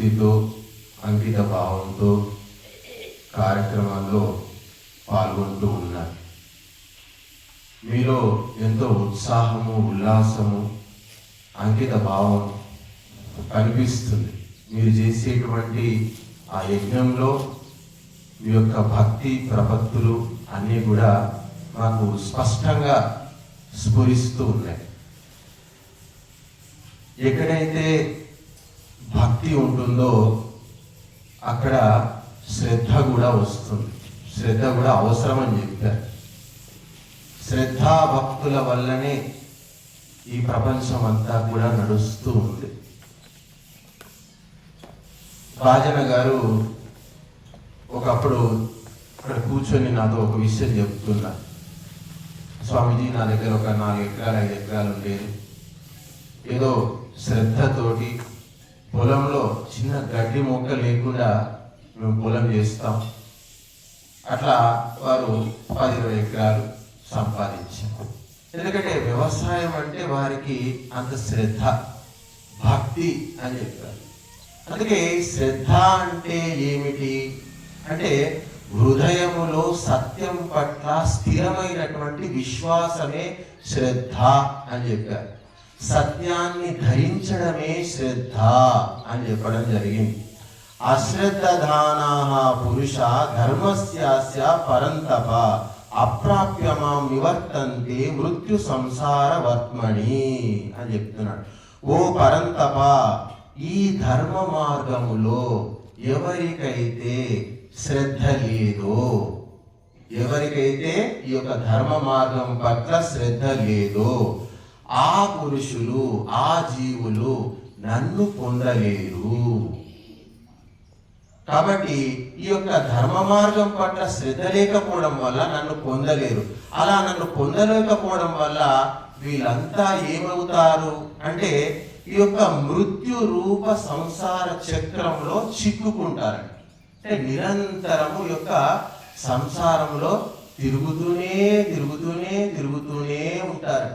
భక్తితో అంకిత భావంతో కార్యక్రమాల్లో పాల్గొంటూ ఉన్నారు. మీలో ఎంతో ఉత్సాహము, ఉల్లాసము, అంకిత భావం కనిపిస్తుంది. మీరు చేసేటువంటి ఆ యజ్ఞంలో మీ యొక్క భక్తి ప్రపత్తులు అన్నీ కూడా మాకు స్పష్టంగా స్ఫురిస్తూ ఉన్నాయి. ఎక్కడైతే భక్తి ఉంటుందో అక్కడ శ్రద్ధ కూడా వస్తుంది. శ్రద్ధ కూడా అవసరం అని చెప్పారు. శ్రద్ధా భక్తుల వల్లనే ఈ ప్రపంచం అంతా కూడా నడుస్తూ ఉంది. రాజన్న గారు ఒకప్పుడు అక్కడ కూర్చొని నాతో ఒక విషయం చెప్తున్నారు. స్వామీజీ, నా దగ్గర ఒక 4 ఎకరాలు 5 ఎకరాలు ఉండేది. ఏదో శ్రద్ధతోటి పొలంలో చిన్న గడ్డి మొక్క లేకుండా మేము పొలం చేస్తాం. అట్లా వారు 10-20 ఎకరాలు సంపాదించారు. ఎందుకంటే వ్యవసాయం అంటే వారికి అంత శ్రద్ధ, భక్తి అని చెప్పారు. అందుకే శ్రద్ధ అంటే ఏమిటి అంటే హృదయములో సత్యం పట్ల స్థిరమైనటువంటి విశ్వాసమే శ్రద్ధ అని చెప్పారు. సత్యాన్ని ధరించడమే శ్రద్ధ అని చెప్పడం జరిగింది. అశ్రద్ధధానాః పురుష ధర్మస్యాస్య పరంతప అప్రాప్య మాం నివర్తంతే మృత్యు సంసార వర్త్మణి అని చెప్తున్నాడు. ఓ పరంతప, ఈ ధర్మ మార్గములో ఎవరికైతే శ్రద్ధ లేదో, ఎవరికైతే ఈ యొక్క ధర్మ మార్గం పట్ల శ్రద్ధ లేదో ఆ పురుషులు, ఆ జీవులు నన్ను పొందలేరు. కాబట్టి ఈ యొక్క ధర్మ మార్గం పట్ల శ్రద్ధ లేకపోవడం వల్ల నన్ను పొందలేరు. అలా నన్ను పొందలేకపోవడం వల్ల వీళ్ళంతా ఏమవుతారు అంటే ఈ యొక్క మృత్యు రూప సంసార చక్రంలో చిక్కుకుంటారండి. అంటే నిరంతరము యొక్క సంసారంలో తిరుగుతూనే ఉంటారు.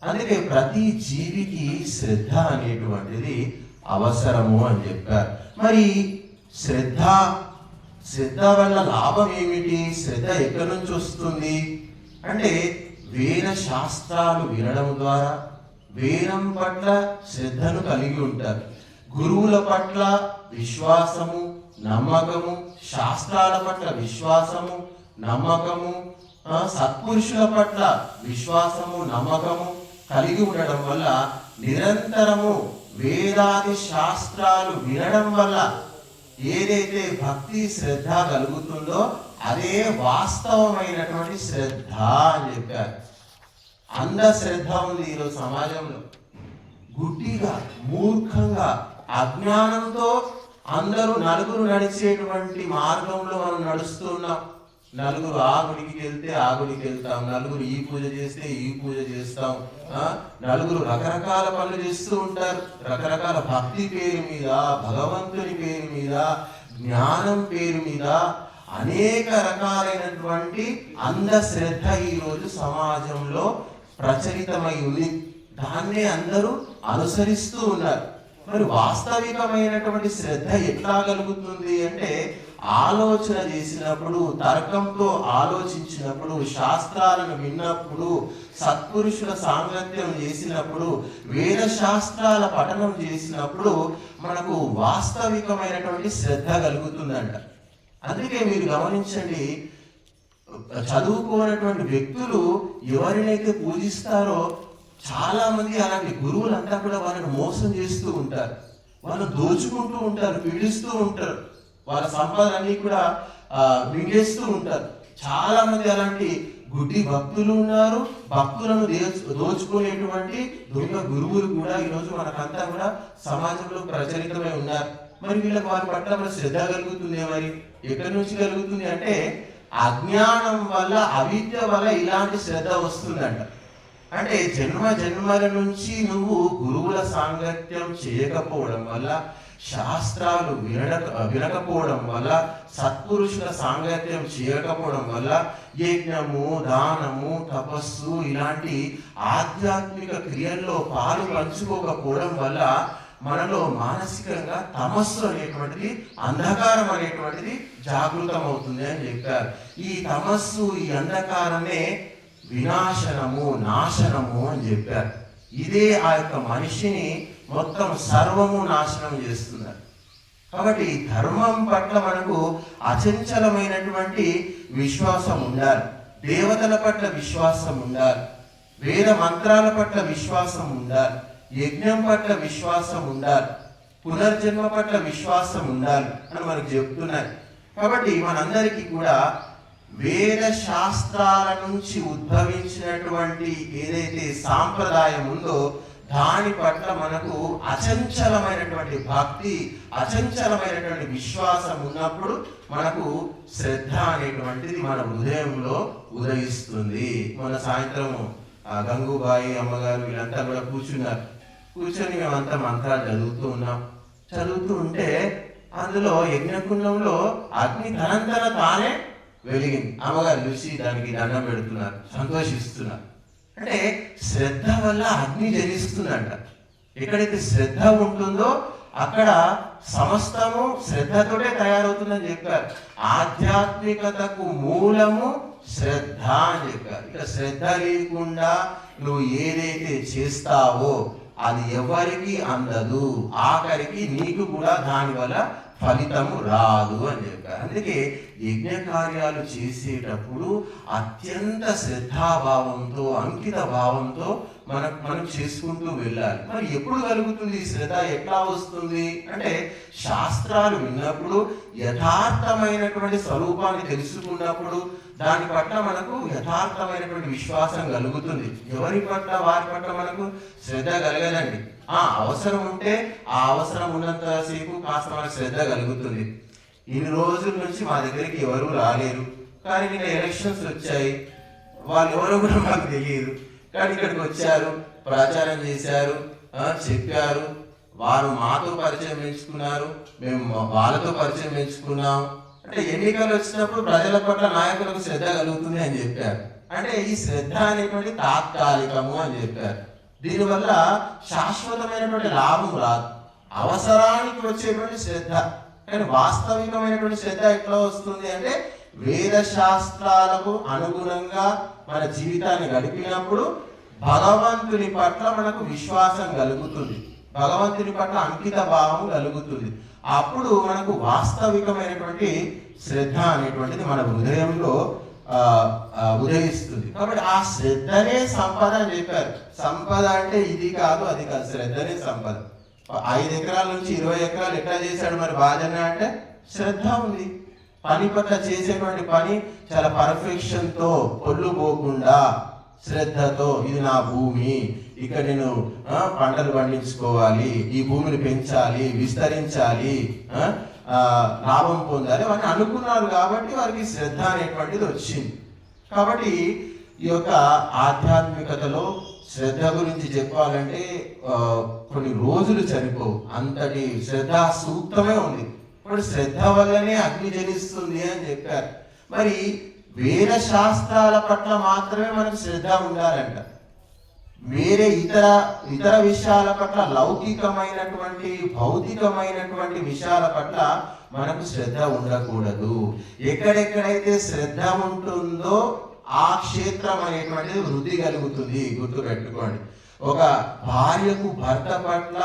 అందుకే ప్రతి జీవికి శ్రద్ధ అనేటువంటిది అవసరము అని చెప్పారు. మరి శ్రద్ధ వల్ల లాభం ఏమిటి? శ్రద్ధ ఎక్కడి నుంచి వస్తుంది అంటే వేద శాస్త్రాలు వినడం ద్వారా వేదం పట్ల శ్రద్ధను కలిగి ఉంటారు. గురువుల పట్ల విశ్వాసము, నమ్మకము, శాస్త్రాల పట్ల విశ్వాసము, నమ్మకము, సత్పురుషుల పట్ల విశ్వాసము, నమ్మకము కలిగి ఉండడం వల్ల నిరంతరము వేదాది శాస్త్రాలు వినడం వల్ల ఏదైతే భక్తి శ్రద్ధ కలుగుతుందో అదే వాస్తవమైనటువంటి శ్రద్ధ అని చెప్పారు. అంధశ్రద్ధ ఉంది ఈరోజు సమాజంలో. గుడ్డిగా, మూర్ఖంగా, అజ్ఞానంతో అందరూ నలుగురు నడిచేటువంటి మార్గంలో మనం నడుస్తున్నాం. నలుగురు ఆ గుడికి వెళ్తే ఆ గుడికి వెళ్తాం, నలుగురు ఈ పూజ చేస్తే ఈ పూజ చేస్తాం, నలుగురు రకరకాల పనులు చేస్తూ ఉంటారు. రకరకాల భక్తి పేరు మీద, భగవంతుని పేరు మీద, జ్ఞానం పేరు మీద అనేక రకాలైనటువంటి అంధశ్రద్ధ ఈరోజు సమాజంలో ప్రచలితమై ఉంది. దాన్నే అందరూ అనుసరిస్తూ ఉన్నారు. మరి వాస్తవికమైనటువంటి శ్రద్ధ ఎట్లా కలుగుతుంది అంటే ఆలోచన చేసినప్పుడు, తర్కంతో ఆలోచించినప్పుడు, శాస్త్రాలను విన్నప్పుడు, సత్పురుషుల సాంగత్యం చేసినప్పుడు, వేద శాస్త్రాల పఠనం చేసినప్పుడు మనకు వాస్తవికమైనటువంటి శ్రద్ధ కలుగుతుందంట. అందుకే మీరు గమనించండి, చదువుకోనటువంటి వ్యక్తులు ఎవరినైతే పూజిస్తారో చాలా మంది అలాంటి గురువులంతా కూడా వాళ్ళని మోసం చేస్తూ ఉంటారు. వాళ్ళు దోచుకుంటూ ఉంటారు, పీడిస్తూ ఉంటారు, వాళ్ళ సంపదలన్నీ కూడా మింగేస్తూ ఉంటారు. చాలా మంది అలాంటి గుడ్డి భక్తులు ఉన్నారు. భక్తులను దోచుకునేటువంటి దొంగ గురువులు కూడా ఈరోజు మనకంతా కూడా సమాజంలో ప్రచలితమై ఉన్నారు. మరి వీళ్ళకి వారి పట్ల మన శ్రద్ధ కలుగుతుంది. మరి ఎక్కడి నుంచి కలుగుతుంది అంటే అజ్ఞానం వల్ల, అవిద్య వల్ల ఇలాంటి శ్రద్ధ వస్తుందంట. అంటే జన్మల నుంచి నువ్వు గురువుల సాంగత్యం చేయకపోవడం వల్ల, శాస్త్రాలు వినకపోవడం వల్ల, సత్పురుషుల సాంగత్యం చేయకపోవడం వల్ల, యజ్ఞము, దానము, తపస్సు ఇలాంటి ఆధ్యాత్మిక క్రియల్లో పాలు పంచుకోకపోవడం వల్ల మనలో మానసికంగా తమస్సు అనేటువంటిది, అంధకారం అనేటువంటిది జాగృతం అవుతుంది అని చెప్పారు. ఈ తమస్సు, ఈ అంధకారమే వినాశనము, నాశనము అని చెప్పారు. ఇదే ఆ యొక్క మనిషిని మొత్తం సర్వము నాశనం చేస్తున్నారు. కాబట్టి ధర్మం పట్ల మనకు అచంచలమైనటువంటి విశ్వాసం ఉండాలి, దేవతల పట్ల విశ్వాసం ఉండాలి, వేద మంత్రాల పట్ల విశ్వాసం ఉండాలి, యజ్ఞం పట్ల విశ్వాసం ఉండాలి, పునర్జన్మ పట్ల విశ్వాసం ఉండాలి అని మనకు చెప్తున్నారు. కాబట్టి మనందరికీ కూడా వేద శాస్త్రాల నుంచి ఉద్భవించినటువంటి ఏదైతే సాంప్రదాయం ఉందో దాని పట్ల మనకు అచంచలమైనటువంటి భక్తి, అచంచలమైనటువంటి విశ్వాసం ఉన్నప్పుడు మనకు శ్రద్ధ అనేటువంటిది మన హృదయంలో ఉదయిస్తుంది. మన సాయంత్రం గంగూబాయి అమ్మగారు వీళ్ళంతా కూడా కూర్చొని మేమంతా మంత్రాలు చదువుతూ ఉంటే అందులో యజ్ఞకుండంలో అగ్ని తనంతర తానే వెలిగింది. అమ్మగారు చూసి దానికి దండం పెడుతున్నారు, సంతోషిస్తున్నారు. అంటే శ్రద్ధ వల్ల అగ్ని జనిస్తుందంట. ఎక్కడైతే శ్రద్ధ ఉంటుందో అక్కడ సమస్తము శ్రద్ధతోటే తయారవుతుందని చెప్పారు. ఆధ్యాత్మికతకు మూలము శ్రద్ధ అని చెప్పారు. ఇక శ్రద్ధ లేకుండా నువ్వు ఏదైతే చేస్తావో అది ఎవరికి అందదు, ఆఖరికి నీకు కూడా దానివల్ల ఫలితము రాదు అని చెప్పారు. అందుకే యజ్ఞ కార్యాలు చేసేటప్పుడు అత్యంత శ్రద్ధాభావంతో, అంకిత భావంతో మనం చేసుకుంటూ వెళ్ళాలి. మరి ఎప్పుడు కలుగుతుంది ఈ శ్రద్ధ, ఎట్లా వస్తుంది అంటే శాస్త్రాలు విన్నప్పుడు, యథార్థమైనటువంటి స్వరూపాన్ని తెలుసుకున్నప్పుడు దాని పట్ల మనకు యథార్థమైనటువంటి విశ్వాసం కలుగుతుంది. ఎవరి పట్ల, వారి పట్ల మనకు శ్రద్ధ కలగదండి. అవసరం ఉంటే ఆ అవసరం ఉన్నంతసేపు కాస్త మనకు శ్రద్ధ కలుగుతుంది. ఇన్ని రోజుల నుంచి మా దగ్గరికి ఎవరు రాలేరు, కానీ నిన్న ఎలక్షన్స్ వచ్చాయి, వాళ్ళు ఎవరో కూడా మాకు తెలియదు, కానీ ఇక్కడికి వచ్చారు, ప్రచారం చేశారు, చెప్పారు. వారు మాతో పరిచయం పెంచుకున్నారు, మేము వాళ్ళతో పరిచయం పెంచుకున్నాం. అంటే ఎన్నికలు వచ్చినప్పుడు ప్రజల పట్ల నాయకులకు శ్రద్ధ కలుగుతుంది అని చెప్పారు. అంటే ఈ శ్రద్ధ అనేటువంటి తాత్కాలికము అని చెప్పారు. దీనివల్ల శాశ్వతమైనటువంటి లాభం రాదు, అవసరానికి వచ్చేటువంటి శ్రద్ధ. కానీ వాస్తవికమైనటువంటి శ్రద్ధ ఎట్లా వస్తుంది అంటే వేద శాస్త్రాలకు అనుగుణంగా మన జీవితాన్ని గడిపినప్పుడు భగవంతుని పట్ల మనకు విశ్వాసం కలుగుతుంది, భగవంతుని పట్ల అంకిత భావం కలుగుతుంది. అప్పుడు మనకు వాస్తవికమైనటువంటి శ్రద్ధ అనేటువంటిది మన హృదయంలో ఉదయిస్తుంది. కాబట్టి ఆ శ్రద్ధనే సంపద అని చెప్పారు. సంపద అంటే ఇది కాదు, అది కాదు, శ్రద్ధనే సంపద. 5 ఎకరాల నుంచి 20 ఎకరాలు ఎట్లా చేశాడు మరి బాజన అంటే శ్రద్ధ ఉంది. పని పట్ల చేసేటువంటి పని చాలా పర్ఫెక్షన్తో, పొల్లు పోకుండా శ్రద్ధతో, ఇది నా భూమి, ఇక్కడ నేను పంటలు పండించుకోవాలి, ఈ భూమిని పెంచాలి, విస్తరించాలి, లాభం పొందాలి అని అనుకున్నారు. కాబట్టి వారికి శ్రద్ధ అనేటువంటిది వచ్చింది. కాబట్టి ఈ యొక్క ఆధ్యాత్మికతలో శ్రద్ధ గురించి చెప్పాలంటే కొన్ని రోజులు సరిపోవు, అంతటి శ్రద్ధ సూక్తమే ఉంది. ఇప్పుడు శ్రద్ధ వల్లనే అగ్ని జనిస్తుంది అని చెప్పారు. మరి వేద శాస్త్రాల పట్ల మాత్రమే మనకు శ్రద్ధ ఉండాలంట. వేరే ఇతర విషయాల పట్ల, లౌకికమైనటువంటి భౌతికమైనటువంటి విషయాల పట్ల మనకు శ్రద్ధ ఉండకూడదు. ఎక్కడెక్కడైతే శ్రద్ధ ఉంటుందో ఆ క్షేత్రం అనేటువంటిది వృద్ధి కలుగుతుంది. గుర్తుపెట్టుకోండి, ఒక భార్యకు భర్త పట్ల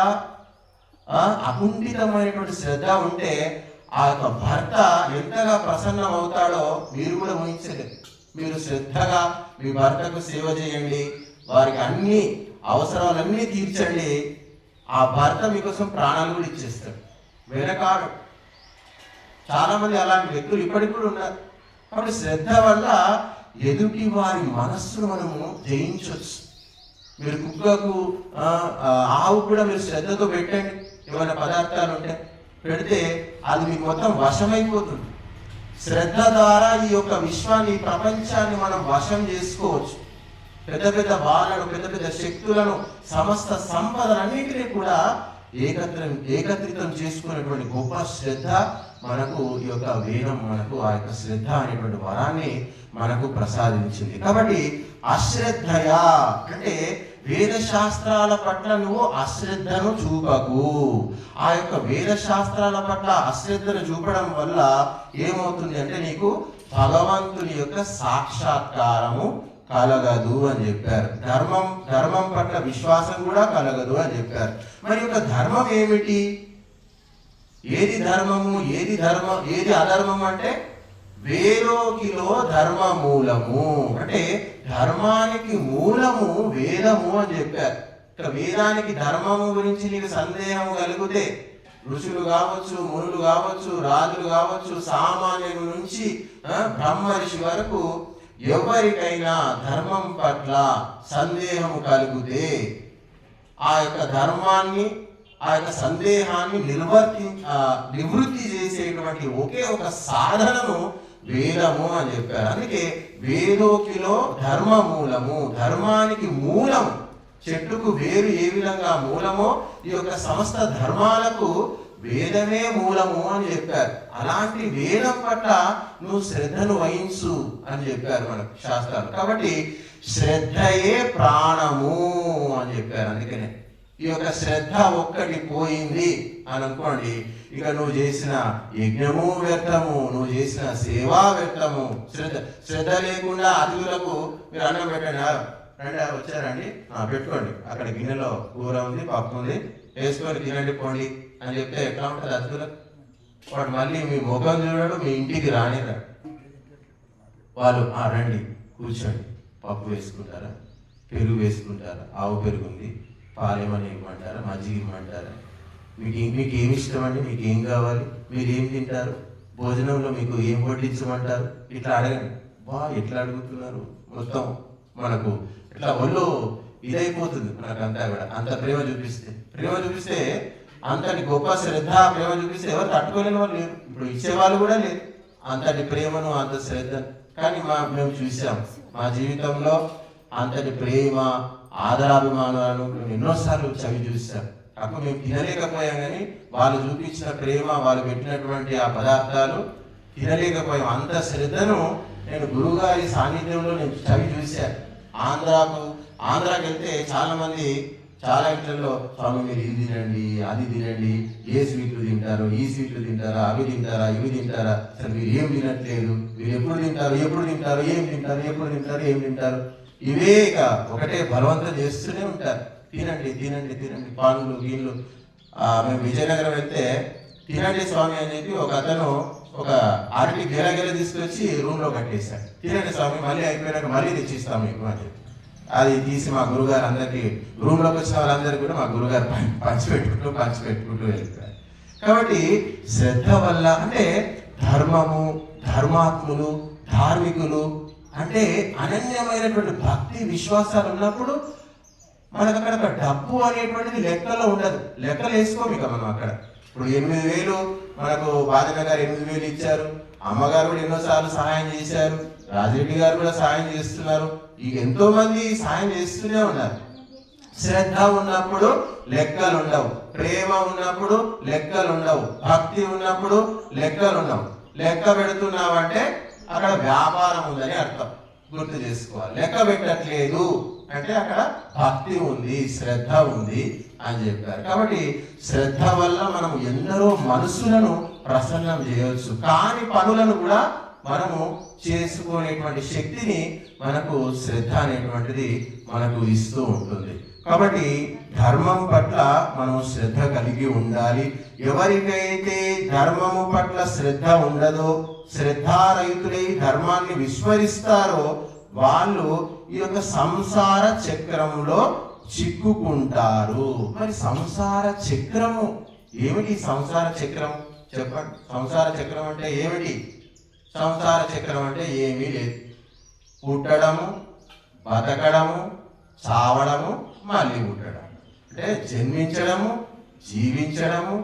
అకుంఠితమైనటువంటి శ్రద్ధ ఉంటే ఆ యొక్క భర్త ఎంతగా ప్రసన్నం అవుతాడో మీరు కూడా ఊహించలేదు. మీరు శ్రద్ధగా మీ భర్తకు సేవ చేయండి, వారికి అన్ని అవసరాలన్నీ తీర్చండి, ఆ భర్త మీకోసం ప్రాణాలు కూడా ఇచ్చేస్తాడు, వెనకాడు. చాలా మంది అలాంటి వ్యక్తులు ఇప్పటికి కూడా ఉన్నారు. కాబట్టి శ్రద్ధ వల్ల ఎదుటి వారి మనస్సును మనము జయించవచ్చు. మీరు కుక్కకు, ఆవు కూడా మీరు శ్రద్ధతో పెట్టండి, ఏమైనా పదార్థాలు ఉంటే పెడితే అది మీకు మొత్తం వశమైపోతుంది. శ్రద్ధ ద్వారా ఈ యొక్క విశ్వాన్ని, ఈ ప్రపంచాన్ని మనం వశం చేసుకోవచ్చు. పెద్ద పెద్ద బాలను, పెద్ద పెద్ద శక్తులను, సమస్త సంపదలన్నింటినీ కూడా ఏకత్రితం చేసుకునేటువంటి గొప్ప శ్రద్ధ మనకు ఈ యొక్క వేదం మనకు ఆ యొక్క శ్రద్ధ అనేటువంటి వరాన్ని మనకు ప్రసాదించింది. కాబట్టి అశ్రద్ధయా అంటే వేద శాస్త్రాల పట్ల నువ్వు అశ్రద్ధను చూపకు. ఆ యొక్క వేద శాస్త్రాల పట్ల అశ్రద్ధను చూపడం వల్ల ఏమవుతుంది అంటే నీకు భగవంతుని యొక్క సాక్షాత్కారము కలగదు అని చెప్పారు. ధర్మం పట్ల విశ్వాసం కూడా కలగదు అని చెప్పారు. మరి యొక్క ధర్మం ఏమిటి? ఏది ధర్మము, ఏది అధర్మం అంటే వేదోకిలో ధర్మ మూలము, అంటే ధర్మానికి మూలము వేదము అని చెప్పారు. ఇక వేదానికి ధర్మము గురించి నీకు సందేహం కలిగితే ఋషులు కావచ్చు, మునులు కావచ్చు, రాజులు కావచ్చు, సామాన్యుల నుంచి బ్రహ్మ ఋషి వరకు ఎవరికైనా ధర్మం పట్ల సందేహము కలిగితే ఆ యొక్క ధర్మాన్ని, ఆ యొక్క సందేహాన్ని నివృత్తి చేసేటువంటి ఒకే ఒక సాధనము వేదము అని చెప్పారు. అందుకే వేదోకిలో ధర్మ మూలము, ధర్మానికి మూలము. చెట్టుకు వేరు ఏ విధంగా మూలమో ఈ యొక్క సమస్త ధర్మాలకు వేదమే మూలము అని చెప్పారు. అలాంటి వేదం పట్ల నువ్వు శ్రద్ధను వహించు అని చెప్పారు మన శాస్త్రాలు. కాబట్టి శ్రద్ధయే ప్రాణము అని చెప్పారు. అందుకనే ఈ యొక్క శ్రద్ధ ఒక్కటి పోయింది అని అనుకోండి, ఇక నువ్వు చేసిన యజ్ఞము వ్యర్థము, నువ్వు చేసిన సేవా వ్యర్థము. శ్రద్ధ లేకుండా అతిథులకు మీరు అన్నం పెట్టండి, రండి వచ్చారండి పెట్టుకోండి, అక్కడ గిన్నెలో కూర ఉంది, పప్పు ఉంది, వేసుకొని తినండి పోండి అని చెప్తే ఎట్లా ఉంటుంది అతిథులకు? వాడు మళ్ళీ మీ ముఖం చూడడు, మీ ఇంటికి రానిరాడు. వాళ్ళు రండి కూర్చోండి, పప్పు వేసుకుంటారా, పెరుగు వేసుకుంటారా, ఆవు పెరుగు ఉంది, పాలేమని ఇవ్వమంటారా, మజ్జిగ ఇవ్వమంటారా, మీకు ఏమి ఇష్టం అండి, మీకు ఏం కావాలి, మీరు ఏం తింటారు, భోజనంలో మీకు ఏం వడ్డించమంటారు, ఇట్లా అడగండి. ఎట్లా అడుగుతున్నారు, మొత్తం మనకు ఇట్లా ఒళ్ళు ఇదైపోతుంది మనకంతా కూడా. అంత ప్రేమ చూపిస్తే అంతటి గొప్ప శ్రద్ధ ప్రేమ చూపిస్తే ఎవరు తట్టుకోలేని వాళ్ళు లేరు, ఇప్పుడు ఇచ్చేవాళ్ళు కూడా లేరు అంతటి ప్రేమను, అంత శ్రద్ధను. కానీ మేము చూసాం మా జీవితంలో అంతటి ప్రేమ ఆదరాభిమానాలను మేము ఎన్నోసార్లు చవి చూసాం. అప్పుడు మేము తినలేకపోయాం, కానీ వాళ్ళు చూపించిన ప్రేమ, వాళ్ళు పెట్టినటువంటి ఆ పదార్థాలు తినలేకపోయాం. అంత శ్రద్ధను నేను గురువుగారి సాన్నిధ్యంలో నేను చవి చూశాను. ఆంధ్రాకి వెళ్తే చాలా ఇంట్లో స్వామి మీరు ఇది తినండి, అది తినండి, ఏ స్వీట్లు తింటారు, ఈ స్వీట్లు తింటారా, అవి తింటారా, ఇవి తింటారా, అసలు మీరు ఏం తినట్లేదు, మీరు ఎప్పుడు తింటారు, ఏం తింటారు, ఇవే ఇక ఒకటే బలవంతం చేస్తూనే ఉంటారు. తినండి పాలు గీళ్ళు. మేము విజయనగరం వెళ్తే తినండి స్వామి అని చెప్పి ఒక అతను ఒక అరటి గెల తీసుకొచ్చి రూమ్లో కట్టేశాడు. తినండి స్వామి, మళ్ళీ అయిపోయినాక మళ్ళీ తెచ్చిస్తాం మీకు అని చెప్పి అది తీసి మా గురుగారు అందరికీ, రూమ్లోకి వచ్చిన వాళ్ళందరికీ కూడా మా గురుగారు పంచిపెట్టుకుంటూ వెళ్ళిపోయారు. కాబట్టి శ్రద్ధ వల్ల అంటే ధర్మము, ధర్మాత్ములు, ధార్మికులు అంటే అనన్యమైనటువంటి భక్తి విశ్వాసాలు ఉన్నప్పుడు మనకు అక్కడ డబ్బు అనేటువంటిది లెక్కలో ఉండదు. లెక్కలు వేసుకోము ఇక మనం అక్కడ. ఇప్పుడు 8,000 మనకు బాధన గారు 8,000 ఇచ్చారు, అమ్మగారు కూడా ఎన్నోసార్లు సహాయం చేశారు, రాజిరెడ్డి గారు కూడా సహాయం చేస్తున్నారు, ఇక ఎంతో మంది సహాయం చేస్తూనే ఉన్నారు. శ్రద్ధ ఉన్నప్పుడు లెక్కలు ఉండవు, ప్రేమ ఉన్నప్పుడు లెక్కలు ఉండవు, భక్తి ఉన్నప్పుడు లెక్కలు ఉండవు. లెక్క పెడుతున్నావంటే అక్కడ వ్యాపారం ఉందని అర్థం, గుర్తు చేసుకోవాలి. లెక్క పెట్టట్లేదు అంటే అక్కడ భక్తి ఉంది, శ్రద్ధ ఉంది అని చెప్పారు. కాబట్టి శ్రద్ధ వల్ల మనం ఎందరో మనసులను ప్రసన్నం చేయవచ్చు, కాని పనులను కూడా మనము చేసుకునేటువంటి శక్తిని మనకు శ్రద్ధ అనేటువంటిది మనకు ఇస్తూ ఉంటుంది. కాబట్టి ధర్మం పట్ల మనం శ్రద్ధ కలిగి ఉండాలి. ఎవరికైతే ధర్మము పట్ల శ్రద్ధ ఉండదో, శ్రద్ధారహితులై ధర్మాన్ని విస్మరిస్తారో వాళ్ళు ఈ యొక్క సంసార చక్రంలో చిక్కుకుంటారు. మరి సంసార చక్రము ఏమిటి? సంసార చక్రం చెప్పండి. సంసార చక్రం అంటే ఏమిటి? సంసార చక్రం అంటే ఏమీ లేదు. పుట్టడము, బతకడము, చావడము, మళ్ళీ పుట్టడం. అంటే జన్మించడము, జీవించడము,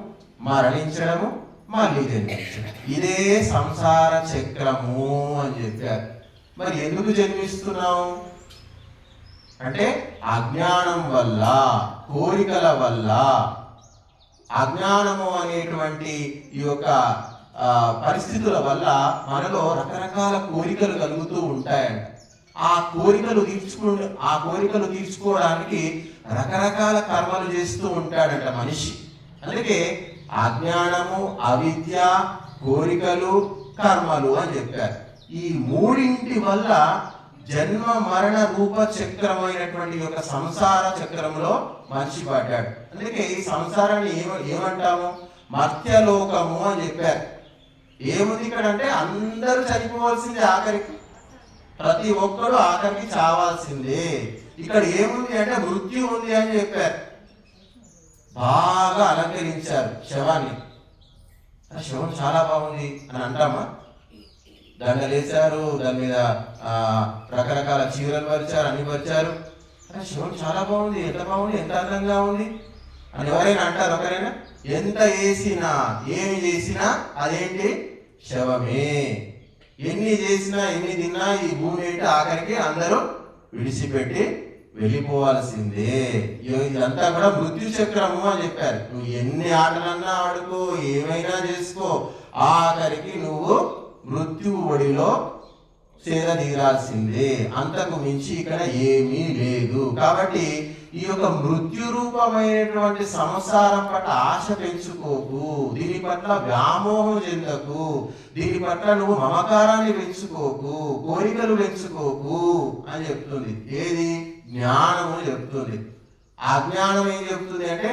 మరణించడము, మళ్ళీ జన్మించడం. ఇదే సంసార చక్రము అని చెప్పారు. మరి ఎందుకు జన్మిస్తున్నాం అంటే అజ్ఞానం వల్ల, కోరికల వల్ల. అజ్ఞానము అనేటువంటి ఈ యొక్క పరిస్థితుల వల్ల మనలో రకరకాల కోరికలు కలుగుతూ ఉంటాయంట. ఆ కోరికలు తీర్చుకోవడానికి రకరకాల కర్మలు చేస్తూ ఉంటాడంట మనిషి. అందుకే అజ్ఞానము, అవిద్య, కోరికలు, కర్మలు అని చెప్పారు. ఈ మూడింటి వల్ల జన్మ మరణ రూప చక్రమైనటువంటి యొక్క సంసార చక్రంలో మనిషి పడ్డాడు. అందుకే ఈ సంసారాన్ని ఏమంటాము? మర్త్యలోకము అని చెప్పారు. ఏముంది ఇక్కడ అంటే అందరూ చనిపోవాల్సిందే, ఆఖరికి ప్రతి ఒక్కరు ఆఖరికి చావాల్సిందే. ఇక్కడ ఏముంది అంటే మృత్యు ఉంది అని చెప్పారు. బాగా అలంకరించారు శవాన్ని. శవం చాలా బాగుంది అని అంటామా? దండలేశారు, దాని మీద రకరకాల చీరలు పరిచారు, అన్ని పరిచారు. శవం చాలా బాగుంది, ఎంత బాగుంది, ఎంత అందంగా ఉంది అని ఎవరైనా అంటారు? ఒకరైనా? ఎంత వేసినా ఏమి చేసినా అదేంటి? శవమే. ఎన్ని చేసినా ఎన్ని తిన్నా ఈ భూమి ఏంటి ఆఖరికి అందరూ విడిచిపెట్టి వెళ్ళిపోవాల్సిందే. ఇదంతా కూడా మృత్యు చక్రము అని చెప్పారు. నువ్వు ఎన్ని ఆటలన్నా ఆడుకో, ఏమైనా చేసుకో, ఆఖరికి నువ్వు మృత్యు ఒడిలో చేరదీరాల్సిందే. అంతకు మించి ఇక్కడ ఏమీ లేదు. కాబట్టి ఈ యొక్క మృత్యు రూపమైనటువంటి సంసారం పట్ల ఆశ పెంచుకోకు, దీని పట్ల వ్యామోహం చెందకు, దీని పట్ల నువ్వు మమకారాన్ని పెంచుకోకు, కోరికలు పెంచుకోకు అని చెప్తుంది. ఏది? జ్ఞానము చెప్తుంది. అజ్ఞానం ఏం చెప్తుంది అంటే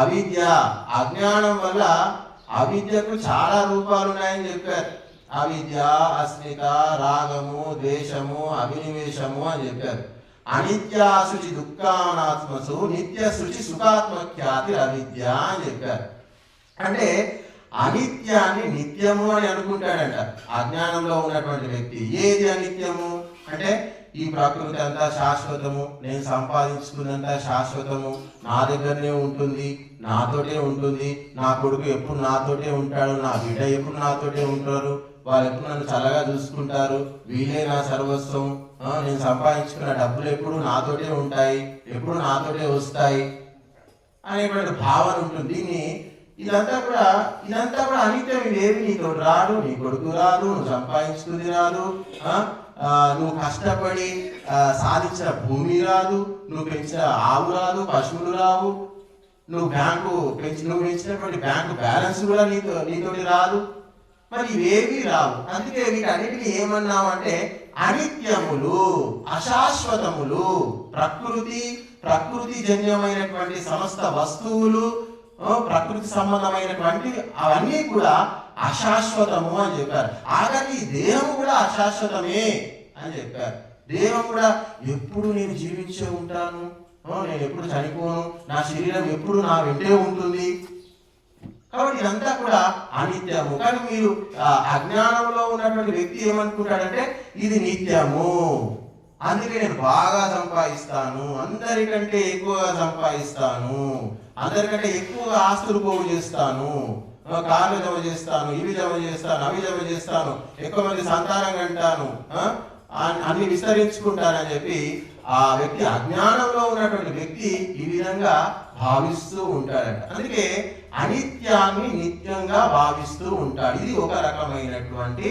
అవిద్య. అజ్ఞానం వల్ల అవిద్యకు చాలా రూపాలు ఉన్నాయని చెప్పారు. అవిద్య, అస్మిత, రాగము, ద్వేషము, అభినివేశము అని చెప్పారు. అనిత్యాశుచి దుఃఖానాత్మసు నిత్య శుచి సుఖాత్మఖ్యాతి అవిద్య అని చెప్పారు. అంటే అనిత్యాన్ని నిత్యము అని అనుకుంటాడంట అజ్ఞానంలో ఉన్నటువంటి వ్యక్తి. ఏది అనిత్యము అంటే ఈ ప్రకృతి అంతా శాశ్వతము, నేను సంపాదించుకున్నంత శాశ్వతము, నా దగ్గరనే ఉంటుంది, నాతోటే ఉంటుంది, నా కొడుకు ఎప్పుడు నాతోటే ఉంటాడు, నా బిడ్డ ఎప్పుడు నాతోటే ఉంటారు, వాళ్ళు ఎప్పుడు నన్ను చల్లగా చూసుకుంటారు, వీళ్ళే నా సర్వస్వం, నేను సంపాదించుకున్న డబ్బులు ఎప్పుడు నాతోటే ఉంటాయి, ఎప్పుడు నాతోటే వస్తాయి అనేటువంటి భావన ఉంటుంది. ఇదంతా కూడా అనిత్యం. ఇవేవి నీతో రాదు, నీ కొడుకు రాదు, నువ్వు సంపాదించుకుంది రాదు, నువ్వు కష్టపడి సాధించిన భూమి రాదు, నువ్వు పెంచిన ఆవు రాదు, పశువులు రావు, నువ్వు పెంచినటువంటి బ్యాంకు బ్యాలెన్స్ కూడా నీతోటి రాదు. మరి ఇవేవి రావు. అందుకే వీటన్నిటిని ఏమన్నామంటే అనిత్యములు, అశాశ్వతములు. ప్రకృతి జన్యమైనటువంటి సమస్త వస్తువులు, ప్రకృతి సంబంధమైనటువంటి అవన్నీ కూడా అశాశ్వతము అని చెప్పారు. ఆఖరికి దేహం కూడా అశాశ్వతమే అని చెప్పారు. దేహం కూడా ఎప్పుడు నేను జీవించే ఉంటాను, నేను ఎప్పుడు చనిపోను, నా శరీరం ఎప్పుడు నా వెంటే ఉంటుంది. కాబట్టి ఇదంతా కూడా అనిత్యము. కానీ మీరు అజ్ఞానంలో ఉన్నటువంటి వ్యక్తి ఏమనుకుంటాడంటే ఇది నిత్యము, అందుకే నేను బాగా సంపాదిస్తాను, అందరికంటే ఎక్కువగా సంపాదిస్తాను, అందరికంటే ఎక్కువగా ఆస్తులు పోగు చేస్తాను, కార్లు జమ చేస్తాను, ఇవి జమ చేస్తాను, అవి జమ చేస్తాను, ఎక్కువ మంది సంతానం కంటాను, అన్ని విస్తరించుకుంటానని చెప్పి ఆ వ్యక్తి, అజ్ఞానంలో ఉన్నటువంటి వ్యక్తి ఈ విధంగా భావిస్తూ ఉంటాడంట. అందుకే అనిత్యాన్ని నిత్యంగా భావిస్తూ ఉంటాడు. ఇది ఒక రకమైనటువంటి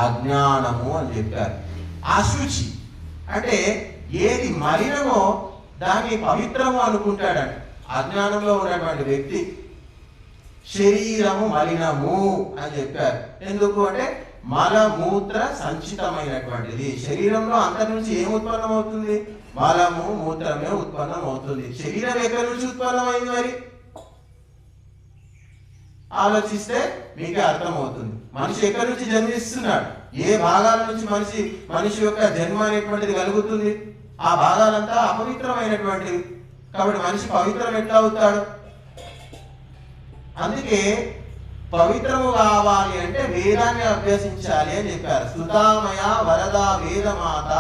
అజ్ఞానము అని చెప్పారు. అశుచి అంటే ఏది మలినమో దాన్ని పవిత్రము అనుకుంటాడంట అజ్ఞానంలో ఉన్నటువంటి వ్యక్తి. శరీరము మలినము అని చెప్పారు. ఎందుకు అంటే మలమూత్ర సంచితమైనటువంటిది. శరీరంలో అంతటి నుంచి ఏం ఉత్పన్నం అవుతుంది? మలము, మూత్రమే ఉత్పన్నం అవుతుంది. శరీరం ఎక్కడి నుంచి ఉత్పన్నమైంది? మరి ఆలోచిస్తే మీకే అర్థమవుతుంది. మనిషి ఎక్కడి నుంచి జన్మిస్తున్నాడు, ఏ భాగాల నుంచి మనిషి యొక్క జన్మ అనేటువంటిది కలుగుతుంది? ఆ భాగాలంతా అపవిత్రమైనటువంటివి. కాబట్టి మనిషి పవిత్రం ఎట్లా అవుతాడు? అందుకే పవిత్రము కావాలి అంటే వేదాన్ని అభ్యసించాలి అని చెప్పారు. సుతామయ వరద వేదమాత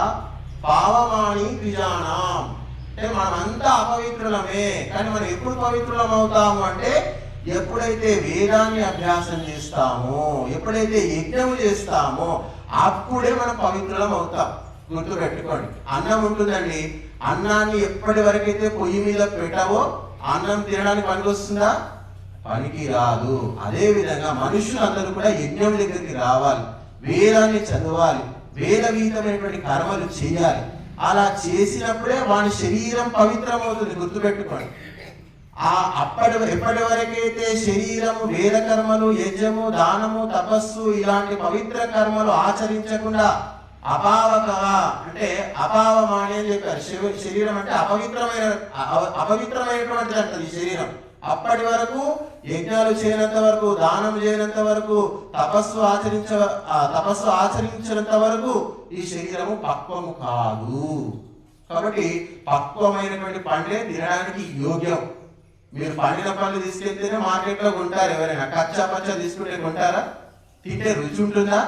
పావమాణి ద్విజానాం. అంటే మనమంతా అపవిత్రులమే, కానీ మనం ఎప్పుడు పవిత్రులం అవుతాము అంటే ఎప్పుడైతే వేదాన్ని అభ్యాసం చేస్తామో, ఎప్పుడైతే యజ్ఞము చేస్తామో అప్పుడే మనం పవిత్రులం అవుతాం. గుర్తు పెట్టుకోండి. అన్నం ఉంటుందండి, అన్నాన్ని ఎప్పటి వరకైతే పొయ్యి మీద పెట్టవో అన్నం తినడానికి పనికి వస్తుందా? పనికి రాదు. అదే విధంగా మనుషులందరూ కూడా యజ్ఞం దగ్గరికి రావాలి, వేదాన్ని చదవాలి, వేదవీతమైనటువంటి కర్మలు చేయాలి. అలా చేసినప్పుడే వాని శరీరం పవిత్రమవుతుంది. గుర్తుపెట్టుకోండి. ఎప్పటి వరకైతే శరీరము వేద కర్మలు, యజ్ఞము, దానము, తపస్సు ఇలాంటి పవిత్ర కర్మలు ఆచరించకుండా అపావకగా, అంటే అపావమాని అని చెప్పారు. శరీరం అంటే అపవిత్రమైనటువంటిది అంటది ఈ శరీరం. అప్పటి వరకు యజ్ఞాలు చేయనంత వరకు, దానం చేయనంత వరకు, తపస్సు ఆచరించినంత వరకు ఈ శరీరము పక్వము కాదు. కాబట్టి పక్వమైనటువంటి పండే తినడానికి యోగ్యం. మీరు పండిన పళ్ళు తీసుకెళ్తేనే మార్కెట్లో కొంటారు. ఎవరైనా కచ్చా పచ్చా తీసుకుంటే కొంటారా? తింటే రుచి ఉంటుందా?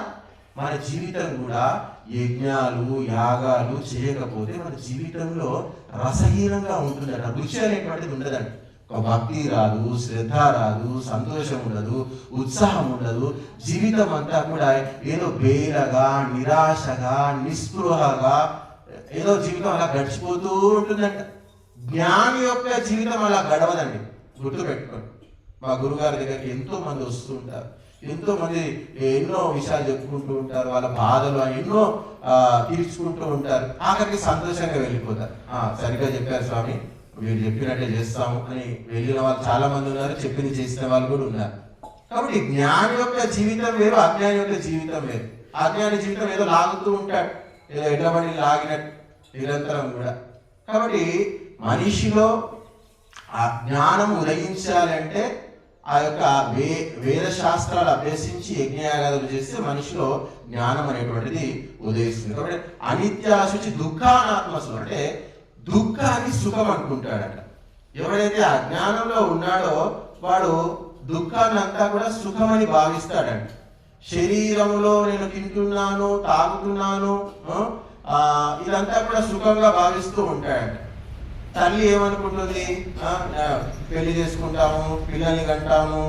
మన జీవితం కూడా యజ్ఞాలు, యాగాలు చేయకపోతే మన జీవితంలో రసహీనంగా ఉంటుందట. రుచి అనేటువంటిది ఉండదండి. ఒక భక్తి రాదు, శ్రద్ధ రాదు, సంతోషం ఉండదు, ఉత్సాహం ఉండదు. జీవితం అంతా కూడా ఏదో బేరగా, నిరాశగా, నిస్పృహగా ఏదో జీవితం అలా గడిచిపోతూ ఉంటుందంట. జ్ఞాని యొక్క జీవితం అలా గడవదండి. గుర్తుపెట్టుకోండి. మా గురుగారి దగ్గరికి ఎంతో మంది వస్తూ ఉంటారు. ఎంతో మంది ఎన్నో విషయాలు చెప్పుకుంటూ ఉంటారు. వాళ్ళ బాధలు ఎన్నో తీర్చుకుంటూ ఉంటారు. ఆఖరికి సంతోషంగా వెళ్ళిపోతారు. సరిగ్గా చెప్పారు స్వామి, మీరు చెప్పినట్టే చేస్తాము అని వెళ్ళిన వాళ్ళు చాలా మంది ఉన్నారు. చెప్పింది చేసిన వాళ్ళు కూడా ఉన్నారు. కాబట్టి జ్ఞాని యొక్క జీవితం వేరు, అజ్ఞాని యొక్క జీవితం వేరు. అజ్ఞాని జీవితం ఏదో లాగుతూ ఉంటాడు, ఏదో ఎడ్లబండి లాగినట్టు నిరంతరం కూడా. కాబట్టి మనిషిలో ఆ జ్ఞానం ఉదయించాలంటే ఆ యొక్క వేద శాస్త్రాలు అభ్యసించి యజ్ఞయాగాదులు చేస్తే మనిషిలో జ్ఞానం అనేటువంటిది ఉదయిస్తుంది. కాబట్టి అనిత్యాశుచి దుఃఖానాత్మసు, అంటే దుఃఖాన్ని సుఖం అనుకుంటాడట. ఎవడైతే అజ్ఞానంలో ఉన్నాడో వాడు దుఃఖాన్ని అంతా కూడా సుఖమని భావిస్తాడంట. శరీరంలో నేను తింటున్నాను, తాగుతున్నాను, ఇదంతా కూడా సుఖంగా భావిస్తూ ఉంటాడంట. తల్లి ఏమనుకుంటుంది? పెళ్లి చేసుకుంటాము, పిల్లల్ని కంటాము,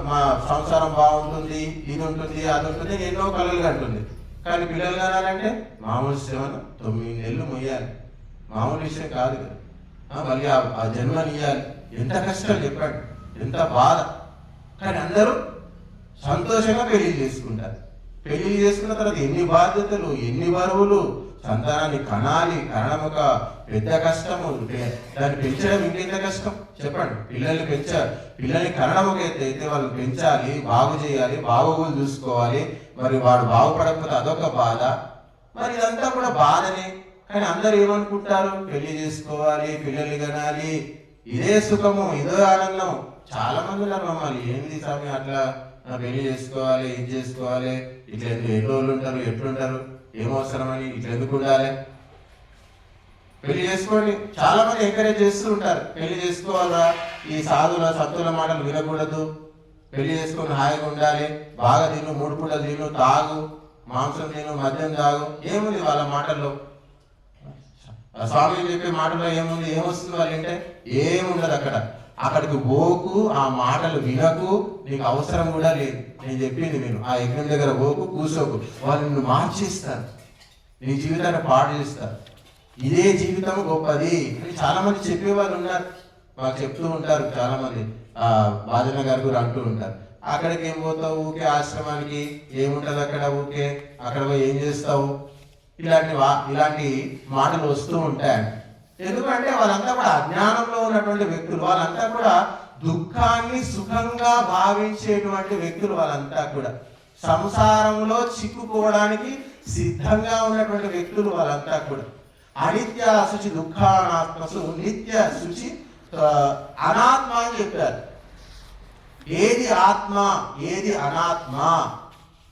మా సంసారం బాగుంటుంది, ఇది ఉంటుంది, అది ఉంటుంది, ఎన్నో కళలు కంటుంది. కానీ పిల్లలు కనాలంటే మామూలు శ్రమను 9 నెలలు మొయ్యాలి. మామూలు విషయం కాదు కదా. మళ్ళీ ఆ జన్మనియ్యాలి. ఎంత కష్టం చెప్పండి, ఎంత బాధ. కానీ అందరూ సంతోషంగా పెళ్లి చేసుకుంటారు. పెళ్లి చేసుకున్న తర్వాత ఎన్ని బాధ్యతలు, ఎన్ని బరువులు. సంతానాన్ని కనాలి, కనడం ఒక పెద్ద కష్టము. దాన్ని పెంచడం ఇంకెంత కష్టం చెప్పండి. పిల్లల్ని కనడం ఒక అయితే వాళ్ళు పెంచాలి, బాగు చేయాలి, బాగోగులు చూసుకోవాలి. మరి వాడు బాగుపడకపోతే అదొక బాధ. మరి ఇదంతా కూడా బాధనే. కానీ అందరు ఏమనుకుంటారు? పెళ్లి చేసుకోవాలి, పిల్లల్ని కనాలి, ఇదే సుఖము, ఇదే ఆనందం. చాలా మంది ఉన్నారు, మమ్మల్ని ఏంది స్వామి అట్లా పెళ్లి చేసుకోవాలి, ఇది చేసుకోవాలి, ఇట్లా ఎన్ని రోజులు ఉంటారు, ఎట్లుంటారు, ఏమవసరమని, ఇట్లా ఎందుకు ఉండాలి, పెళ్లి చేసుకోండి. చాలా మంది ఎంకరేజ్ చేస్తూ ఉంటారు, పెళ్లి చేసుకోవాలా, ఈ సాధుల సంతుల మాటలు వినకూడదు, పెళ్లి చేసుకొని హాయిగా ఉండాలి, బాగా తిను, 3 పూటలు తిను, తాగు, మాంసం తిను, మద్యం తాగు. ఏముంది వాళ్ళ మాటల్లో? స్వామి చెప్పే మాటల్లో ఏముంది? ఏమొస్తుంది వాళ్ళంటే? ఏముండదు. అక్కడికి పోకు, ఆ మాటలు వినకు, నీకు అవసరం కూడా లేదు. నేను చెప్పింది విను. ఆ యజ్ఞం దగ్గర పోకు, కూర్చోకు. వాళ్ళు నిన్ను మార్చేస్తారు, నీ జీవితాన్ని పాడు చేస్తారు. ఇదే జీవితం గొప్పది అని చాలా మంది చెప్పేవాళ్ళు ఉన్నారు. మాకు చెప్తూ ఉంటారు చాలా మంది. బాజన గారు కూడా అంటూ ఉంటారు, అక్కడికి ఏం పోతావు, ఊకే ఆశ్రమానికి, ఏముంటది అక్కడ, ఊకే అక్కడ పోయి ఏం చేస్తావు, ఇలాంటి మాటలు వస్తూ ఉంటాయి. ఎందుకంటే వాళ్ళంతా కూడా అజ్ఞానంలో ఉన్నటువంటి వ్యక్తులు. వాళ్ళంతా కూడా దుఃఖాన్ని సుఖంగా భావించేటువంటి వ్యక్తులు. వాళ్ళంతా కూడా సంసారంలో చిక్కుకోవడానికి సిద్ధంగా ఉన్నటువంటి వ్యక్తులు. వాళ్ళంతా కూడా అనిత్య శుచి దుఃఖానాత్మసు, నిత్య శుచి అనాత్మ అని చెప్పారు. ఏది ఆత్మ, ఏది అనాత్మ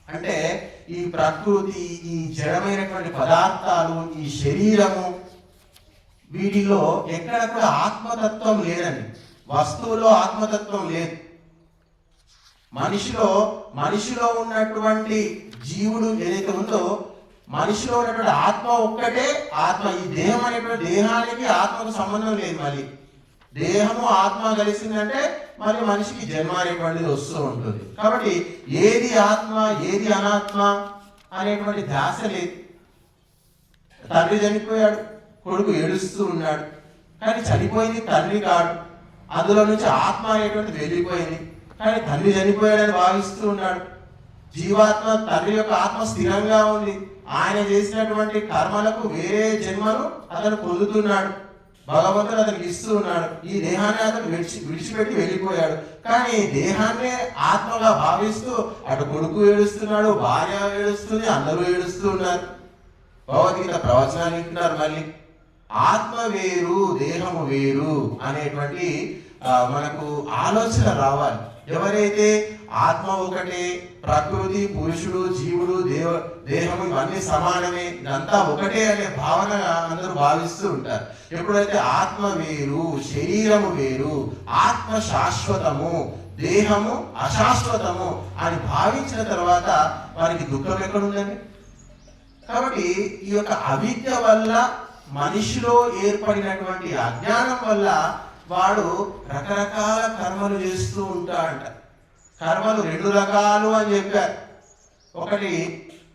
అంటే ఈ ప్రకృతి, ఈ జడమైనటువంటి పదార్థాలు, ఈ శరీరము, వీటిలో ఎక్కడ కూడా ఆత్మతత్వం లేదండి. వస్తువులో ఆత్మతత్వం లేదు. మనిషిలో ఉన్నటువంటి జీవుడు ఏదైతే ఉందో, మనిషిలో ఉన్నటువంటి ఆత్మ ఒక్కటే ఆత్మ. ఈ దేహం అనేటువంటి దేహానికి ఆత్మకు సంబంధం లేదు. మళ్ళీ దేహము ఆత్మ కలిసిందంటే మళ్ళీ మనిషికి జన్మ అనేటువంటిది వస్తూ ఉంటుంది. కాబట్టి ఏది ఆత్మ, ఏది అనాత్మ అనేటువంటి ధ్యాస లేదు. తండ్రి చనిపోయాడు, కొడుకు ఏడుస్తూ ఉన్నాడు, కానీ చనిపోయింది తండ్రి కాడు. అందులో నుంచి ఆత్మ అనేటువంటిది వెళ్ళిపోయింది, కానీ తండ్రి చనిపోయాడని భావిస్తూ ఉన్నాడు. జీవాత్మ తండ్రి యొక్క ఆత్మ స్థిరంగా ఉంది. ఆయన చేసినటువంటి కర్మలకు వేరే జన్మను అతను పొందుతున్నాడు. భగవంతుడు అతనికి ఇస్తూ ఉన్నాడు. ఈ దేహాన్ని అతను విడిచిపెట్టి వెళ్ళిపోయాడు. కానీ దేహాన్నే ఆత్మగా భావిస్తూ అటు కొడుకు ఏడుస్తున్నాడు, భార్య ఏడుస్తుంది, అందరూ ఏడుస్తూ ఉన్నారు. భగవద్గీత ప్రవచనాలు వింటున్నారు. మళ్ళీ ఆత్మ వేరు దేహము వేరు అనేటువంటి మనకు ఆలోచన రావాలి. ఎవరైతే ఆత్మ ఒకటే, ప్రకృతి, పురుషుడు, జీవుడు, దేహము ఇవన్నీ సమానమే, ఇదంతా ఒకటే అనే భావనగా అందరూ భావిస్తూ ఉంటారు. ఎప్పుడైతే ఆత్మ వేరు, శరీరము వేరు, ఆత్మ శాశ్వతము, దేహము అశాశ్వతము అని భావించిన తర్వాత వారికి దుఃఖం ఎక్కడుందండి? కాబట్టి ఈ యొక్క అవిద్య వల్ల, మనిషిలో ఏర్పడినటువంటి అజ్ఞానం వల్ల వాడు రకరకాల కర్మలు చేస్తూ ఉంటాడంట. కర్మలు 2 రకాలు అని చెప్పారు. ఒకటి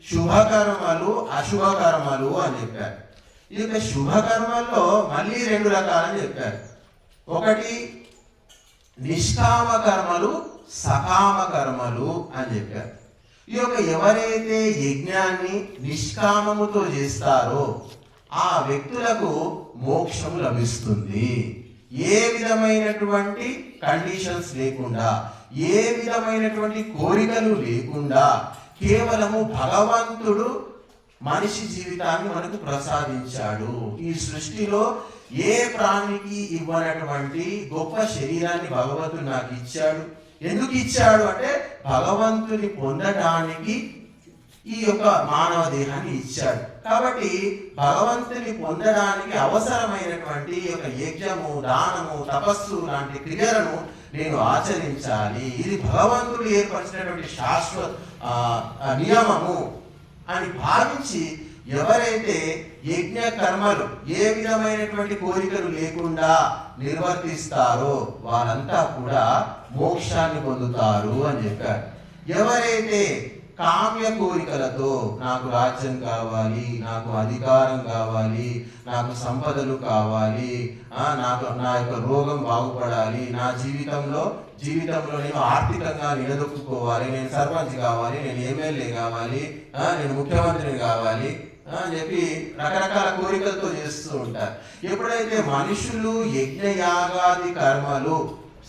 శుభకర్మలు, అశుభకర్మలు అని చెప్పారు. ఈ యొక్క శుభకర్మల్లో మళ్ళీ 2 రకాలని చెప్పారు. ఒకటి నిష్కామ కర్మలు, సకామ కర్మలు అని చెప్పారు. ఈ యొక్క ఎవరైతే యజ్ఞాన్ని నిష్కామముతో చేస్తారో ఆ వ్యక్తులకు మోక్షము లభిస్తుంది. ఏ విధమైనటువంటి కండిషన్స్ లేకుండా, ఏ విధమైనటువంటి కోరికలు లేకుండా కేవలము భగవంతుడు మనిషి జీవితాన్ని మనకు ప్రసాదించాడు. ఈ సృష్టిలో ఏ ప్రాణికి ఇవ్వనటువంటి గొప్ప శరీరాన్ని భగవంతుడు నాకు ఇచ్చాడు. ఎందుకు ఇచ్చాడు అంటే భగవంతుని పొందడానికి ఈ యొక్క మానవ దేహాన్ని ఇచ్చాడు. కాబట్టి భగవంతుని పొందడానికి అవసరమైనటువంటి ఈ యొక్క యజ్ఞము, దానము, తపస్సు లాంటి క్రియలను నేను ఆచరించాలి. ఇది భగవంతుడు ఏర్పరిచినటువంటి శాశ్వత నియమము అని భావించి ఎవరైతే యజ్ఞ కర్మలు ఏ విధమైనటువంటి కోరికలు లేకుండా నిర్వర్తిస్తారో వాళ్ళంతా కూడా మోక్షాన్ని పొందుతారు అని చెప్పారు. ఎవరైతే కామ్య కోరికలతో నాకు రాజ్యం కావాలి, నాకు అధికారం కావాలి, నాకు సంపదలు కావాలి, నాకు నా యొక్క రోగం బాగుపడాలి, నా జీవితంలో నేను ఆర్థికంగా నిలదొక్కుకోవాలి, నేను సర్పంచ్ కావాలి, నేను ఎమ్మెల్యే కావాలి, నేను ముఖ్యమంత్రిని కావాలి అని చెప్పి రకరకాల కోరికలతో చేస్తూ ఉంటారు. ఎప్పుడైతే మనుషులు యజ్ఞయాగాది కర్మలు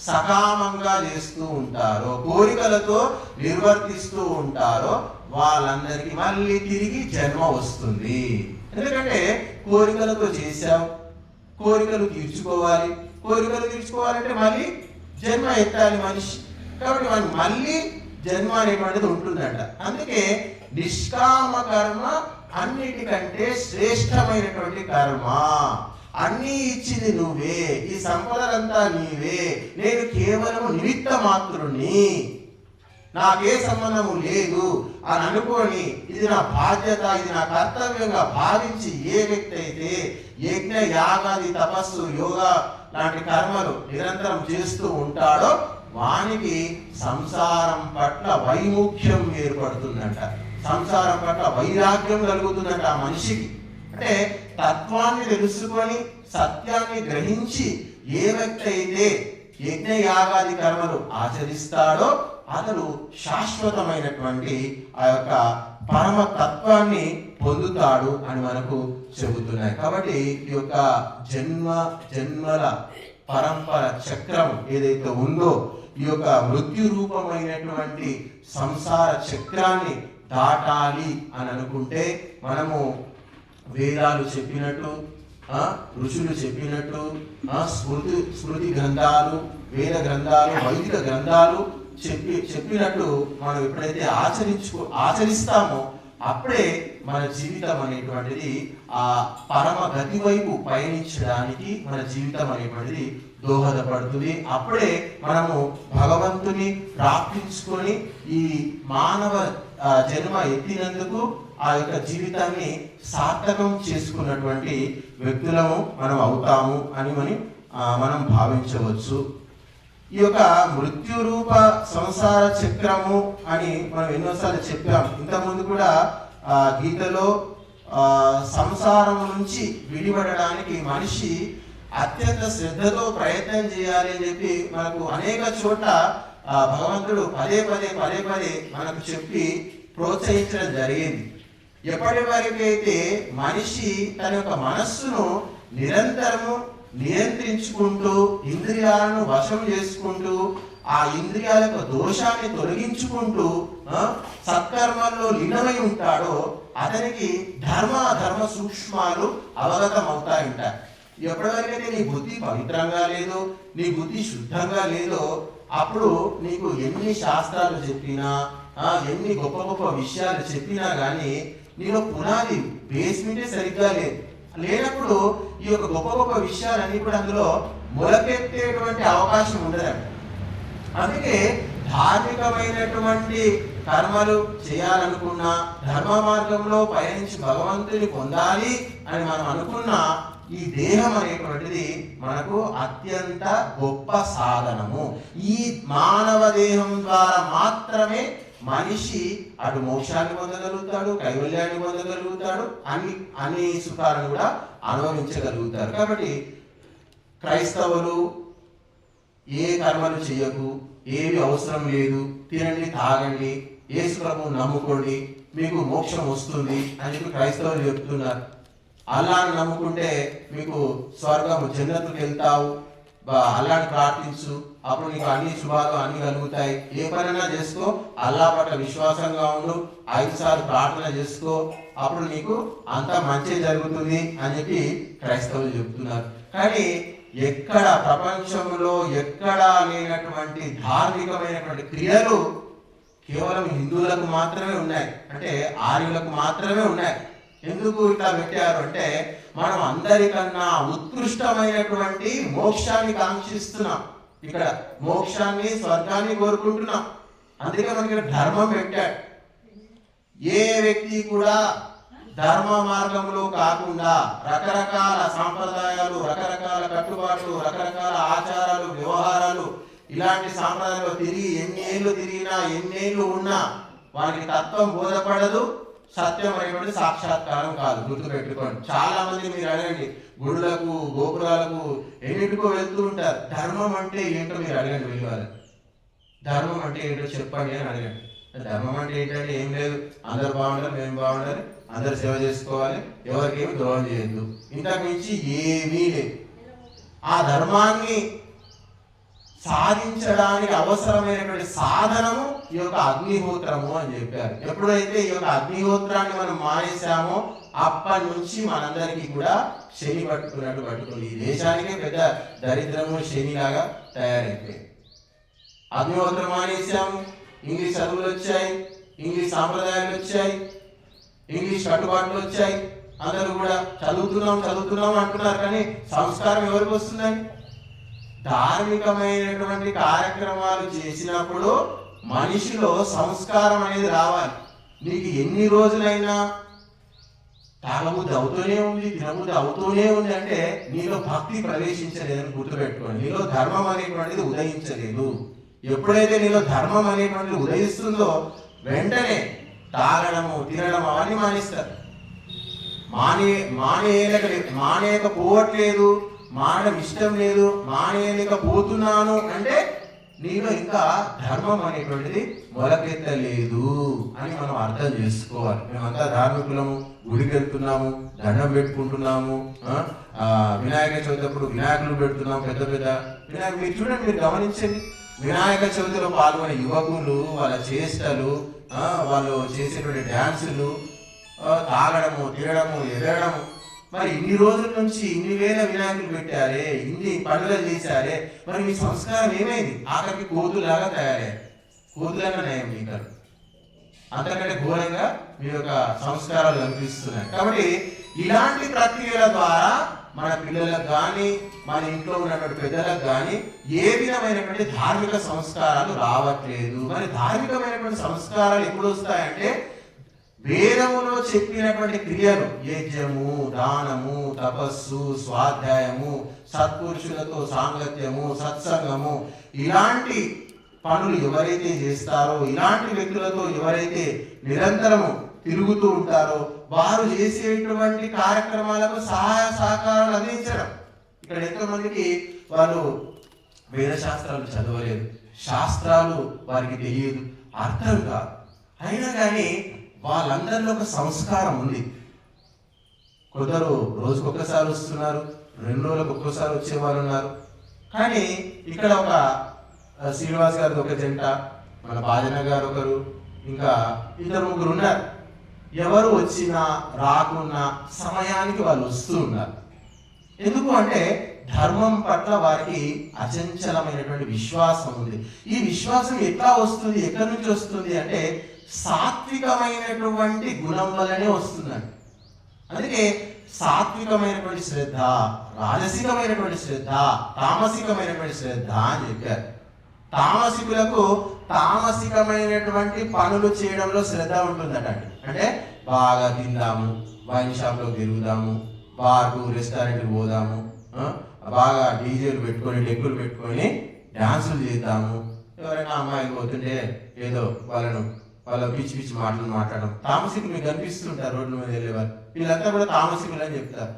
సకామంగా చేస్తూ ఉంటారో, కోరికలతో నిర్వర్తిస్తూ ఉంటారో వాళ్ళందరికీ మళ్ళీ తిరిగి జన్మ వస్తుంది. ఎందుకంటే కోరికలతో చేశాం, కోరికలు తీర్చుకోవాలంటే మళ్ళీ జన్మ ఎత్తాలి మనిషి. కాబట్టి మనకి మళ్ళీ జన్మ అనేటువంటిది ఉంటుందంట. అందుకే నిష్కామ కర్మ అన్నిటికంటే శ్రేష్టమైనటువంటి కర్మ. అన్నీ ఇచ్చింది నువ్వే, ఈ సంపదలంతా నీవే, నేను కేవలం నిమిత్త మాత్రుని, నాకే సంబంధము లేదు అని అనుకోని ఇది నా బాధ్యత, ఇది నా కర్తవ్యంగా భావించి ఏ వ్యక్తి అయితే యజ్ఞ యాగాది తపస్సు యోగా లాంటి కర్మలు నిరంతరం చేస్తూ ఉంటాడో వానికి సంసారం పట్ల వైముఖ్యం ఏర్పడుతుందంట. సంసారం పట్ల వైరాగ్యం కలుగుతుందంట ఆ మనిషికి. అంటే తత్వాన్ని తెలుసుకొని సత్యాన్ని గ్రహించి ఏ వ్యక్తి అయితే యజ్ఞ యాగాది కర్మలు ఆచరిస్తాడో అతడు శాశ్వతమైనటువంటి ఆ యొక్క పరమ తత్వాన్ని పొందుతాడు అని మనకు చెబుతున్నాయి. కాబట్టి ఈ యొక్క జన్మల పరంపర చక్రం ఏదైతే ఉందో ఈ యొక్క మృత్యు రూపమైనటువంటి సంసార చక్రాన్ని దాటాలి అని అనుకుంటే మనము వేదాలు చెప్పినట్టు, ఋషులు చెప్పినట్టు, స్మృతి గ్రంథాలు, వేద గ్రంథాలు, వైదిక గ్రంథాలు చెప్పినట్టు మనం ఎప్పుడైతే ఆచరిస్తామో అప్పుడే మన జీవితం అనేటువంటిది ఆ పరమ గతి వైపు పయనించడానికి మన జీవితం అనేటువంటిది దోహదపడుతుంది. అప్పుడే మనము భగవంతుని ప్రాప్తించుకొని ఈ మానవ జన్మ ఎత్తినందుకు ఆ యొక్క జీవితాన్ని సార్థకం చేసుకున్నటువంటి వ్యక్తులము మనం అవుతాము అని మనం భావించవచ్చు. ఈ యొక్క మృత్యు రూప సంసార చక్రము అని మనం ఎన్నోసార్లు చెప్పాం. ఇంతకుముందు కూడా గీతలో సంసారం నుంచి విడిపడడానికి మనిషి అత్యంత శ్రద్ధతో ప్రయత్నం చేయాలి అని చెప్పి మనకు అనేక చోట్ల భగవంతుడు పదే పదే మనకు చెప్పి ప్రోత్సహించడం జరిగింది. ఎప్పటి వరకైతే మనిషి తన యొక్క మనస్సును నిరంతరము నియంత్రించుకుంటూ ఇంద్రియాలను వశం చేసుకుంటూ ఆ ఇంద్రియాల యొక్క దోషాన్ని తొలగించుకుంటూ సత్కర్మల్లో లీనమై ఉంటాడో అతనికి ధర్మ సూక్ష్మాలు అవగతం అవుతాయంట. ఎప్పటివరకైతే నీ బుద్ధి పవిత్రంగా లేదో, నీ బుద్ధి శుద్ధంగా లేదో, అప్పుడు నీకు ఎన్ని శాస్త్రాలు చెప్పినా, ఎన్ని గొప్ప విషయాలు చెప్పినా కానీ నీలో పునాది బేస్మెంటే సరిగ్గా లేనప్పుడు ఈ యొక్క గొప్ప విషయాలన్నీ కూడా అందులో మొలకెత్తేటువంటి అవకాశం ఉండదండి. అందుకే ధార్మికమైనటువంటి కర్మలు చేయాలనుకున్నా, ధర్మ మార్గంలో పయనించి భగవంతుని పొందాలి అని మనం అనుకున్నా ఈ దేహం అనేటువంటిది మనకు అత్యంత గొప్ప సాధనము. ఈ మానవ దేహం ద్వారా మాత్రమే మనిషి అటు మోక్షాన్ని పొందగలుగుతాడు, కైవల్యాన్ని పొందగలుగుతాడు, అన్ని సుఖాలను కూడా అనుభవించగలుగుతారు. కాబట్టి క్రైస్తవులు ఏ కర్మలు చేయకు, ఏవి అవసరం లేదు, తినండి తాగండి, యేసు ప్రభువును నమ్ముకోండి, మీకు మోక్షం వస్తుంది అని చెప్పి క్రైస్తవులు చెప్తున్నారు. అల్లాహ్ని నమ్ముకుంటే మీకు స్వర్గము జన్నతుకు వెళ్తావు, అల్లాహ్ని ప్రార్థించు, అప్పుడు నీకు అన్ని శుభాలు అన్ని కలుగుతాయి, ఏ పనైనా చేసుకో, అల్లాహ్ పట్ల విశ్వాసంగా ఉండు, 5 సార్లు ప్రార్థన చేసుకో, అప్పుడు నీకు అంతా మంచి జరుగుతుంది అని చెప్పి క్రైస్తవులు చెప్తున్నారు. కానీ ఎక్కడ ప్రపంచంలో ఎక్కడా లేనటువంటి ధార్మికమైనటువంటి క్రియలు కేవలం హిందువులకు మాత్రమే ఉన్నాయి, అంటే ఆర్యులకు మాత్రమే ఉన్నాయి. ఎందుకు ఇట్లా పెట్టారు అంటే మనం అందరికన్నా ఉత్కృష్టమైనటువంటి మోక్షాన్ని కాంక్షిస్తున్నాం, ఇక్కడ మోక్షాన్ని స్వర్గాన్ని కోరుకుంటున్నాం. అందుకే మనకి ధర్మం పెట్టాడు. ఏ వ్యక్తి కూడా ధర్మ మార్గంలో కాకుండా రకరకాల సాంప్రదాయాలు, రకరకాల కట్టుబాట్లు, రకరకాల ఆచారాలు, వ్యవహారాలు, ఇలాంటి సాంప్రదాయాలు తిరిగి ఎన్నేళ్ళు తిరిగినా, ఎన్నేళ్ళు ఉన్నా వారికి తత్వం బోధపడదు, సత్యం అనేటువంటి సాక్షాత్కారం కాదు. గుర్తుపెట్టుకోండి. చాలా మంది మీరు అడగండి, గుడులకు గోపురాలకు ఎన్నిటికో వెళ్తూ ఉంటారు. ధర్మం అంటే ఏంటో మీరు అడగండి, వెళ్ళాలి. ధర్మం అంటే ఏంటో చెప్పండి అని అడగండి. ధర్మం అంటే ఏంటంటే ఏం లేదు, అందరు బాగుండాలి, మేము బాగుండాలి, అందరు సేవ చేసుకోవాలి, ఎవరికి ఏమి ద్రోహం చేయొద్దు, ఇంతకు మించి ఏమీ లేదు. ఆ ధర్మాన్ని సాధించడానికి అవసరమైనటువంటి సాధనము ఈ యొక్క అగ్నిహోత్రము అని చెప్పారు. ఎప్పుడైతే ఈ యొక్క అగ్నిహోత్రాన్ని మనం మానేశామో అప్పటి నుంచి మనందరికీ కూడా శని పట్టుకుంది. ఈ దేశానికే పెద్ద దరిద్రము శనిలాగా తయారైపోయింది. అగ్నిహోత్రం మానేశాము, ఇంగ్లీష్ చదువులు వచ్చాయి, ఇంగ్లీష్ సాంప్రదాయాలు వచ్చాయి, ఇంగ్లీష్ కట్టుబాట్లు వచ్చాయి, అందరూ కూడా చదువుతున్నాం అంటున్నారు. కానీ సంస్కారం ఎవరికి వస్తుందని? ధార్మికమైనటువంటి కార్యక్రమాలు చేసినప్పుడు మనిషిలో సంస్కారం అనేది రావాలి. నీకు ఎన్ని రోజులైనా తాగబుద్ధి అవుతూనే ఉంది, తినబుద్ధి అవుతూనే ఉంది అంటే నీలో భక్తి ప్రవేశించలేదని గుర్తుపెట్టుకోండి. నీలో ధర్మం అనేటువంటిది ఉదయించలేదు. ఎప్పుడైతే నీలో ధర్మం అనేటువంటిది ఉదయిస్తుందో వెంటనే తాగడము, తినడం అవన్నీ మానేస్తారు. మానేయకపోవట్లేదు, మానడం ఇష్టం లేదు, మానేయలేకపోతున్నాను అంటే నీలో ఇంకా ధర్మం అనేటువంటిది మొలకెత్తలేదు అని మనం అర్థం చేసుకోవాలి. మేమంతా ధార్మికులము, గుడికి వెళ్తున్నాము, దండం పెట్టుకుంటున్నాము, వినాయక చవితి అప్పుడు వినాయకులు పెడుతున్నాము, పెద్ద వినాయకులు. మీరు చూడండి, మీరు గమనించండి, వినాయక చవితిలో పాల్గొనే యువకులు, వాళ్ళ చేష్టలు, వాళ్ళు చేసేటువంటి డ్యాన్సులు, తాగడము, తినడము, ఎగరడము. మరి ఇన్ని రోజుల నుంచి ఇన్ని వేల వినాయకులు పెట్టారే, ఇన్ని పండుగలు చేశారే, మరి మీ సంస్కారం ఏమైంది? ఆఖరికి కోతులాగా తయారయ్యారు. కోతులాగా నయం మీకు అంతకంటే ఘోరంగా మీ యొక్క సంస్కారాలు కనిపిస్తున్నాయి. కాబట్టి ఇలాంటి ప్రక్రియల ద్వారా మన పిల్లలకు కానీ, మన ఇంట్లో ఉన్నటువంటి పెద్దలకు కానీ ఏ విధమైనటువంటి ధార్మిక సంస్కారాలు రావట్లేదు. మరి ధార్మికమైనటువంటి సంస్కారాలు ఎప్పుడు వస్తాయంటే వేదములో చెప్పినటువంటి క్రియలు, యజ్ఞము, దానము, తపస్సు, స్వాధ్యాయము, సత్పురుషులతో సాంగత్యము, సత్సంగము, ఇలాంటి పనులు ఎవరైతే చేస్తారో, ఇలాంటి వ్యక్తులతో ఎవరైతే నిరంతరము తిరుగుతూ ఉంటారో వారు చేసేటువంటి కార్యక్రమాలకు సహాయ సహకారాలు అందించడం. ఇక్కడ ఎంతో మందికి వాళ్ళు వేదశాస్త్రాలు చదవలేదు, శాస్త్రాలు వారికి తెలియదు, అర్థం కాదు. అయినా కానీ వాళ్ళందరిలో ఒక సంస్కారం ఉంది. కొందరు రోజుకొకసారి వస్తున్నారు, 2 రోజులకు ఒక్కోసారి వచ్చేవారు ఉన్నారు. కానీ ఇక్కడ ఒక శ్రీనివాస్ గారిది ఒక జంట, మన బాజన గారు ఒకరు, ఇంకా 2-3 ఉన్నారు. ఎవరు వచ్చినా రాకున్నా సమయానికి వాళ్ళు వస్తూ ఉన్నారు. ఎందుకు అంటే ధర్మం పట్ల వారికి అచంచలమైనటువంటి విశ్వాసం ఉంది. ఈ విశ్వాసం ఎట్లా వస్తుంది, ఎక్కడి నుంచి వస్తుంది అంటే సాత్వికమైనటువంటి గుణం వల్లనే వస్తుందండి. అందుకే సాత్వికమైనటువంటి శ్రద్ధ, రాజసికమైనటువంటి శ్రద్ధ, తామసికమైనటువంటి శ్రద్ధ అని చెప్పారు. తామసికులకు తామసికమైనటువంటి పనులు చేయడంలో శ్రద్ధ ఉంటుందట. అంటే బాగా తిందాము, వైన్ షాప్లో తిరుగుదాము, బార్కు రెస్టారెంట్కి పోదాము, బాగా డీజేలు పెట్టుకొని డెక్కులు పెట్టుకొని డ్యాన్సులు చేద్దాము. ఎవరైనా అమ్మాయిలు పోతుంటే ఏదో వాళ్ళ పిచ్చి పిచ్చి మాటలు మాట్లాడడం. తామసికులు మీకు కనిపిస్తుంటారు రోడ్ల మీద వెళ్ళేవారు. వీళ్ళంతా కూడా తామసికులు అని చెప్తారు.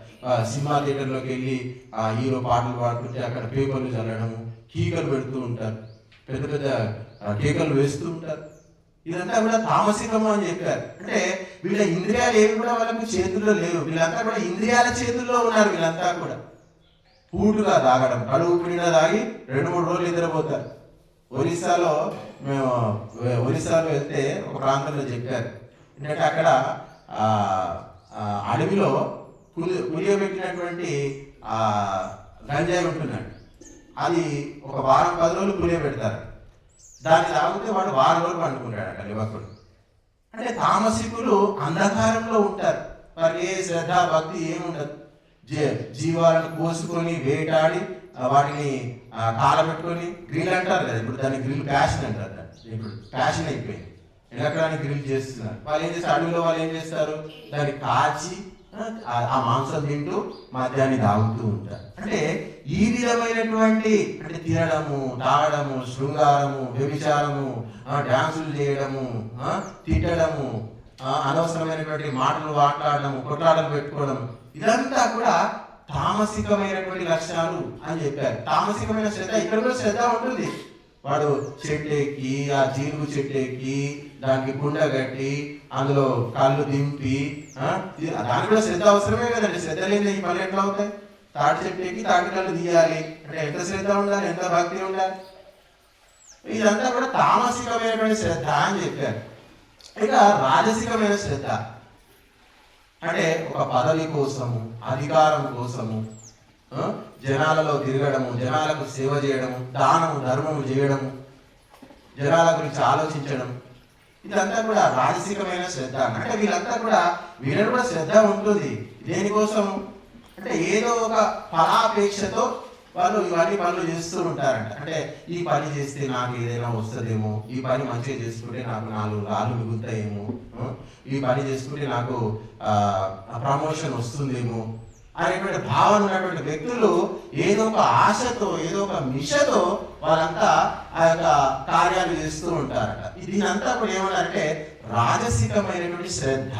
సినిమా థియేటర్లోకి వెళ్ళి ఆ హీరో పాటలు పాడుతుంటే అక్కడ పేపర్లు చల్లడము, కీకలు పెడుతూ ఉంటారు, పెద్ద పెద్ద కేకలు వేస్తూ ఉంటారు. ఇదంతా కూడా తామసికము అని చెప్పారు. అంటే వీళ్ళ ఇంద్రియాలు ఏవి కూడా వాళ్ళకు చేతుల్లో లేవు. వీళ్ళంతా కూడా ఇంద్రియాల చేతుల్లో ఉన్నారు. వీళ్ళంతా కూడా పూటుగా తాగడం, కడుపు నిండా తాగి 2-3 రోజులు నిద్రపోతారు. ఒరిస్సాలో వెళ్తే ఒక ప్రాంతంలో చెప్పారు ఏంటంటే అక్కడ అడవిలో పులియబెట్టినటువంటి గంజాయి ఉంటున్నాడు. అది ఒక వారం 10 రోజులు పులియబెడతారు. దాన్ని తాగితే వాడు వారం రోజులు పండుకుంటాడు అక్కడ యువకుడు. అంటే తామసికులు అంధకారంలో ఉంటారు. వారికి ఏ శ్రద్ధ భక్తి ఏముండదు. జీవాలను కోసుకొని వేటాడి వాటిని కాలబెట్టుకొని గ్రిల్ అంటారు కదా, ఇప్పుడు దాన్ని గ్రిల్ ప్యాషన్ అంటారు. ఇప్పుడు ప్యాషన్ అయిపోయింది, ఎలక్ట్రానిక్ గ్రిల్ చేస్తున్నారు. వాళ్ళు ఏం చేస్తారు, అడవిలో వాళ్ళు ఏం చేస్తారు, దాన్ని కాచి ఆ మాంసం తింటూ మద్యాన్ని తాగుతూ ఉంటారు. అంటే ఈ విధమైనటువంటి అంటే తినడము, తాగడము, శృంగారము, వ్యభిచారము, డ్యాన్సులు చేయడము, తిట్టడము, అనవసరమైనటువంటి మాటలు మాట్లాడడము, కొట్లాటలు పెట్టుకోవడం, ఇదంతా కూడా తామసికమైనటువంటి లక్షణాలు అని చెప్పారు. తామసికమైన శ్రద్ధ ఇక్కడ కూడా శ్రద్ధ ఉంటుంది. వాడు చెట్టు ఎక్కి, ఆ జీనుగు చెట్టు ఎక్కి దానికి కుండ కట్టి అందులో కళ్ళు దింపి, దానికి కూడా శ్రద్ధ అవసరమే కదండి. శ్రద్ధ లేని ఈ పనులు ఎట్లా అవుతాయి? తాటి చెట్టు ఎక్కి తాటి కళ్ళు తీయాలి అంటే ఎంత శ్రద్ధ ఉండాలి, ఎంత భక్తి ఉండాలి. ఇదంతా కూడా తామసికమైనటువంటి శ్రద్ధ అని చెప్పారు. ఇక రాజసికమైన శ్రద్ధ అంటే ఒక పదవి కోసము, అధికారం కోసము జనాలలో తిరగడము, జనాలకు సేవ చేయడము, దానము ధర్మము చేయడము, జనాల గురించి ఆలోచించడం, ఇదంతా కూడా రాజసికమైన శ్రద్ధ. అంటే వీళ్ళంతా కూడా వీళ్ళని కూడా శ్రద్ధ ఉంటుంది. దేనికోసం అంటే ఏదో ఒక ఫలాపేక్షతో వాళ్ళు ఇవన్నీ పనులు చేస్తూ ఉంటారంట. అంటే ఈ పని చేస్తే నాకు ఏదైనా వస్తుందేమో, ఈ పని మంచిగా చేసుకుంటే నాకు 4 రాళ్ళు మిగులుతాయేమో, ఈ పని చేసుకుంటే నాకు ప్రమోషన్ వస్తుందేమో అనేటువంటి భావన ఉన్నటువంటి వ్యక్తులు ఏదో ఒక ఆశతో, ఏదో ఒక మిషతో వాళ్ళంతా ఆ యొక్క కార్యాలు చేస్తూ ఉంటారట. దీనంతా కూడా ఏమన్నారంటే రాజసికమైనటువంటి శ్రద్ధ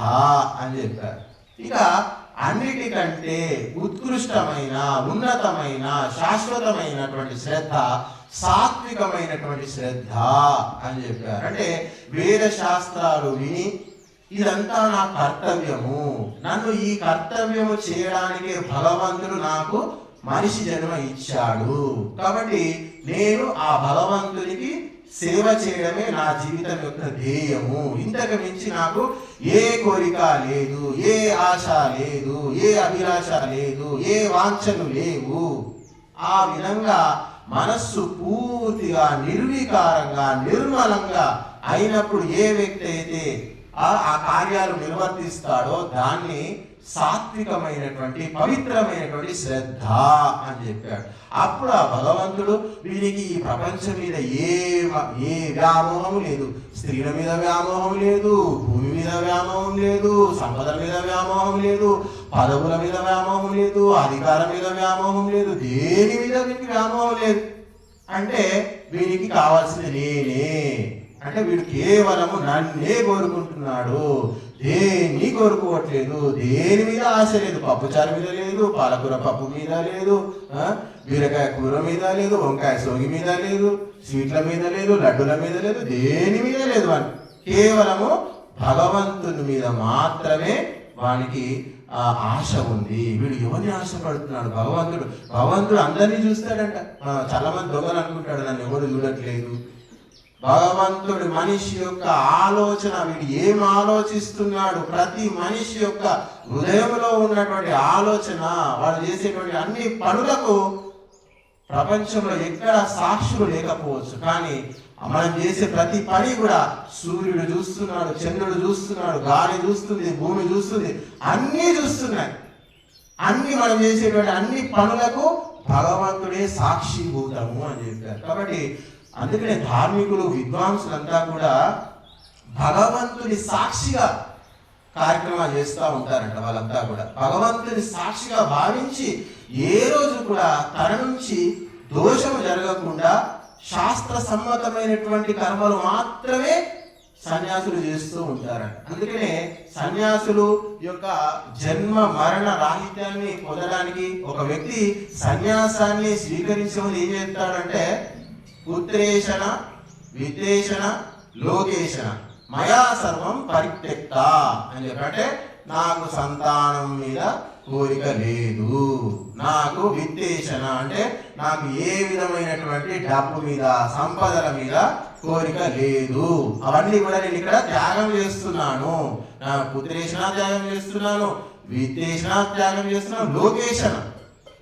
అని చెప్పారు. ఇక అన్నిటికంటే ఉత్కృష్టమైన, ఉన్నతమైన, శాశ్వతమైనటువంటి శ్రద్ధ సాత్వికమైనటువంటి శ్రద్ధ అని చెప్పారు. అంటే వేద శాస్త్రాలు విని ఇదంతా నా కర్తవ్యము, నన్ను ఈ కర్తవ్యము చేయడానికి భగవంతుడు నాకు మనిషి జన్మ ఇచ్చాడు, కాబట్టి నేను ఆ భగవంతునికి సేవ చేయడమే నా జీవితం యొక్క ధ్యేయము. ఇంతకు మించి నాకు ఏ కోరిక లేదు, ఏ ఆశ లేదు, ఏ అభిలాష లేదు, ఏ వాంఛలు లేవు. ఆ విధంగా మనస్సు పూర్తిగా నిర్వికారంగా, నిర్మలంగా అయినప్పుడు ఏ వ్యక్తి అయితే ఆ కార్యాలు నిర్వర్తిస్తాడో దాన్ని సాత్వికమైనటువంటి, పవిత్రమైనటువంటి శ్రద్ధ అని చెప్పాడు. అప్పుడు ఆ భగవంతుడు వీరికి ఈ ప్రపంచం మీద ఏ వ్యామోహం లేదు. స్త్రీల మీద వ్యామోహం లేదు, భూమి మీద వ్యామోహం లేదు, సంపదల మీద వ్యామోహం లేదు, పదవుల మీద వ్యామోహం లేదు, అధికారం మీద వ్యామోహం లేదు, దేని మీద వీరికి వ్యామోహం లేదు. అంటే వీరికి కావాల్సింది నేనే, అంటే వీడు కేవలము నన్నే కోరుకుంటున్నాడు, దేన్ని కోరుకోవట్లేదు, దేని మీద ఆశ లేదు. పప్పుచారు మీద లేదు, పాలకూర పప్పు మీద లేదు, బీరకాయ కూర మీద లేదు, వంకాయ సోగి మీద లేదు, స్వీట్ల మీద లేదు, లడ్డుల మీద లేదు, దేని మీద లేదు. వాడు కేవలము భగవంతుని మీద మాత్రమే వానికి ఆశ ఉంది. వీడు ఎవరిని ఆశపడుతున్నాడు? భగవంతుడు అందరినీ చూస్తాడంట. చాలా మంది దొంగలు అనుకుంటాడు నన్ను ఎవరు చూడట్లేదు. భగవంతుడు మనిషి యొక్క ఆలోచన, వీడు ఏం ఆలోచిస్తున్నాడు, ప్రతి మనిషి యొక్క హృదయంలో ఉన్నటువంటి ఆలోచన, వాళ్ళు చేసేటువంటి అన్ని పనులకు ప్రపంచంలో ఎక్కడ సాక్షులు లేకపోవచ్చు, కానీ మనం చేసే ప్రతి పని కూడా సూర్యుడు చూస్తున్నాడు, చంద్రుడు చూస్తున్నాడు, గాలి చూస్తుంది, భూమి చూస్తుంది, అన్నీ చూస్తున్నాయి. అన్ని మనం చేసేటువంటి అన్ని పనులకు భగవంతుడే సాక్షిభూతము అని చెప్పారు. కాబట్టి అందుకనే ధార్మికులు, విద్వాంసులంతా కూడా భగవంతుని సాక్షిగా కార్యక్రమాలు చేస్తూ ఉంటారంట. వాళ్ళంతా కూడా భగవంతుని సాక్షిగా భావించి ఏ రోజు కూడా తన నుంచి దోషము జరగకుండా శాస్త్ర సమ్మతమైనటువంటి కర్మలు మాత్రమే సన్యాసులు చేస్తూ ఉంటారంట. అందుకనే సన్యాసులు యొక్క జన్మ మరణ రాహిత్యాన్ని పొందడానికి ఒక వ్యక్తి సన్యాసాన్ని స్వీకరించమని ఏం చేస్తాడంటే, పుత్రేషణ విద్వేషణ లోకేషణ మయా సర్వం పరిత్యక్త అని చెప్పంటే, నాకు సంతానం మీద కోరిక లేదు, నాకు విద్వేషణ అంటే నాకు ఏ విధమైనటువంటి డబ్బు మీద, సంపదల మీద కోరిక లేదు, అవన్నీ కూడా నేను ఇక్కడ త్యాగం చేస్తున్నాను. నా పుత్రేషణ త్యాగం చేస్తున్నాను, విద్వేషణ త్యాగం చేస్తున్నాను, లోకేషణ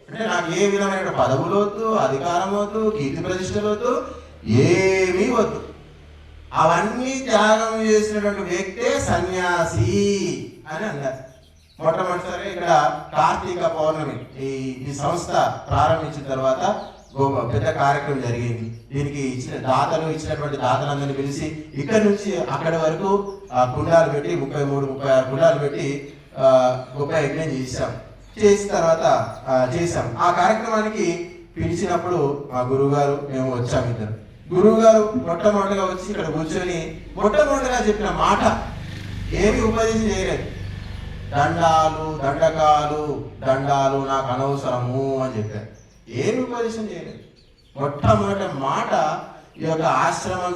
అంటే నాకు ఏ విధమైన పదవులు వద్దు, అధికారం వద్దు, కీర్తి ప్రతిష్టలు వద్దు, ఏమీ వద్దు. అవన్నీ త్యాగం చేసినటువంటి వ్యక్తే సన్యాసి అని అన్నారు. మొట్టమొదటిసారి ఇక్కడ కార్తీక పౌర్ణమి ఈ సంస్థ ప్రారంభించిన తర్వాత పెద్ద కార్యక్రమం జరిగింది. దీనికి ఇచ్చినటువంటి దాతలందరినీ పిలిచి ఇక్కడి నుంచి అక్కడి వరకు కుండాలు పెట్టి 33-36 కుండాలు పెట్టి గొప్ప యజ్ఞం చేసిన తర్వాత చేశాం. ఆ కార్యక్రమానికి పిలిచినప్పుడు మా గురువు గారు, మేము వచ్చాము. ఇద్దరు గురువు గారు మొట్టమొదటిగా వచ్చి ఇక్కడ కూర్చొని మొట్టమొదటిగా చెప్పిన మాట, ఏమి ఉపదేశం చేయలేదు. దండాలు నాకు అనవసరము అని చెప్పారు. ఏమి ఉపదేశం చేయలేదు. మొట్టమొదటి మాట ఈ యొక్క ఆశ్రమం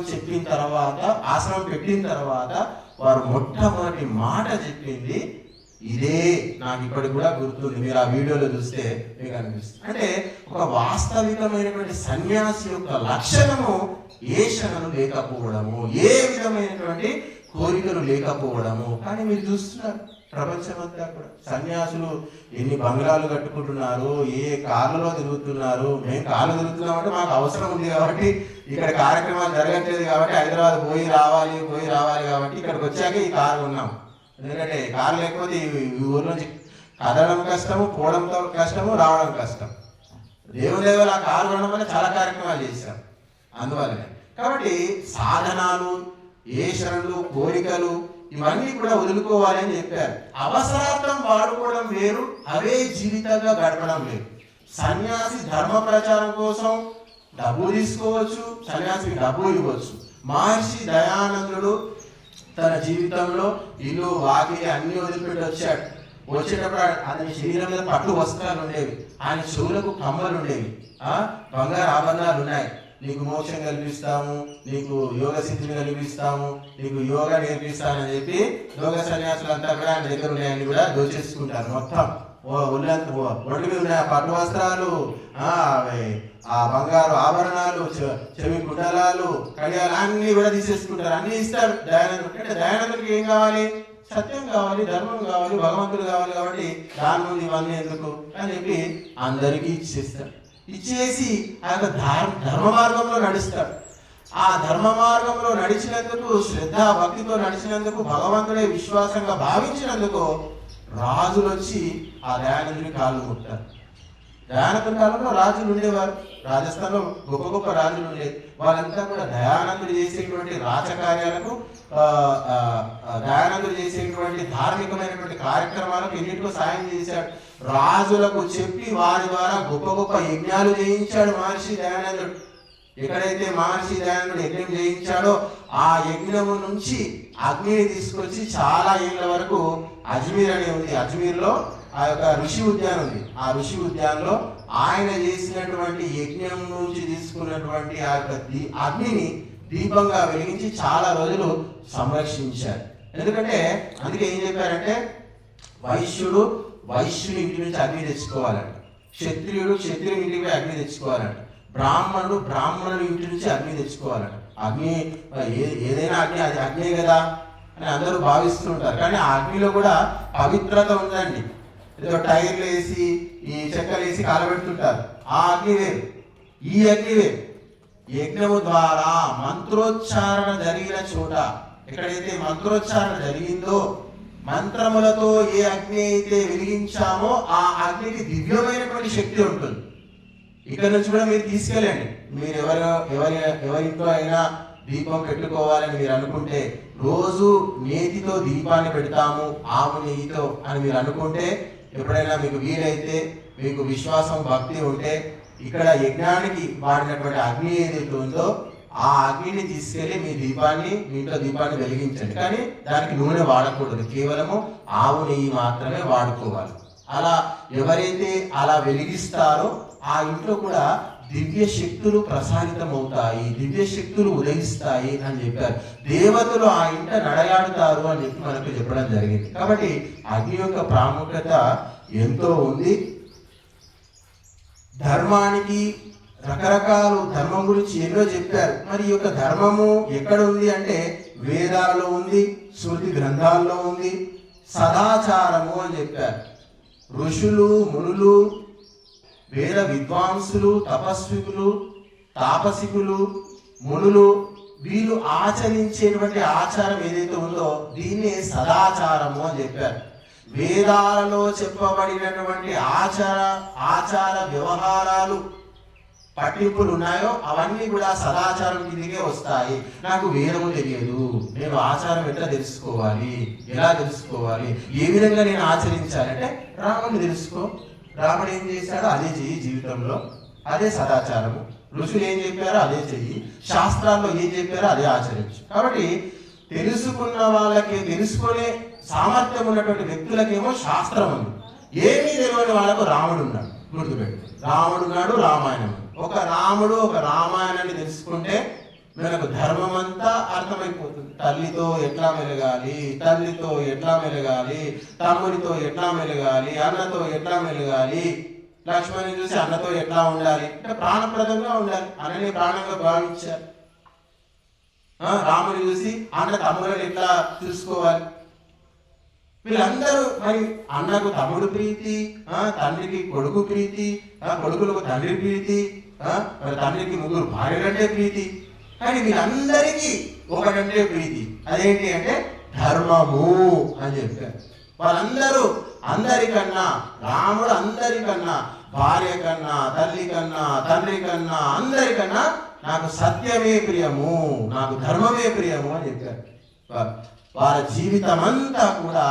పెట్టిన తర్వాత వారు మొట్టమొదటి మాట చెప్పింది ఇదే. నాకు ఇప్పటికి కూడా గుర్తుంది. మీరు ఆ వీడియోలో చూస్తే మీకు అనిపిస్తుంది. అంటే ఒక వాస్తవికమైనటువంటి సన్యాసి యొక్క లక్షణము ఏషణలు లేకపోవడము, ఏ విధమైనటువంటి కోరికలు లేకపోవడము. కానీ మీరు చూస్తున్నారు ప్రపంచమంతా కూడా సన్యాసులు ఎన్ని బంగ్లాలు కట్టుకుంటున్నారు, ఏ కార్లలో తిరుగుతున్నారు. మేము కార్లు తిరుగుతున్నామంటే మాకు అవసరం ఉంది కాబట్టి, ఇక్కడ కార్యక్రమాలు జరగట్లేదు కాబట్టి, హైదరాబాద్ పోయి రావాలి కాబట్టి ఇక్కడికి వచ్చాక ఈ కారు ఉన్నాం. ఎందుకంటే కారు లేకపోతే ఈ ఊరు నుంచి కదలడం కష్టము, పోవడంతో కష్టము, రావడం కష్టం. దేవుని దేవాల ఆ కారు ఉండడం వల్ల చాలా కార్యక్రమాలు చేశాం అందువల్లనే. కాబట్టి సాధనాలు, ఏషణలు, కోరికలు ఇవన్నీ కూడా వదులుకోవాలి అని చెప్పారు. అవసరార్థం వాడుకోవడం వేరు, అవే జీవితంగా గడపడం వేరు. సన్యాసి ధర్మ ప్రచారం కోసం డబ్బు తీసుకోవచ్చు, సన్యాసికి డబ్బు ఇవ్వచ్చు. మహర్షి దయానందుడు తన జీవితంలో ఇల్లు వాకిలి అన్ని వదిలిపెట్టి వచ్చాడు. వచ్చేటప్పుడు అతని శరీరం మీద పట్టు వస్త్రాలు ఉండేవి, ఆయన చెవులకు కమ్మలు ఉండేవి, బంగారు ఆభరణాలు ఉన్నాయి. నీకు మోక్షం కల్పిస్తాము, నీకు యోగ సిద్ధిని కల్పిస్తాము, నీకు యోగా నేర్పిస్తానని చెప్పి యోగ సన్యాసులంతా కూడా ఆయన దగ్గర ఉన్నాయని కూడా దోచేసుకుంటారు. మొత్తం ఒంటి మీద ఉన్నాయి పట్టు వస్త్రాలు, ఆ బంగారు ఆభరణాలు, చెవి కుటలాలు, కడియాలు అన్ని కూడా తీసేసుకుంటారు. అన్ని ఇస్తారు దయానందుడికి. అంటే దయానందుడికి ఏం కావాలి? సత్యం కావాలి, ధర్మం కావాలి, భగవంతుడు కావాలి. కాబట్టి దాని ముందు ఇవన్నీ ఎందుకు అని చెప్పి అందరికీ ఇచ్చేస్తారు. ఇచ్చేసి ఆ యొక్క ధర్మ మార్గంలో నడుస్తాడు. ఆ ధర్మ మార్గంలో నడిచినందుకు, శ్రద్ధ భక్తితో నడిచినందుకు, భగవంతుడే విశ్వాసంగా భావించినందుకు రాజులు వచ్చి ఆ దయానందుని కాళ్ళు ముట్టారు. దయానందుని కాలంలో రాజులు ఉండేవారు. రాజస్థాన్లో గొప్ప గొప్ప రాజులు ఉండేది. వాళ్ళంతా కూడా దయానందుడు చేసేటువంటి రాజకార్యాలకు, దయానందుడు చేసేటువంటి ధార్మికమైనటువంటి కార్యక్రమాలకు ఎన్నిటికో సాయం చేశాడు. రాజులకు చెప్పి వారి ద్వారా గొప్ప గొప్ప యజ్ఞాలు చేయించాడు మహర్షి దయానందుడు. ఎక్కడైతే మహర్షి దయానందుడు యజ్ఞం చేయించాడో ఆ యజ్ఞము నుంచి అగ్నిని తీసుకొచ్చి చాలా ఏళ్ళ వరకు అజ్మీర్ అనే ఉంది, అజ్మీర్లో ఆ యొక్క ఋషి ఉద్యానం ఉంది. ఆ ఋషి ఉద్యానంలో ఆయన చేసినటువంటి యజ్ఞం నుంచి తీసుకున్నటువంటి ఆ యొక్క అగ్నిని దీపంగా వెలిగించి చాలా రోజులు సంరక్షించారు. ఎందుకంటే అందుకే ఏం చెప్పారంటే వైశ్యుని ఇంటి నుంచి అగ్ని తెచ్చుకోవాలంట, క్షత్రియుని ఇంటికి అగ్ని తెచ్చుకోవాలంట, బ్రాహ్మణుడు ఇంటి నుంచి అగ్ని తెచ్చుకోవాలంట. అగ్ని ఏదైనా అగ్ని అది అగ్నే కదా అని అందరూ భావిస్తుంటారు. కానీ ఆ అగ్నిలో కూడా పవిత్రత ఉందండి. ఏదో టైర్లు వేసి ఈ చెక్కలు వేసి కాలబెడుతుంటారు. ఆ అగ్ని వేరు, ఈ అగ్ని వేరు. యజ్ఞము ద్వారా మంత్రోచ్చారణ జరిగిన చోట, ఎక్కడైతే మంత్రోచ్చారణ జరిగిందో, మంత్రములతో ఏ అగ్ని అయితే వెలిగించామో ఆ అగ్నికి దివ్యమైనటువంటి శక్తి ఉంటుంది. ఇక్కడ నుంచి కూడా మీరు తీసుకెళ్ళండి. మీరు ఎవరింట్లో అయినా దీపం పెట్టుకోవాలని మీరు అనుకుంటే, రోజు నేతితో దీపాన్ని పెడతాము ఆవు నెయ్యితో అని మీరు అనుకుంటే, ఎప్పుడైనా మీకు వీలైతే, మీకు విశ్వాసం భక్తి ఉంటే, ఇక్కడ యజ్ఞానికి వాడినటువంటి అగ్ని ఏదైతే ఉందో ఆ అగ్నిని తీసుకెళ్లి మీ ఇంట్లో దీపాన్ని వెలిగించండి. కానీ దానికి నూనె వాడకూడదు, కేవలము ఆవు నెయ్యి మాత్రమే వాడుకోవాలి. అలా ఎవరైతే అలా వెలిగిస్తారో ఆ ఇంట్లో కూడా దివ్య శక్తులు ప్రసారితం అవుతాయి, దివ్య శక్తులు ఉదయిస్తాయి అని చెప్పారు. దేవతలు ఆ ఇంట నడయాడుతారు అని చెప్పి మనకు చెప్పడం జరిగింది. కాబట్టి అగ్ని యొక్క ప్రాముఖ్యత ఎంతో ఉంది. ధర్మానికి రకరకాల ధర్మం గురించి ఎన్నో చెప్పారు. మరి ఈ యొక్క ధర్మము ఎక్కడ ఉంది అంటే వేదాలలో ఉంది, స్మృతి గ్రంథాల్లో ఉంది. సదాచారము అని చెప్పారు. ఋషులు, మునులు, వేద విద్వాంసులు, తపస్వికులు, తాపసికులు, మునులు వీళ్ళు ఆచరించేటువంటి ఆచారం ఏదైతే ఉందో దీన్నే సదాచారము అని చెప్పారు. వేదాలలో చెప్పబడినటువంటి ఆచార వ్యవహారాలు పట్టింపులు ఉన్నాయో అవన్నీ కూడా సదాచారం కిందకే వస్తాయి. నాకు వేదము తెలియదు, నేను ఆచారం ఎట్లా తెలుసుకోవాలి, ఎలా తెలుసుకోవాలి, ఏ విధంగా నేను ఆచరించాలి అంటే రాముని తెలుసుకో. రాముడు ఏం చేశాడో అదే చెయ్యి జీవితంలో, అదే సదాచారము. ఋషులు ఏం చెప్పారో అదే చెయ్యి, శాస్త్రాల్లో ఏం చెప్పారో అదే ఆచరించు. కాబట్టి తెలుసుకున్న వాళ్ళకి, తెలుసుకునే సామర్థ్యం ఉన్నటువంటి వ్యక్తులకేమో శాస్త్రం ఉంది. ఏమీ తెలియని వాళ్ళకు రాముడు ఉన్నాడు. గుర్తుపెట్టు, రాముడు ఉన్నాడు, రామాయణం. ఒక రాముడు ఒక రామాయణాన్ని తెలుసుకుంటే మనకు ధర్మం అంతా అర్థమైపోతుంది. తల్లితో ఎట్లా మెలగాలి, తల్లితో ఎట్లా మెలగాలి, తమ్ముడితో ఎట్లా మెలగాలి, అన్నతో ఎట్లా మెలగాలి, లక్ష్మణుని చూసి అన్నతో ఎట్లా ఉండాలి అంటే ప్రాణప్రదంగా ఉండాలి, అన్నని ప్రాణంగా భావించారు. రాముని చూసి అన్న తమ్ములను ఎట్లా చూసుకోవాలి. వీళ్ళందరూ మరి అన్నకు తమ్ముడు ప్రీతి, తండ్రికి కొడుకు ప్రీతి, కొడుకులకు తండ్రి ప్రీతి, మరి తండ్రికి ముగ్గురు భార్యలంటే ప్రీతి. కానీ వీళ్ళందరికీ ఒకటంటే ప్రీతి, అదేంటి అంటే ధర్మము అని చెప్పారు. వాళ్ళందరూ అందరికన్నా, రాముడు అందరికన్నా, భార్య కన్నా, తల్లి కన్నా, తండ్రి కన్నా, అందరికన్నా నాకు సత్యమే ప్రియము, నాకు ధర్మమే ప్రియము అని చెప్పారు. వాళ్ళ జీవితం అంతా కూడా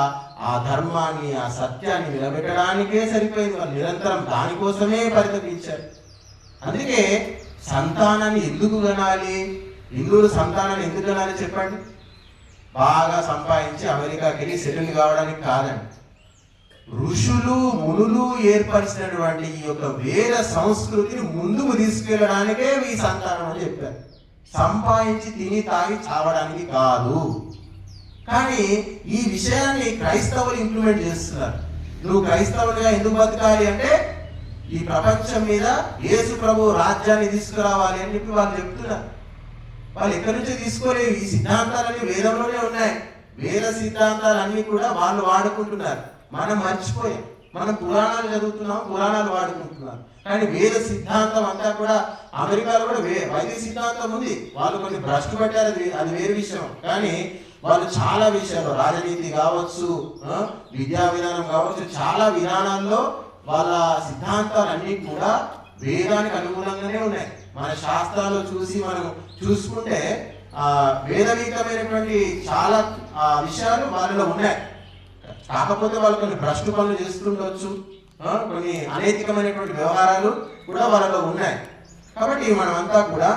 ఆ ధర్మాన్ని, ఆ సత్యాన్ని నిలబెట్టడానికే సరిపోయింది. వాళ్ళు నిరంతరం దానికోసమే పరితపించారు. అందుకే సంతానాన్ని ఎందుకు కనాలి, హిందువులు సంతానాన్ని ఎందుకు కనాలి చెప్పండి? బాగా సంపాదించి అమెరికాకి వెళ్ళి సెటిల్ కావడానికి కాదండి. ఋషులు, మునులు ఏర్పరిచినటువంటి ఈ యొక్క వేద సంస్కృతిని ముందుకు తీసుకెళ్ళడానికే ఈ సంతానం అని చెప్పారు. సంపాదించి తిని తాగి చావడానికి కాదు. కానీ ఈ విషయాన్ని క్రైస్తవులు ఇంప్లిమెంట్ చేస్తున్నారు. నువ్వు క్రైస్తవులుగా ఎందుకు బతకాలి అంటే ఈ ప్రపంచం మీద యేసు ప్రభు రాజ్యాన్ని తీసుకురావాలి అని చెప్పి వాళ్ళు చెప్తున్నారు. వాళ్ళు ఎక్కడి నుంచి తీసుకోలేవు. ఈ సిద్ధాంతాలన్నీ వేదంలోనే ఉన్నాయి. వేద సిద్ధాంతాలన్నీ కూడా వాళ్ళు వాడుకుంటున్నారు. మనం మర్చిపోయాం. మనం పురాణాలు చదువుతున్నాం, పురాణాలు వాడుకుంటున్నాం. కానీ వేద సిద్ధాంతం అంతా కూడా అమెరికాలో కూడా వైదిక సిద్ధాంతం ఉంది. వాళ్ళు కొన్ని భ్రష్టు పట్టారు, అది వేరే విషయం. కానీ వాళ్ళు చాలా విషయాలు, రాజనీతి కావచ్చు, విద్యా విధానం కావచ్చు, చాలా విధానాల్లో వాళ్ళ సిద్ధాంతాలన్నీ కూడా వేదానికి అనుగుణంగానే ఉన్నాయి. మన శాస్త్రాలు చూసి మనం చూసుకుంటే వేదవీతమైనటువంటి చాలా విషయాలు వాళ్ళలో ఉన్నాయి. కాకపోతే వాళ్ళు కొన్ని భ్రష్టు పనులు చేస్తుండొచ్చు, కొన్ని అనైతికమైనటువంటి వ్యవహారాలు కూడా వాళ్ళలో ఉన్నాయి. కాబట్టి మనమంతా కూడా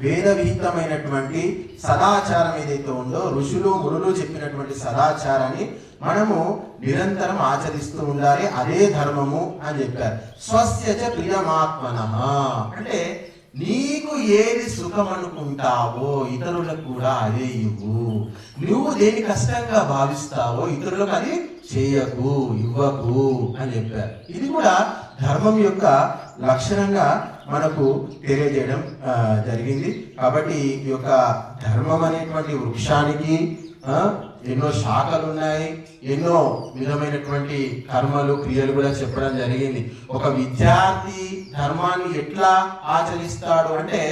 వేద విహితమైనటువంటి సదాచారం ఏదైతే ఉందో, ఋషులు మునులు చెప్పినటువంటి సదాచారాన్ని మనము నిరంతరం ఆచరిస్తూ ఉండాలి. అదే ధర్మము అని చెప్పారు. స్వస్యచ ప్రియమాత్మనః అంటే నీకు ఏది సుఖం అనుకుంటావో ఇతరులకు కూడా అదే ఇవ్వు. నువ్వు దేని కష్టంగా భావిస్తావో ఇతరులకు అది చేయకు, ఇవ్వకు అని చెప్పారు. ఇది కూడా ధర్మం యొక్క లక్షణంగా మనకు తెలియజేయడం జరిగింది. కాబట్టి ఈ యొక్క ధర్మం అనేటువంటి వృక్షానికి ఎన్నో శాఖలు ఉన్నాయి, ఎన్నో విధమైనటువంటి కర్మలు క్రియలు కూడా చెప్పడం జరిగింది. ఒక విద్యార్థి ధర్మాన్ని ఎట్లా ఆచరిస్తాడు అంటే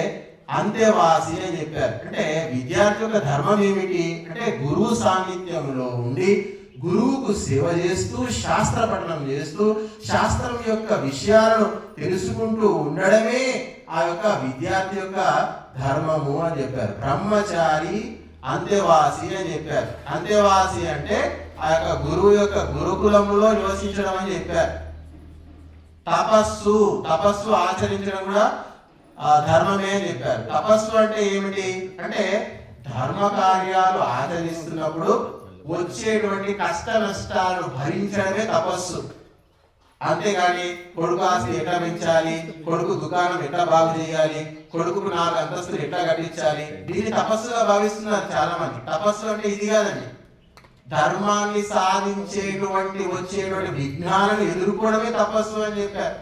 అంతేవాసి అని చెప్పారు. అంటే విద్యార్థి యొక్క ధర్మం ఏమిటి అంటే గురువు సాన్నిధ్యంలో ఉండి గురువుకు సేవ చేస్తూ శాస్త్ర పఠనం చేస్తూ శాస్త్రం యొక్క విషయాలను తెలుసుకుంటూ ఉండడమే ఆ యొక్క విద్యార్థి యొక్క ధర్మము అని చెప్పారు. బ్రహ్మచారి అంతేవాసి అని చెప్పారు. అంతేవాసి అంటే ఆ యొక్క గురువు యొక్క గురుకులంలో నివసించడం అని చెప్పారు. తపస్సు ఆచరించడం కూడా ధర్మమే అని చెప్పారు. తపస్సు అంటే ఏమిటి అంటే ధర్మ కార్యాలు ఆచరిస్తున్నప్పుడు వచ్చేటువంటి కష్ట నష్టాలను భరించడమే తపస్సు. అంతేగాని కొడుకు ఆస్తి ఎట్లా పెంచాలి, కొడుకు దుకాణం ఎట్లా బాగు చేయాలి, కొడుకుకు 4 అంతస్తులు ఎట్లా కట్టించాలి, దీన్ని తపస్సుగా భావిస్తున్నారు చాలా మంది. తపస్సు అంటే ఇది కాదండి. ధర్మాన్ని సాధించేటువంటి వచ్చేటువంటి విఘ్నాలను ఎదుర్కోవడమే తపస్సు అని చెప్పారు.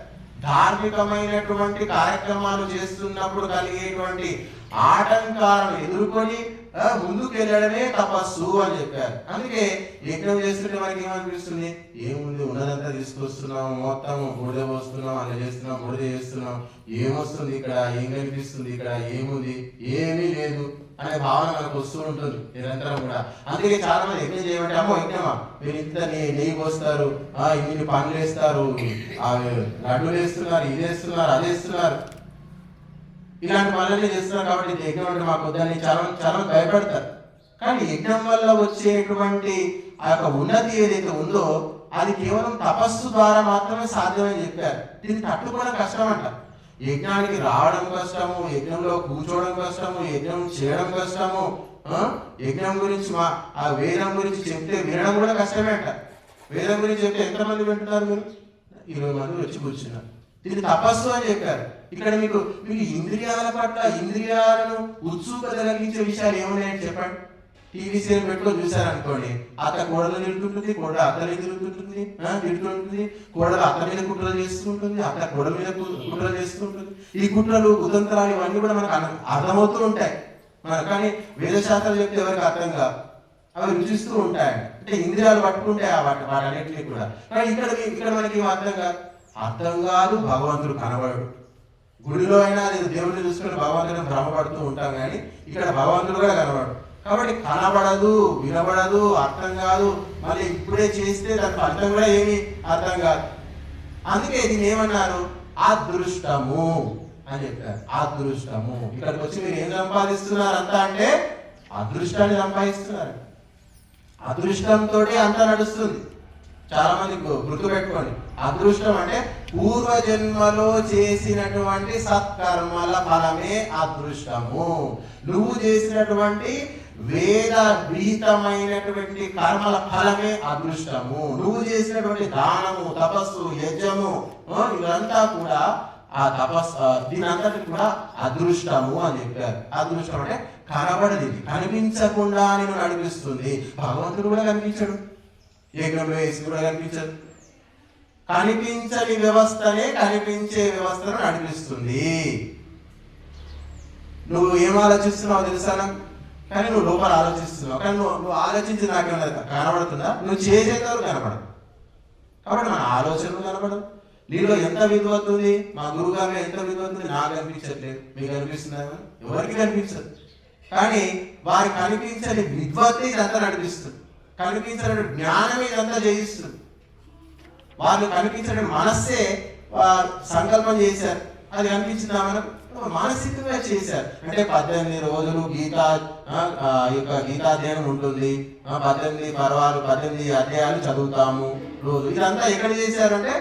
ధార్మికమైనటువంటి కార్యక్రమాలు చేస్తున్నప్పుడు కలిగేటువంటి ఆటంకాలను ఎదుర్కొని ముందుకు వెళ్ళడమే తపస్సు అని చెప్పారు. అందుకే యజ్ఞం చేస్తుంటే మనకి ఏమనిపిస్తుంది, ఏముంది ఉన్నదంతా తీసుకొస్తున్నాం, మొత్తం బుడిద పోస్తున్నాం, అలా చేస్తున్నాం, బుడిద చేస్తున్నాం, ఏమొస్తుంది ఇక్కడ, ఏం కనిపిస్తుంది ఇక్కడ, ఏముంది, ఏమీ లేదు అనే భావన మనకు వస్తూ ఉంటుంది నిరంతరం కూడా. అందుకే చాలా మంది యజ్ఞం చేయమంటే అమ్మో యజ్ఞమా, మీరు ఇంత నెయ్యి పోస్తారు, ఇన్ని పనులు వేస్తారు, లడ్డూలు వేస్తున్నారు, ఇది వేస్తున్నారు, అది వేస్తున్నారు, ఇలాంటి పనులన్నీ చేస్తున్నారు కాబట్టి యజ్ఞం అంటే మాకు వద్దని చాలా భయపడతారు. కానీ యజ్ఞం వల్ల వచ్చేటువంటి ఆ యొక్క ఉన్నతి ఏదైతే ఉందో అది కేవలం తపస్సు ద్వారా మాత్రమే సాధ్యమని చెప్పారు. దీన్ని తట్టుకోవడం కష్టం అంట. యజ్ఞానికి రావడం కష్టము, యజ్ఞంలో కూర్చోవడం కష్టము, యజ్ఞం చేయడం కష్టము, యజ్ఞం గురించి ఆ వేదం గురించి చెప్తే వినడం కూడా కష్టమే అంట. వేదం గురించి చెప్తే ఎంతమంది వింటున్నారు మీరు? 20 మంది వచ్చి కూర్చున్నారు. దీన్ని తపస్సు అని చెప్పారు. ఇక్కడ మీకు ఇంద్రియాల పట్ల ఇంద్రియాలను ఉత్సుకత కలిగించే విషయాలు ఏమున్నాయని చెప్పండి. టీవీ సీరియల్ పెట్టుకొని చూసారనుకోండి, అత్త కోడలు తిరుగుతుంటుంది, కోడలు అత్తని తిరుగుతుంటుంది, కోడలు అత్త మీద కుట్రలు చేస్తుంటుంది, అత్త కోడల మీద కుట్రలు చేస్తుంటుంది. ఈ కుట్రలు కుతంత్రాలు ఇవన్నీ కూడా మనకు అర్థమవుతూ ఉంటాయి. కానీ వేదశాస్త్రాలు చెప్తే ఎవరికి అర్థం కాదు, అవి రుచిస్తూ ఉంటాయండి. అంటే ఇంద్రియాలు పట్టుకుంటాయి వాటన్నిటినీ కూడా. కానీ ఇక్కడ మనకి అర్థం కాదు, భగవంతుడు కనబడు. గుడిలో అయినా లేదు దేవుడిని చూసుకుని భగవంతుడిని భ్రమపడుతూ ఉంటాం, కానీ ఇక్కడ భగవంతుడు కూడా కనబడు. కాబట్టి కనబడదు, వినబడదు, అర్థం కాదు. మళ్ళీ ఇప్పుడే చేస్తే దాని అర్థం కూడా ఏమి అర్థం కాదు. అందుకే దీన్ని ఏమన్నారు, అదృష్టము అని చెప్పారు. అదృష్టము. ఇక్కడికి వచ్చి మీరు ఏం సంపాదిస్తున్నారు అంతా అంటే అదృష్టాన్ని సంపాదిస్తున్నారు. అదృష్టంతో అంతా నడుస్తుంది. చాలా మంది గుర్తుపెట్టుకోండి, అదృష్టం అంటే పూర్వజన్మలో చేసినటువంటి సత్కర్మల ఫలమే అదృష్టము. నువ్వు చేసినటువంటి వేద విహితమైనటువంటి కర్మల ఫలమే అదృష్టము. నువ్వు చేసినటువంటి దానము, తపస్సు, యజ్ఞము, ఇదంతా కూడా ఆ తపస్సు, దీనంతటి కూడా అదృష్టము అని చెప్పారు. అదృష్టం అంటే కనబడది, కనిపించకుండా నేను నడిపిస్తుంది. భగవంతుడు కూడా కనిపించడు, యజ్ఞంలో వేసి కూడా కనిపించదు. కనిపించని వ్యవస్థనే కనిపించే వ్యవస్థను నడిపిస్తుంది. నువ్వు ఏం ఆలోచిస్తున్నావు తెలుసా నాకు, కానీ నువ్వు లోపల ఆలోచిస్తున్నావు. కానీ నువ్వు ఆలోచించి నాకేమన్నా కనబడుతుందా? నువ్వు చేసేంతవరకు కనబడదు. కాబట్టి మన ఆలోచనలు కనబడదు. నీలో ఎంత విద్వత్ ఉంది, మా గురుగారు ఎంత విద్వత్ ఉంది నాకు కనిపించట్లేదు, మీకు కనిపిస్తుందా? ఎవరికి కనిపించదు. కానీ వారి కనిపించని విద్వత్ ఇదంతా నడిపిస్తుంది, కనిపించని జ్ఞానం ఇదంతా చేయిస్తుంది. వాళ్ళు కనిపించని మనస్సే వారు సంకల్పం చేశారు, అది కనిపించిందా మనకు? మానసికంగా చేశారు. అంటే 18 రోజులు గీతాధ్యయనం ఉంటుంది, 18 పర్వాలు 18 అధ్యాయాలు చదువుతాము రోజు. ఇదంతా ఎక్కడ చేశారంటే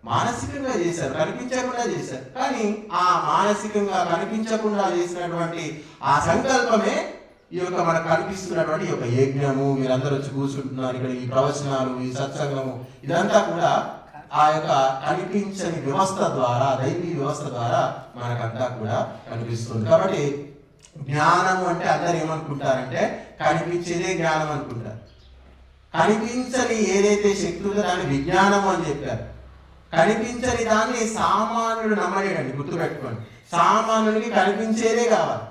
మానసికంగా చేశారు, కనిపించకుండా చేశారు. కానీ ఆ మానసికంగా కనిపించకుండా చేసినటువంటి ఆ సంకల్పమే ఈ యొక్క మనకు కనిపిస్తున్నటువంటి ఈ యొక్క యజ్ఞము, మీరందరూ వచ్చి కూర్చుంటున్నారు ఇక్కడ, ఈ ప్రవచనాలు, ఈ సత్సంగము, ఇదంతా కూడా ఆ యొక్క కనిపించని వ్యవస్థ ద్వారా, దైవీ వ్యవస్థ ద్వారా మనకంతా కూడా కనిపిస్తుంది. కాబట్టి జ్ఞానము అంటే అందరు ఏమనుకుంటారంటే కనిపించేదే జ్ఞానం అనుకుంటారు. కనిపించని ఏదైతే శక్తి ఉందో దాన్ని విజ్ఞానము అని చెప్పారు. కనిపించని దాన్ని సామాన్యుడు నమ్మలేడండి, గుర్తుపెట్టుకోండి. సామాన్యుడికి కనిపించేదే కావాలి.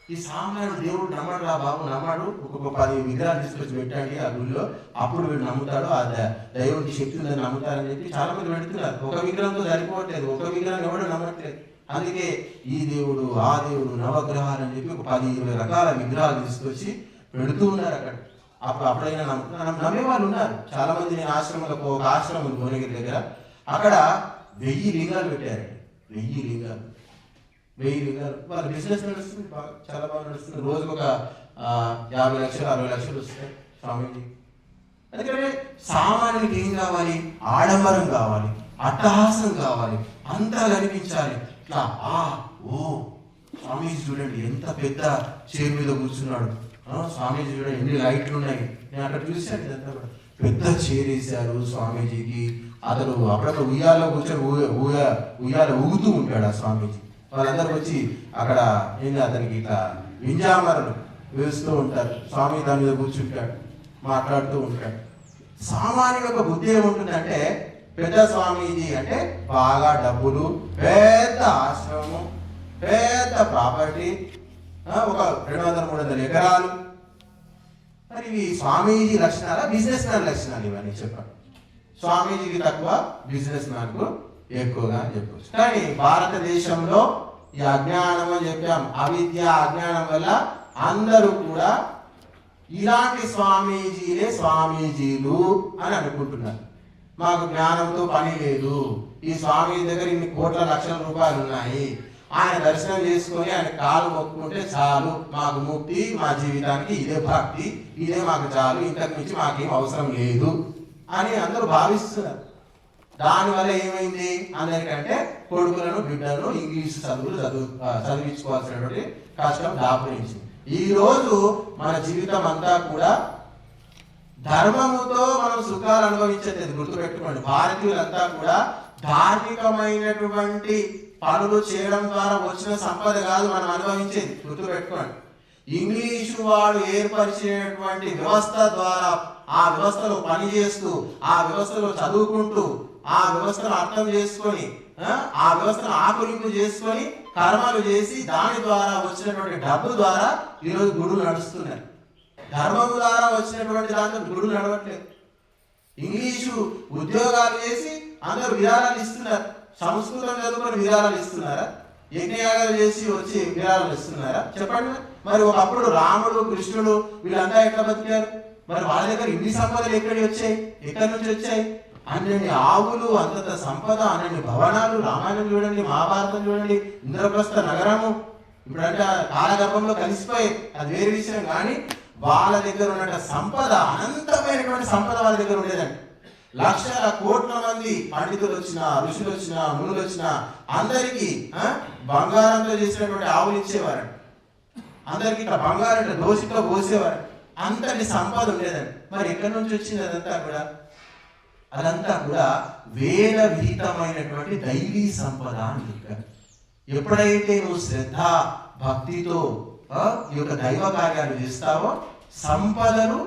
ఈ సామాన్యుడు దేవుడు నమ్మడు రా బాబు, నమ్మడు. ఒక్కొక్క 10 విగ్రహాలు తీసుకొచ్చి పెట్టండి ఆ గుళ్ళో, అప్పుడు వీడు నమ్ముతాడు, ఆ దైవుడికి శక్తి ఉందని నమ్ముతారని చెప్పి చాలా మంది పెడుతున్నారు. ఒక విగ్రహంతో సరిపోవట్లేదు, ఒక విగ్రహం ఎవడు నమ్మట్లేదు. అందుకే ఈ దేవుడు, ఆ దేవుడు, నవగ్రహాలు అని చెప్పి ఒక 10-20 రకాల విగ్రహాలు తీసుకొచ్చి పెడుతూ ఉన్నారు అక్కడ. అప్పుడైనా నమ్మే వాళ్ళు ఉన్నారు చాలా మంది. నేను ఆశ్రమంలో, ఒక ఆశ్రమం ఉంది భువనగిరి దగ్గర, అక్కడ 1000 లింగాలు పెట్టారండి. 1000 లింగాలు వాళ్ళ బిజినెస్ నడుస్తుంది, చాలా బాగా నడుస్తుంది. రోజుకు ఒక 50 లక్షలు 60 లక్షలు వస్తాయి స్వామీజీ. ఎందుకంటే సామాన్యునికి ఏం కావాలి? ఆడంబరం కావాలి, అట్టహాసం కావాలి, అంతా కనిపించాలి. ఇట్లా ఓ స్వామీజీ చూడండి ఎంత పెద్ద చైర్ మీద కూర్చున్నాడు, స్వామీజీ చూడండి ఎన్ని లైట్లు ఉన్నాయి. నేను అక్కడ చూశాను, ఇదంతా కూడా పెద్ద చైర్ వేశారు స్వామీజీకి. అతను అప్పుడప్పుడు ఉయ్యాలో కూర్చొని ఉయ్యాల ఊగుతూ ఉంటాడు ఆ స్వామీజీ. వాళ్ళందరూ వచ్చి అక్కడ ఏంటి అతనికి ఇట్లా వింజామరలు వేస్తూ ఉంటారు. స్వామి దాని మీద కూర్చుంటాడు, మాట్లాడుతూ ఉంటాడు. సామాన్యుల యొక్క బుద్ధి ఏముంటుందంటే, పెద్ద స్వామీజీ అంటే బాగా డబ్బులు, పెద్ద ఆశ్రమం, పెద్ద ప్రాపర్టీ, ఒక 200-300 ఎకరాలు. మరి ఇవి స్వామీజీ లక్షణాలా, బిజినెస్ మ్యాన్ లక్షణాలు ఇవన్నీ చెప్పండి. స్వామీజీకి తక్కువ, బిజినెస్ మ్యాన్కు ఎక్కువగా అని చెప్పచ్చు. కానీ భారతదేశంలో ఈ అజ్ఞానం అని చెప్పాం, అవిద్య, అజ్ఞానం వల్ల అందరూ కూడా ఇలాంటి స్వామీజీలే స్వామీజీలు అని అనుకుంటున్నారు. మాకు జ్ఞానంతో పని లేదు, ఈ స్వామీజీ దగ్గర ఇన్ని కోట్ల లక్షల రూపాయలు ఉన్నాయి, ఆయన దర్శనం చేసుకొని ఆయన కాలు మొక్కుకుంటే చాలు, మాకు ముక్తి, మా జీవితానికి ఇదే భక్తి, ఇదే మాకు చాలు, ఇంతకు మించి మాకేం అవసరం లేదు అని అందరూ భావిస్తున్నారు. దానివల్ల ఏమైంది? అందరికంటే కొడుకులను, బిడ్డలను ఇంగ్లీష్ చదివించుకోవాల్సినటువంటి కష్టం దాపురించింది. ఈ రోజు మన జీవితం అంతా కూడా ధర్మముతో మనం సుఖాలు అనుభవించేది గుర్తుపెట్టుకోండి. భారతీయులంతా కూడా ధార్మికమైనటువంటి పనులు చేయడం ద్వారా వచ్చిన సంపద కాదు మనం అనుభవించేది, గుర్తుపెట్టుకోండి. ఇంగ్లీషు వాడు ఏర్పరిచినటువంటి వ్యవస్థ ద్వారా, ఆ వ్యవస్థలో పనిచేస్తూ, ఆ వ్యవస్థలో చదువుకుంటూ, ఆ వ్యవస్థను అర్థం చేసుకొని, ఆ వ్యవస్థను ఆకులింపు చేసుకొని కర్మలు చేసి దాని ద్వారా వచ్చినటువంటి డబ్బు ద్వారా ఈరోజు గుడులు నడుస్తున్నాయి. ధర్మం ద్వారా వచ్చినటువంటి దాంట్లో గుడులు నడవట్లేదు. ఇంగ్లీషు ఉద్యోగాలు చేసి అందరూ విరాళాలు ఇస్తున్నారు. సంస్కృతం చదువుకొని విరాళాలు ఇస్తున్నారా? యజ్ఞయాగాలు చేసి వచ్చి విరాళాలు ఇస్తున్నారా? చెప్పండి. మరి ఒకప్పుడు రాముడు, కృష్ణుడు వీళ్ళంతా ఎట్లా బతికారు? మరి వాళ్ళ దగ్గర ఇన్ని సంపదలు ఎక్కడి వచ్చాయి? ఎక్కడి నుంచి వచ్చాయి? అన్ని ఆవులు, అంతంత సంపద, అన్ని భవనాలు. రామాయణం చూడండి, మహాభారతం చూడండి, ఇంద్రప్రస్థ నగరము ఇప్పుడంటే కాలగర్భంలో కలిసిపోయి, అది వేరే విషయం. కానీ వాళ్ళ దగ్గర ఉన్న సంపద, అనంతమైనటువంటి సంపద వాళ్ళ దగ్గర ఉండేదండి. లక్షల కోట్ల మంది పండితులు వచ్చినా, ఋషులు వచ్చినా, మునులు వచ్చినా అందరికీ బంగారంతో చేసినటువంటి ఆవులు ఇచ్చేవారు. అందరికి ఇట్లా బంగారం దోషితో పోసేవారు. అంతటి సంపద ఉండేదండి. మరి ఎక్కడి నుంచి వచ్చింది అదంతా కూడా? అదంతా కూడా వేద విహితమైనటువంటి దైవీ సంపద అని చెప్పారు. ఎప్పుడైతే నువ్వు శ్రద్ధ భక్తితో ఈ యొక్క దైవ కార్యాలు చేస్తావో, సంపదను,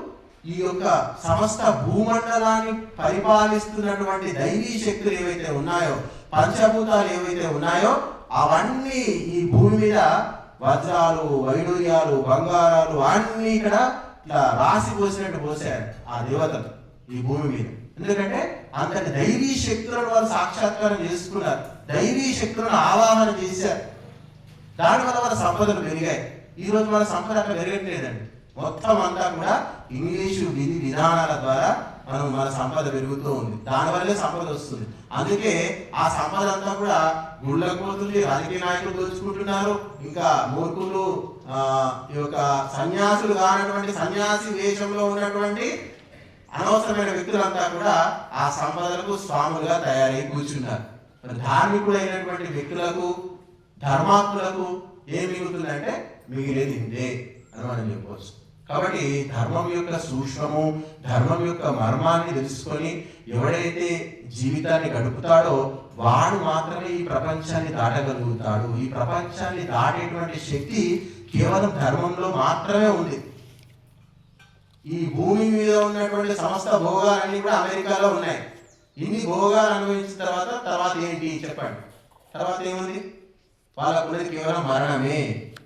ఈ యొక్క సమస్త భూమండలాన్ని పరిపాలిస్తున్నటువంటి దైవీ శక్తులు ఏవైతే ఉన్నాయో, పంచభూతాలు ఏవైతే ఉన్నాయో, అవన్నీ ఈ భూమి మీద వజ్రాలు, వైడూర్యాలు, బంగారాలు అన్నీ ఇక్కడ ఇట్లా రాసి పోసినట్టు పోసారు ఆ దేవతలు ఈ భూమి మీద. ఎందుకంటే అంతటి దైవీ శక్తులను వాళ్ళు సాక్షాత్కారం చేసుకున్నారు, దైవీ శక్తులను ఆవాహన చేశారు. దానివల్ల వాళ్ళ సంపదలు పెరిగాయి. ఈ రోజు మన సంపద అట్లా పెరగట్లేదండి. మొత్తం అంతా కూడా ఇంగ్లీషు విధి విధానాల ద్వారా మన సంపద పెరుగుతూ ఉంది. దానివల్లే సంపద వస్తుంది. అందుకే ఆ సంపద అంతా కూడా గుళ్ళకు పోతుంది, రాజకీయ నాయకులు దోచుకుంటున్నారు. ఇంకా మూర్ఖులు, ఈ యొక్క సన్యాసులు కానటువంటి, సన్యాసి వేషంలో ఉన్నటువంటి అనవసరమైన వ్యక్తులంతా కూడా ఆ సంపదలకు స్వాములుగా తయారై కూర్చున్నారు. మరి ధార్మికులైనటువంటి వ్యక్తులకు, ధర్మాత్ములకు ఏం మిగులుతుందంటే మిగిలేది ఇంతే అని మనం చెప్పవచ్చు. కాబట్టి ధర్మం యొక్క సూక్ష్మము, ధర్మం యొక్క మర్మాన్ని తెలుసుకొని ఎవడైతే జీవితాన్ని గడుపుతాడో వాడు మాత్రమే ఈ ప్రపంచాన్ని దాటగలుగుతాడు. ఈ ప్రపంచాన్ని దాటేటువంటి శక్తి కేవలం ధర్మంలో మాత్రమే ఉంది. ఈ భూమి మీద ఉన్నటువంటి సమస్త భోగాలన్నీ కూడా అమెరికాలో ఉన్నాయి. ఇన్ని భోగాలు అనుభవించిన తర్వాత ఏంటి చెప్పండి? తర్వాత ఏముంది? వాళ్ళకు ఉన్నది కేవలం మరణమే.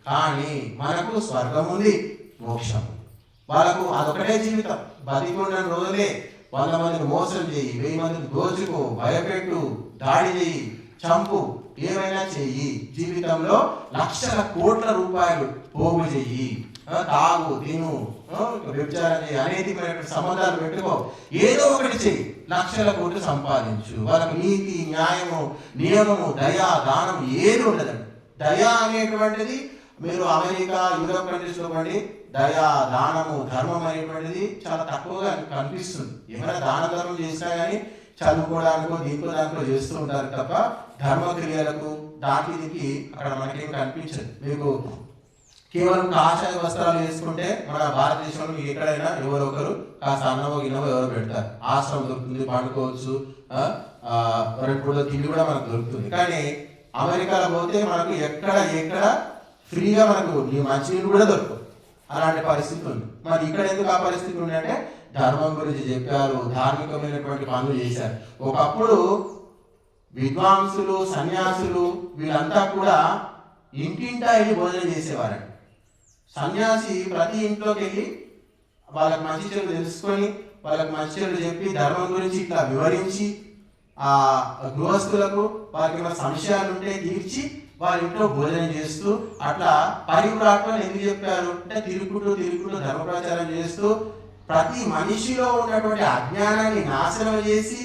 కానీ మనకు స్వర్గం ఉంది, మోక్షం. వాళ్ళకు అదొకటే జీవితం. బతికున్న రోజులే 100 మందిని మోసం చేయి, 1000 మందిని దోచుకో, భయపెట్టు, దాడి చేయి, చంపు, ఏమైనా చెయ్యి. జీవితంలో లక్షల కోట్ల రూపాయలు పోగు చెయ్యి, తాగు, తిను, వ్యభిచారం చేయి, అనైతికమైనటువంటి సంబంధాలు పెట్టుకో, ఏదో ఒకటి చెయ్యి, లక్షల కోట్లు సంపాదించు. వాళ్ళకు నీతి, న్యాయము, నియమము, దయా, దానం ఏది ఉండదండి. దయా అనేటువంటిది మీరు అమెరికా, యూరోప్ కంట్రీస్ లో పడి దయా, దానము, ధర్మం అనేటువంటిది చాలా తక్కువగా కనిపిస్తుంది. ఏమైనా దాన ధర్మం చేసినా కానీ చదువుకోవడానికో దాంట్లో చేస్తూ ఉంటారు తప్ప ధర్మ క్రియలకు దానికి అక్కడ మనకేం కనిపించదు. మీకు కేవలం కాషాయ వస్త్రాలు వేసుకుంటే మన భారతదేశంలో మీకు ఎక్కడైనా ఎవరో ఒకరు కాస్త అన్నమో గిన్నమో ఎవరో పెడతారు. ఆశ్రమం దొరుకుతుంది, పండుకోవచ్చు, రెండు తిండి కూడా మనకు దొరుకుతుంది. కానీ అమెరికాలో పోతే మనకు ఎక్కడ ఫ్రీగా మనకు మంచినీళ్ళు కూడా దొరకదు. అలాంటి పరిస్థితి ఉంది. మరి ఇక్కడ ఎందుకు ఆ పరిస్థితి ఉంది అంటే ధర్మం గురించి చెప్పారు, ధార్మికమైనటువంటి పనులు చేశారు. ఒకప్పుడు విద్వాంసులు, సన్యాసులు వీళ్ళంతా కూడా ఇంటింటా వెళ్ళి భోజనం చేసేవారండి. సన్యాసి ప్రతి ఇంట్లోకి వెళ్ళి వాళ్ళకి మంచి చెడు తెలుసుకొని, వాళ్ళకి మంచి చెడు చెప్పి, ధర్మం గురించి ఇట్లా వివరించి, ఆ గృహస్థులకు వారికి ఏమైనా సంశయాలు ఉంటే తీర్చి వారి ఇంట్లో భోజనం చేస్తూ అట్లా పరివ్రాట్మని ఎందుకు చెప్పారు అంటే తిరుగుకుంటూ ధర్మ ప్రచారం చేస్తూ ప్రతి మనిషిలో ఉన్నటువంటి అజ్ఞానాన్ని నాశనం చేసి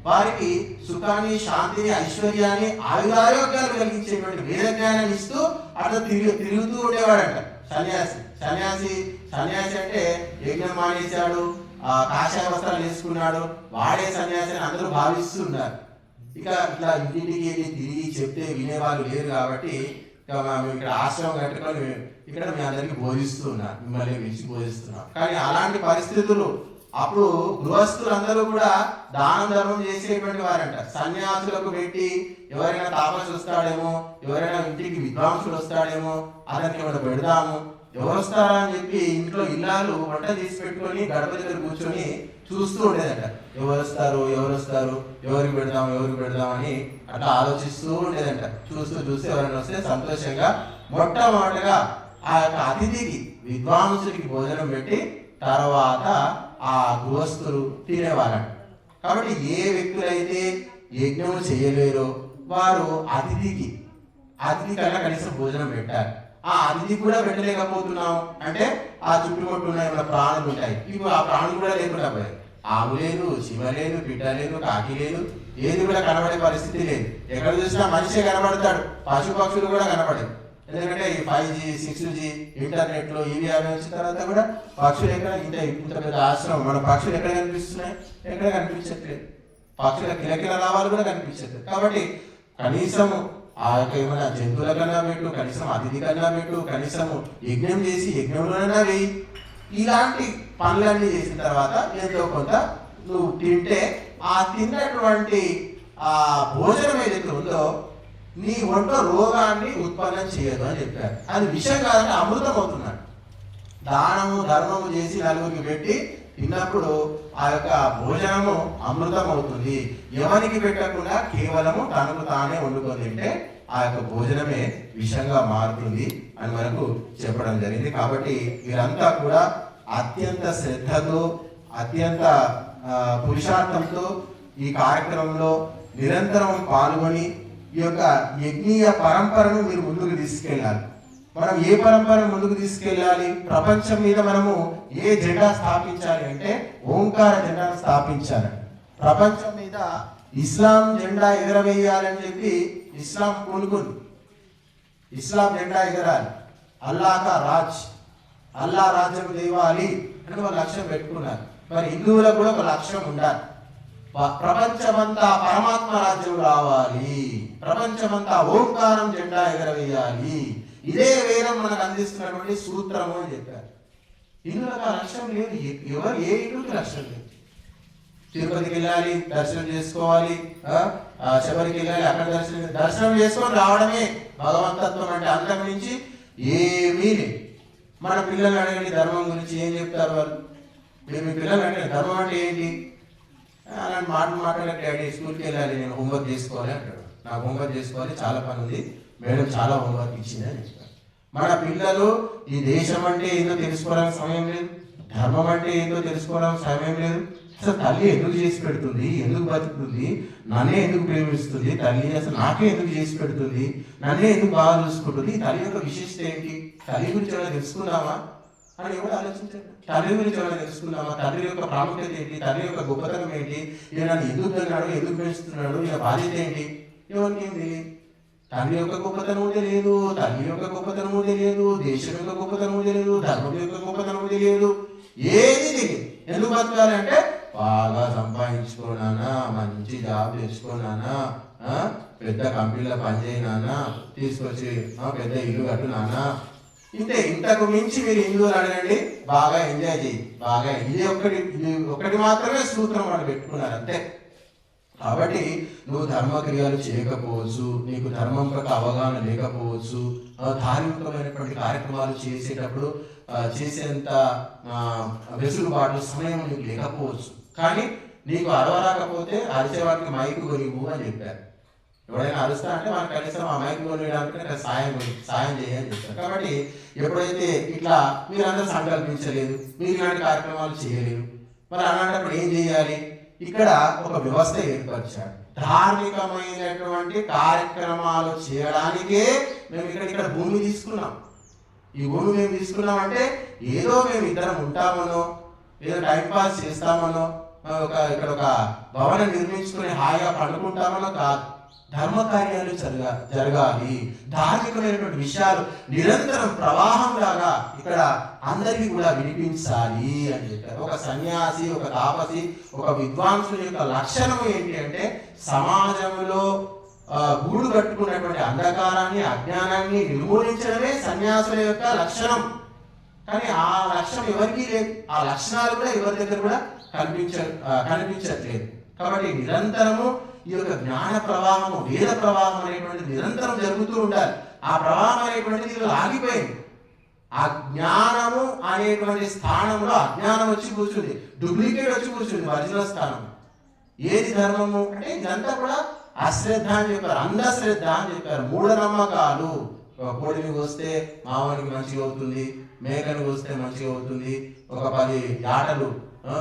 వారికి సుఖాన్ని, శాంతిని, ఐశ్వర్యాన్ని, ఆయురారోగ్యాలు కలిగించేటువంటి వేద జ్ఞానాన్ని ఇస్తూ అట్లా తిరుగుతూ ఉండేవాడంట సన్యాసి అంటే యజ్ఞం మానేశాడు, కాషాయ వస్త్రాలు వేసుకున్నాడు, వాడే సన్యాసి అని అందరూ భావిస్తున్నారు. ఇక ఇట్లా ఇంటింటికి తిరిగి చెప్తే వినేవాళ్ళు లేరు కాబట్టి మేము ఇక్కడ ఆశ్రమం కట్టుకొని ఇక్కడ మీ అందరికీ బోధిస్తున్నాం, మిమ్మల్ని పిలిచి బోధిస్తున్నాం. కానీ అలాంటి పరిస్థితులు అప్పుడు గృహస్థులందరూ కూడా దానం ధర్మం చేసేటువంటి వారంట. సన్యాసులకు పెట్టి ఎవరైనా తాపసు వస్తాడేమో, ఎవరైనా ఇంటికి విద్వాంసుడు వస్తాడేమో, అతనికి ఏమైనా పెడదాము, ఎవరు వస్తారా అని చెప్పి ఇంట్లో ఇల్లాలు వంట చేసి పెట్టుకొని గడప దగ్గర కూర్చొని చూస్తూ ఉండేదట. ఎవరు వస్తారు ఎవరికి పెడదాం అని అట్లా ఆలోచిస్తూ ఉండేదంట. చూస్తూ ఎవరైనా వస్తే సంతోషంగా మొట్టమొదటిగా ఆ యొక్క అతిథికి, విద్వాంసుడికి భోజనం పెట్టి తర్వాత ఆ గృహస్థులు తినేవారంట. కాబట్టి ఏ వ్యక్తులైతే యజ్ఞం చేయలేరో వారు అతిథి కన్నా కనీసం భోజనం పెట్టారు. ఆ అతిథి కూడా పెట్టలేకపోతున్నాం అంటే ఆ చుట్టుముట్టు ఉన్న ఏమైనా ప్రాణులు ఉంటాయి, ఇప్పుడు ఆ ప్రాణులు కూడా లేకుండా పోయాయి. ఆవు లేదు, చీమ లేదు, పిట్ట లేదు, కాకి లేదు, ఏది కూడా కనబడే పరిస్థితి లేదు. ఎక్కడ చూసినా మనిషే కనబడతాడు, పశుపక్షులు కూడా కనబడేది. ఎందుకంటే ఈ 5G 6G ఇంటర్నెట్ లో ఇవి అవి వచ్చిన తర్వాత కూడా పక్షులు ఎక్కడ ఇంత పెద్ద ఆశ్రమం, మన పక్షులు ఎక్కడ కనిపిస్తున్నాయి? ఎక్కడ కనిపించట్లేదు. పక్షుల కిలకిల రావాలు కూడా కనిపించట్లేదు. కాబట్టి కనీసం ఆ యొక్క ఏమైనా జంతువుల కన్నా పెట్టు, కనీసం అతిథి కన్నా పెట్టు, కనీసం యజ్ఞం చేసి యజ్ఞంలోనైనా వేయి. ఇలాంటి పనులన్నీ చేసిన తర్వాత ఎంతో కొంత నువ్వు తింటే ఆ తిన్నటువంటి ఆ భోజనం ఏదైతే ఉందో నీ ఒంట్లో రోగాన్ని ఉత్పన్నం చేయదు అని చెప్పారు. అది విషయం కాదంటే అమృతం అవుతున్నాడు. దానము ధర్మము చేసి నలుగురికి పెట్టి తిన్నప్పుడు ఆ యొక్క భోజనము అమృతం అవుతుంది. ఎవరికి పెట్టకుండా కేవలము తనకు తానే వండుకొని తింటే ఆ యొక్క భోజనమే విషంగా మారుతుంది అని మనకు చెప్పడం జరిగింది. కాబట్టి వీరంతా కూడా అత్యంత శ్రద్ధతో, అత్యంత పురుషార్థంతో ఈ కార్యక్రమంలో నిరంతరం పాల్గొని ఈ యొక్క యజ్ఞీయ పరంపరను మీరు ముందుకు తీసుకెళ్ళాలి. మనం ఏ పరంపర ముందుకు తీసుకెళ్ళాలి? ప్రపంచం మీద మనము ఏ జెండా స్థాపించాలి అంటే ఓంకార జెండాను స్థాపించాలి. ప్రపంచం మీద ఇస్లాం జెండా ఎగరవేయాలని చెప్పి ఇస్లాం పూనుకుంది. ఇస్లాం జెండా ఎగరాలి, అల్లా రాజ్యం తేవాలి అని వాళ్ళు లక్ష్యం పెట్టుకున్నారు. మరి హిందువులకు కూడా ఒక లక్ష్యం ఉండాలి. ప్రపంచమంతా పరమాత్మ రాజ్యం రావాలి, ప్రపంచమంతా ఓంకారం జెండా ఎగరవేయాలి, ఇదే వేదం మనకు అందిస్తున్నటువంటి సూత్రము అని చెప్పారు. హిందువులకు ఆ లక్ష్యం లేదు. ఎవరు ఏ హిందువుకి లక్ష్యం లేదు. తిరుపతికి వెళ్ళాలి, దర్శనం చేసుకోవాలి, శబరికి వెళ్ళాలి, అక్కడ దర్శనం చేసుకొని రావడమే భగవంతత్వం అంటే. అంతకు మించి ఏమీ లేదు. మన పిల్లలు అడగండి ధర్మం గురించి ఏం చెప్తారు వాళ్ళు. మేము మీ పిల్లలు అడగండి ధర్మం అంటే ఏంటి అలాంటి మాట్లాడే డాడీ స్కూల్కి వెళ్ళాలి, నేను హోంవర్క్ చేసుకోవాలి అంటాడు. నాకు హోంవర్క్ చేసుకోవాలి, చాలా పని ఉంది, మేడం చాలా హోంవర్క్ ఇచ్చింది అని చెప్తారు. మన పిల్లలు ఈ దేశం అంటే ఏందో తెలుసుకోవడానికి సమయం లేదు, ధర్మం అంటే ఏందో తెలుసుకోవడానికి సమయం లేదు. అసలు తల్లి ఎందుకు చేసి పెడుతుంది, ఎందుకు బతుకుతుంది, నన్నే ఎందుకు ప్రేమిస్తుంది తల్లి, అసలు నాకే ఎందుకు చేసి పెడుతుంది, నన్నే ఎందుకు బాగా చూసుకుంటుంది, తల్లి యొక్క విశిష్టత ఏంటి, తల్లి గురించి ఏమైనా తెలుసుకుందామా అని ఎవరు ఆలోచించారు. తల్లి గురించి ఏమైనా తెలుసుకుందామా, తండ్రి యొక్క ప్రాముఖ్యత ఏంటి, తండ్రి యొక్క గొప్పతనం ఏంటి, ఈయన నన్ను ఎందుకు తిన్నాడు, ఎందుకు పెంచుతున్నాడు, ఈయన బాధ్యత ఏంటి, ఎవరికి ఏం తెలియదు. తండ్రి యొక్క గొప్పతనము తెలియదు, తల్లి యొక్క గొప్పతనము తెలియదు, దేశం యొక్క గొప్పతనము తెలియదు, ధర్మం యొక్క గొప్పతనము తెలియదు, ఏది తెలియదు. ఎందుకు బతకాలి అంటే బాగా సంపాదించుకోనానా, మంచి జాబ్ తెచ్చుకోనానా, పెద్ద కంపెనీలో పనిచేయనానా, తీసుకొచ్చి పెద్ద ఇల్లు కట్టునానా, ఇంతే. ఇంతకు మించి మీరు హిందువులు అడగండి, బాగా ఎంజాయ్ చేయి, బాగా ఇది ఒకటి మాత్రమే సూత్రం వాళ్ళు పెట్టుకున్నారు అంతే. కాబట్టి నువ్వు ధర్మక్రియలు చేయకపోవచ్చు, నీకు ధర్మం యొక్క అవగాహన లేకపోవచ్చు, ధార్మికమైనటువంటి కార్యక్రమాలు చేసేటప్పుడు చేసేంత వెసులుబాటు సమయం నీకు లేకపోవచ్చు. కానీ నీకు అరవరాకపోతే అరిచేవాడికి మైకు కొనివ్వు అని చెప్పారు. ఎవరైనా అరుస్తా అంటే మనకు కనీసం ఆ మైకు కొనియడానికి సాయం చేయని చెప్పారు. కాబట్టి ఎప్పుడైతే ఇట్లా మీరందరూ సంకల్పించలేదు, మీరు ఇలాంటి కార్యక్రమాలు చేయలేరు, మరి అలాంటప్పుడు ఏం చేయాలి? ఇక్కడ ఒక వ్యవస్థ ఏర్పరిచాడు. ధార్మికమైనటువంటి కార్యక్రమాలు చేయడానికే మేము ఇక్కడ భూమి తీసుకున్నాం. ఈ భూమి మేము తీసుకున్నామంటే ఏదో మేము ఇద్దరం ఉంటామనో, ఏదో టైంపాస్ చేస్తామనో, ఇక్కడ ఒక భవనం నిర్మించుకుని హాయిగా పండుకుంటామనో కాదు. ధర్మ కార్యాలు జరగాలి, ధార్మికమైనటువంటి విషయాలు నిరంతరం ప్రవాహం లాగా ఇక్కడ అందరికీ కూడా వినిపించాలి అని చెప్పారు. ఒక సన్యాసి, ఒక తాపసి, ఒక విద్వాంసుని యొక్క లక్షణం ఏంటి అంటే సమాజంలో గూడు కట్టుకున్నటువంటి అంధకారాన్ని, అజ్ఞానాన్ని నిర్మూలించడమే సన్యాసుల యొక్క లక్షణం. కానీ ఆ లక్ష్యం ఎవరికీ లేదు, ఆ లక్షణాలు కూడా ఎవరి దగ్గర కూడా కనిపించట్లేదు. కాబట్టి నిరంతరము ఈ యొక్క జ్ఞాన ప్రవాహము, వేద ప్రవాహం అనేటువంటిది నిరంతరం జరుగుతూ ఉండాలి. ఆ ప్రవాహం అనేటువంటిది ఆగిపోయింది. ఆ జ్ఞానము అనేటువంటి స్థానంలో అజ్ఞానం వచ్చి కూర్చుంది, డూప్లికేట్ వచ్చి కూర్చుంది ఒరిజినల్ స్థానం. ఏది ధర్మము అంటే ఇదంతా కూడా అశ్రద్ధ అని చెప్పారు, అంధశ్రద్ధ అని చెప్పారు, మూఢనమ్మకాలు. కోడిని కోస్తే మావానికి మంచిగా అవుతుంది, మేకను కోస్తే మంచిగా అవుతుంది, ఒక 10 ఆటలు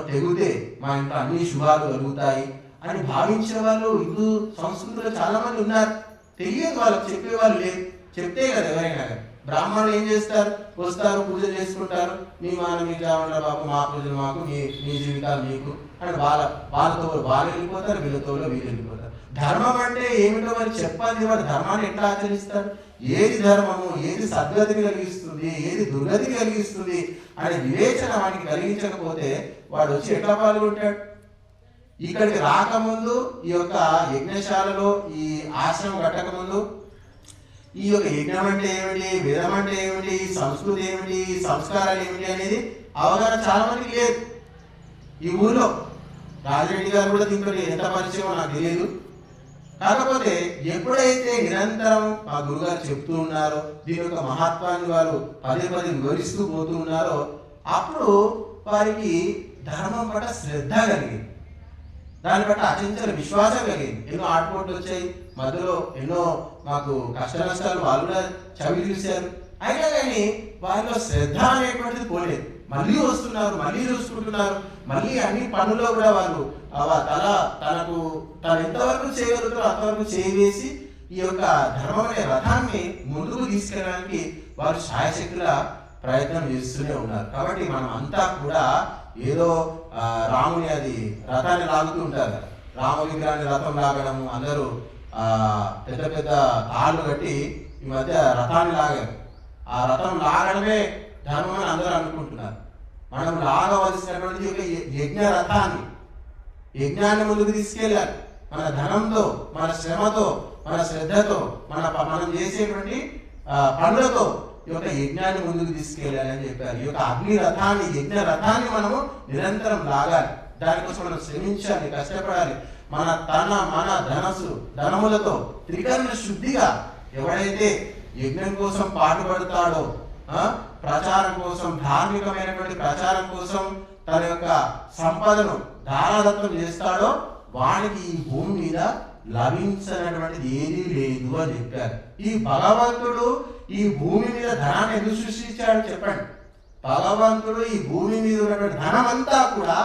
తెగితే మా ఇంట్లో అన్ని శుభాలు కలుగుతాయి అని భావించే వాళ్ళు హిందూ సంస్కృతిలో చాలా మంది ఉన్నారు. తెలియదు వాళ్ళకి, చెప్పేవాళ్ళు లేదు. చెప్తే కదా ఎవరైనా. బ్రాహ్మణులు ఏం చేస్తారు? వస్తారు, పూజ చేసుకుంటారు, మీ మాన మీకు రావండి బాబు, మా పూజలు మాకు, మీ జీవితాలు మీకు అని వాళ్ళతో వాళ్ళు వెళ్ళిపోతారు, వీళ్ళతో వీళ్ళు వెళ్ళిపోతారు. ధర్మం అంటే ఏమిటో మరి చెప్పాలి. వాడు ధర్మాన్ని ఎట్లా ఆచరిస్తారు? ఏది ధర్మము, ఏది సద్గతిని కలిగిస్తుంది, ఏది దుర్గతిని కలిగిస్తుంది అనే వివేచన వాడికి కలిగించకపోతే వాడు వచ్చి ఎట్లా పాల్గొంటాడు? ఇక్కడికి రాకముందు, ఈ యొక్క యజ్ఞశాలలో ఈ ఆశ్రమం కట్టకముందు ఈ యొక్క యజ్ఞం అంటే ఏమిటి, వేదం అంటే ఏమిటి, సంస్కృతి ఏమిటి, సంస్కారాలు ఏమిటి అనేది అవగాహన చాలా మందికి లేదు. ఈ ఊళ్ళో రాజిరెడ్డి గారు కూడా దీంతో ఎంత పరిచయం నాకు తెలియదు. కాకపోతే ఎప్పుడైతే నిరంతరం మా గురుగారు చెప్తూ ఉన్నారో, దీని యొక్క మహత్వాన్ని వారు పదే వివరిస్తూ పోతూ ఉన్నారో, అప్పుడు వారికి ధర్మం పట్ల శ్రద్ధ కలిగింది, దాని పట్ల అచంచల విశ్వాసం కలిగింది. ఎన్నో ఆటపోట్లు వచ్చాయి, మధ్యలో ఎన్నో మాకు కష్ట నష్టాలు వాళ్ళు కూడా చవి చూశారు. అయినా కానీ వారిలో శ్రద్ధ అనేటువంటిది పోలేదు. మళ్ళీ వస్తున్నారు, మళ్ళీ చూసుకుంటున్నారు, మళ్ళీ అన్ని పనుల్లో కూడా వాళ్ళు తను ఎంతవరకు చేయగలుగుతారో అంతవరకు చేయవేసి ఈ యొక్క ధర్మం అనే రథాన్ని ముందుకు తీసుకెళ్ళడానికి వారు శాయశక్తుల ప్రయత్నం చేస్తూనే ఉన్నారు. కాబట్టి మనం అంతా కూడా ఏదో రాముని అది రథాన్ని లాగుతూ ఉంటారు, రామ విగ్రహాన్ని రథం లాగడము, అందరూ పెద్ద తాళ్ళు కట్టి ఈ మధ్య రథాన్ని లాగారు. ఆ రథం లాగడమే ధర్మం అని అందరూ అనుకుంటున్నారు. మనం లాగవలసినటువంటి ఒక యజ్ఞ రథాన్ని, యజ్ఞాన్ని ముందుకు తీసుకెళ్ళాలి. మన ధనంతో, మన శ్రమతో, మన శ్రద్ధతో, మనం చేసేటువంటి పనులతో ఈ యొక్క యజ్ఞాన్ని ముందుకు తీసుకెళ్ళాలి అని చెప్పారు. ఈ యొక్క అగ్ని రథాన్ని, యజ్ఞ రథాన్ని మనము నిరంతరం లాగాలి. దానికోసం మనం శ్రమించాలి, కష్టపడాలి. మన ధనములతో త్రికరణ శుద్ధిగా ఎవడైతే యజ్ఞం కోసం పాటుపడతాడో, ప్రచారం కోసం, ధార్మికమైనటువంటి ప్రచారం కోసం తన యొక్క సంపదను దారాదత్తం చేస్తాడో వానికి ఈ భూమి మీద లభించనటువంటిది ఏదీ లేదు అని చెప్పారు. ఈ భగవంతుడు ఈ భూమి మీద ధనాన్ని ఎందుకు సృష్టించాడు చెప్పండి? భగవంతుడు ఈ భూమి మీద ఉన్నటువంటి ధనం అంతా కూడా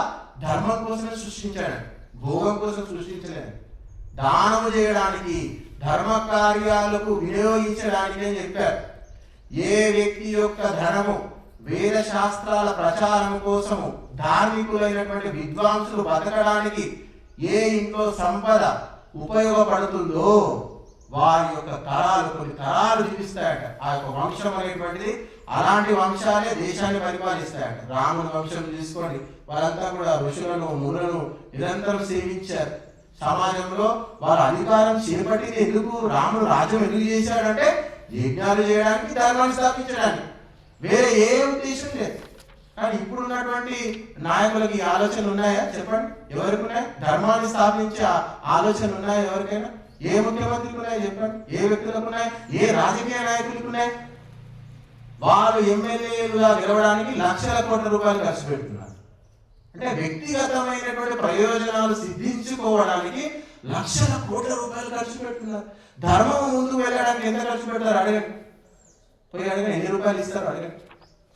ధర్మం కోసమే సృష్టించాడు, భోగం కోసం సృష్టించలేదు. దానము చేయడానికి, ధర్మ కార్యాలకు వినియోగించడానికి అని చెప్పారు. ఏ వ్యక్తి యొక్క ధనము వేద శాస్త్రాల ప్రచారం కోసము, ధార్మికులైనటువంటి విద్వాంసులు బతకడానికి ఏ ఇంట్లో సంపద ఉపయోగపడుతుందో వారి యొక్క తరాలు, కొన్ని తరాలు జీవిస్తాయట. ఆ యొక్క వంశం అనేటువంటిది అలాంటి వంశాలే దేశాన్ని పరిపాలిస్తాయట. రాముని వంశం తీసుకోండి, వాళ్ళంతా కూడా ఋషులను, మునులను నిరంతరం సేవించారు. సమాజంలో వారు అధికారం చేపట్టింది ఎందుకు? రాముడు రాజ్యం ఎందుకు చేశాడంటే యజ్ఞాలు చేయడానికి, ధర్మాన్ని స్థాపించడానికి, వేరే ఏ ఉద్దేశం లేదు. కానీ ఇప్పుడున్నటువంటి నాయకులకి ఆలోచనలు ఉన్నాయా చెప్పండి? ఎవరికి ఉన్నాయి? ధర్మాన్ని స్థాపించే ఆలోచన ఉన్నాయా ఎవరికైనా? ఏ ముఖ్యమంత్రికి ఉన్నాయి చెప్పండి? ఏ వ్యక్తులకు ఉన్నాయి? ఏ రాజకీయ నాయకులకు ఉన్నాయి? వారు ఎమ్మెల్యేలుగా గెలవడానికి లక్షల కోట్ల రూపాయలు ఖర్చు పెడుతున్నారు. అంటే వ్యక్తిగతమైనటువంటి ప్రయోజనాలు సిద్ధించుకోవడానికి లక్షల కోట్ల రూపాయలు ఖర్చు పెడుతున్నారు. ధర్మం ముందుకు వెళ్ళడానికి ఎంత ఖర్చు పెడతారు అడగండి. పోయి అడగండి, ఎన్ని రూపాయలు ఇస్తారు అడగండి.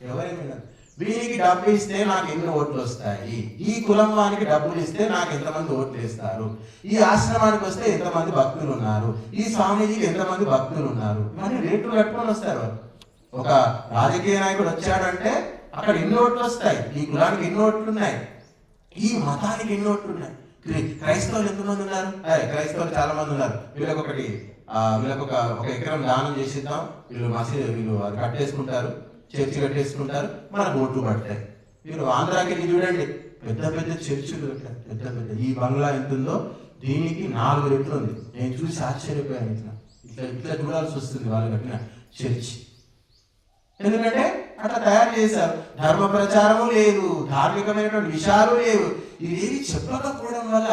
ఎవరైనా వీరికి డబ్బు ఇస్తే నాకు ఎన్ని ఓట్లు వస్తాయి, ఈ కులం వానికి డబ్బులు ఇస్తే నాకు ఎంతమంది ఓట్లు వేస్తారు, ఈ ఆశ్రమానికి వస్తే ఎంతమంది భక్తులు ఉన్నారు, ఈ స్వామీజీకి ఎంతమంది భక్తులు ఉన్నారు, ఇవన్నీ రేట్లు కట్టుకొని వస్తారు. ఒక రాజకీయ నాయకుడు వచ్చాడంటే అక్కడ ఎన్ని ఓట్లు వస్తాయి, ఈ కులానికి ఎన్ని ఓట్లు ఉన్నాయి, ఈ మతానికి ఎన్ని ఓట్లు ఉన్నాయి. క్రైస్తవులు ఎంతమంది ఉన్నారు? క్రైస్తవులు చాలా మంది ఉన్నారు. వీళ్ళకి ఒక ఎకరం దానం చేసిద్దాం, వీళ్ళు అది కట్టేసుకుంటారు, చర్చి కట్టేసుకుంటారు, మనకు ఓట్లు పడతాయి. వీళ్ళు ఆంధ్రాకి చూడండి, పెద్ద పెద్ద చర్చిలు కట్టారు, పెద్ద పెద్ద. ఈ బంగ్లా ఎంత ఉందో దీనికి 4 రెట్లు ఉంది. నేను చూసి ఆశ్చర్యపోయాను. ఇట్లా చూడాల్సి వస్తుంది వాళ్ళు కట్టిన చర్చి. ఎందుకంటే అట్లా తయారు చేశారు. ధర్మ ప్రచారము లేదు, ధార్మికమైనటువంటి విషయాలు లేవు. ఇవేవి చెప్పకపోవడం వల్ల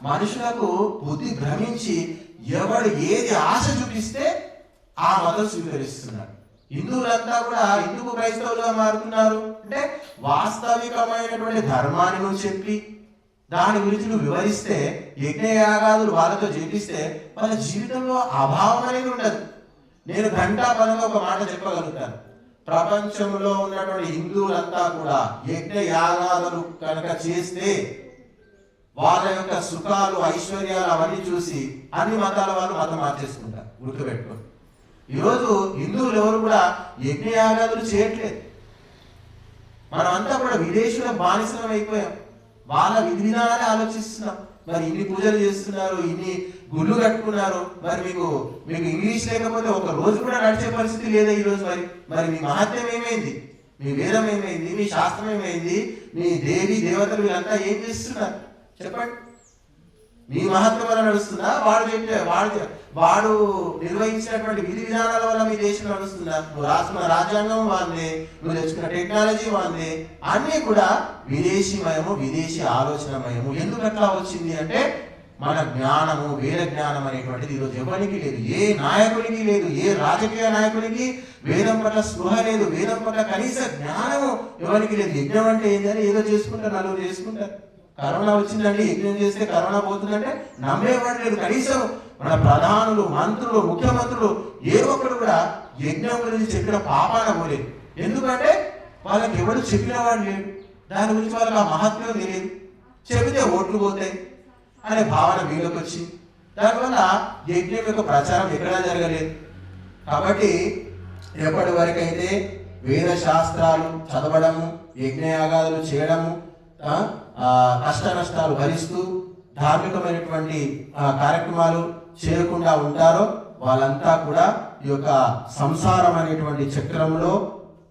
మనుషులకు బుద్ధి భ్రమించి ఎవడు ఏది ఆశ చూపిస్తే ఆ మతం స్వీకరిస్తున్నారు. హిందువులంతా కూడా ఎందుకు క్రైస్తవులుగా మారుతున్నారు అంటే వాస్తవికమైనటువంటి ధర్మాన్ని నువ్వు చెప్పి దాని గురించి నువ్వు వివరిస్తే, యజ్ఞయాగాదులు వాళ్ళతో చేపిస్తే వాళ్ళ జీవితంలో అభావం అనేది ఉండదు. నేను ఘంటాపరంగా ఒక మాట చెప్పగలుగుతాను. ప్రపంచంలో ఉన్నటువంటి హిందువులంతా కూడా యజ్ఞయాగాదులు కనుక చేస్తే వాళ్ళ యొక్క సుఖాలు, ఐశ్వర్యాలు అవన్నీ చూసి అన్ని మతాల వాళ్ళు మతం మార్చేసుకుంటారు. గుర్తుపెట్టుకోండి. ఈరోజు హిందువులు ఎవరు కూడా యజ్ఞయాగాదులు చేయట్లేదు. మనమంతా కూడా విదేశీయుల బానిసలం అయిపోయాం. వాళ్ళ విధి విధానాలే ఆలోచిస్తున్నాం. మరి ఇన్ని పూజలు చేస్తున్నారు, ఇన్ని గుళ్ళు కట్టుకున్నారు, మరి మీకు ఇంగ్లీష్ లేకపోతే ఒక రోజు కూడా నడిచే పరిస్థితి లేదా ఈరోజు? మరి మీ మహత్యం ఏమైంది? మీ వేదం ఏమైంది? మీ శాస్త్రం ఏమైంది? మీ దేవి దేవతలు వీళ్ళంతా ఏం చేస్తున్నారు చెప్పండి? మీ మహత్వం వల్ల నడుస్తుందా? వాడు నిర్వహించినటువంటి విధి విధానాల వల్ల మీ దేశం నడుస్తుందా? నువ్వు రాసుకున్న రాజ్యాంగం వాళ్ళే, నువ్వు తెచ్చుకున్న టెక్నాలజీ వాళ్ళే, అన్నీ కూడా విదేశీమయము, విదేశీ ఆలోచనమయము. ఎందుకు అట్లా వచ్చింది అంటే మన జ్ఞానము, వేద జ్ఞానం అనేటువంటిది ఈరోజు ఎవరికి లేదు. ఏ నాయకుడికి లేదు, ఏ రాజకీయ నాయకుడికి వేదం పట్ల స్పృహ లేదు, వేదం పట్ల కనీస జ్ఞానము ఎవరికి లేదు. యజ్ఞం అంటే ఏంటని ఏదో చేసుకుంటారు, నలుగురు చేసుకుంటారు. కరోనా వచ్చిందండి, యజ్ఞం చేస్తే కరోనా పోతుందంటే నమ్మేవాడు లేదు. కనీసం మన ప్రధానులు, మంత్రులు, ముఖ్యమంత్రులు ఏ ఒక్కరు కూడా యజ్ఞం గురించి చెప్పిన పాపాన పోలేదు. ఎందుకంటే వాళ్ళకి ఎవరు చెప్పిన వాడు లేడు, దాని గురించి వాళ్ళకి ఆ మహత్వం తెలియదు. చెబితే ఓట్లు పోతాయి అనే భావన వీళ్ళకి వచ్చింది. దానివల్ల యజ్ఞం యొక్క ప్రచారం ఎక్కడా జరగలేదు. కాబట్టి ఎప్పటి వరకైతే వేద శాస్త్రాలు చదవడము, యజ్ఞయాగాదులు చేయడము, కష్ట నష్టాలు భరిస్తూ ధార్మికమైనటువంటి కార్యక్రమాలు చేయకుండా ఉంటారో వాళ్ళంతా కూడా ఈ యొక్క సంసారం అనేటువంటి చక్రంలో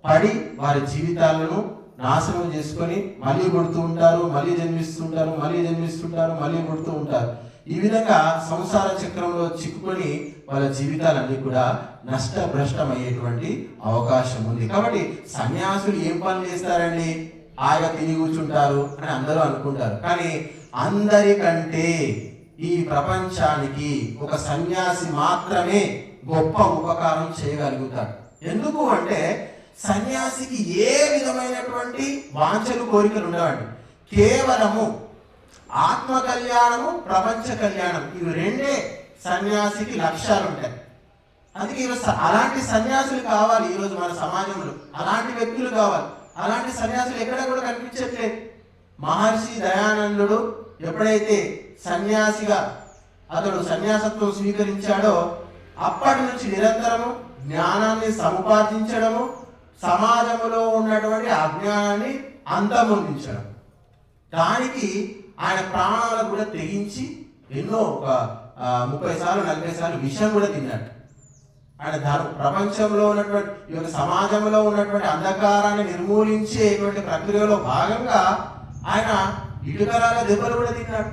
పడి వారి జీవితాలను నాశనం చేసుకొని మళ్ళీ పుడుతూ ఉంటారు, మళ్ళీ జన్మిస్తుంటారు, మళ్ళీ జన్మిస్తుంటారు, మళ్ళీ పుడుతూ ఉంటారు. ఈ విధంగా సంసార చక్రంలో చిక్కుకొని వాళ్ళ జీవితాలన్నీ కూడా నష్టభ్రష్టం అయ్యేటువంటి అవకాశం ఉంది. కాబట్టి సన్యాసులు ఏం పనులు చేస్తారండి? హాయిగా తిని కూర్చుంటారు అని అందరూ అనుకుంటారు. కానీ అందరికంటే ఈ ప్రపంచానికి ఒక సన్యాసి మాత్రమే గొప్ప ఉపకారం చేయగలుగుతాడు. ఎందుకు అంటే సన్యాసికి ఏ విధమైనటువంటి వాంఛలు కోరికలు ఉండవండి. కేవలము ఆత్మ కళ్యాణము, ప్రపంచ కళ్యాణం, ఇవి రెండే సన్యాసికి లక్ష్యాలు ఉంటాయి. అందుకే ఈరోజు అలాంటి సన్యాసులు కావాలి. ఈరోజు మన సమాజంలో అలాంటి వ్యక్తులు కావాలి. అలాంటి సన్యాసులు ఎక్కడ కూడా కనిపించట్లేదు. మహర్షి దయానందుడు ఎప్పుడైతే సన్యాసిగా అతడు సన్యాసత్వం స్వీకరించాడో అప్పటి నుంచి నిరంతరము జ్ఞానాన్ని సముపార్జించడము, సమాజంలో ఉన్నటువంటి అజ్ఞానాన్ని అంతమొందించడం, దానికి ఆయన ప్రాణాలకు కూడా తెగించి ఎన్నో ఒక 30 సార్లు 40 సార్లు విషం కూడా తిన్నాడు. ఆయన ప్రపంచంలో ఉన్నటువంటి ఈ యొక్క సమాజంలో ఉన్నటువంటి అంధకారాన్ని నిర్మూలించేటువంటి ప్రక్రియలో భాగంగా ఆయన ఇటుకరాల దెబ్బలు కూడా తిన్నాడు.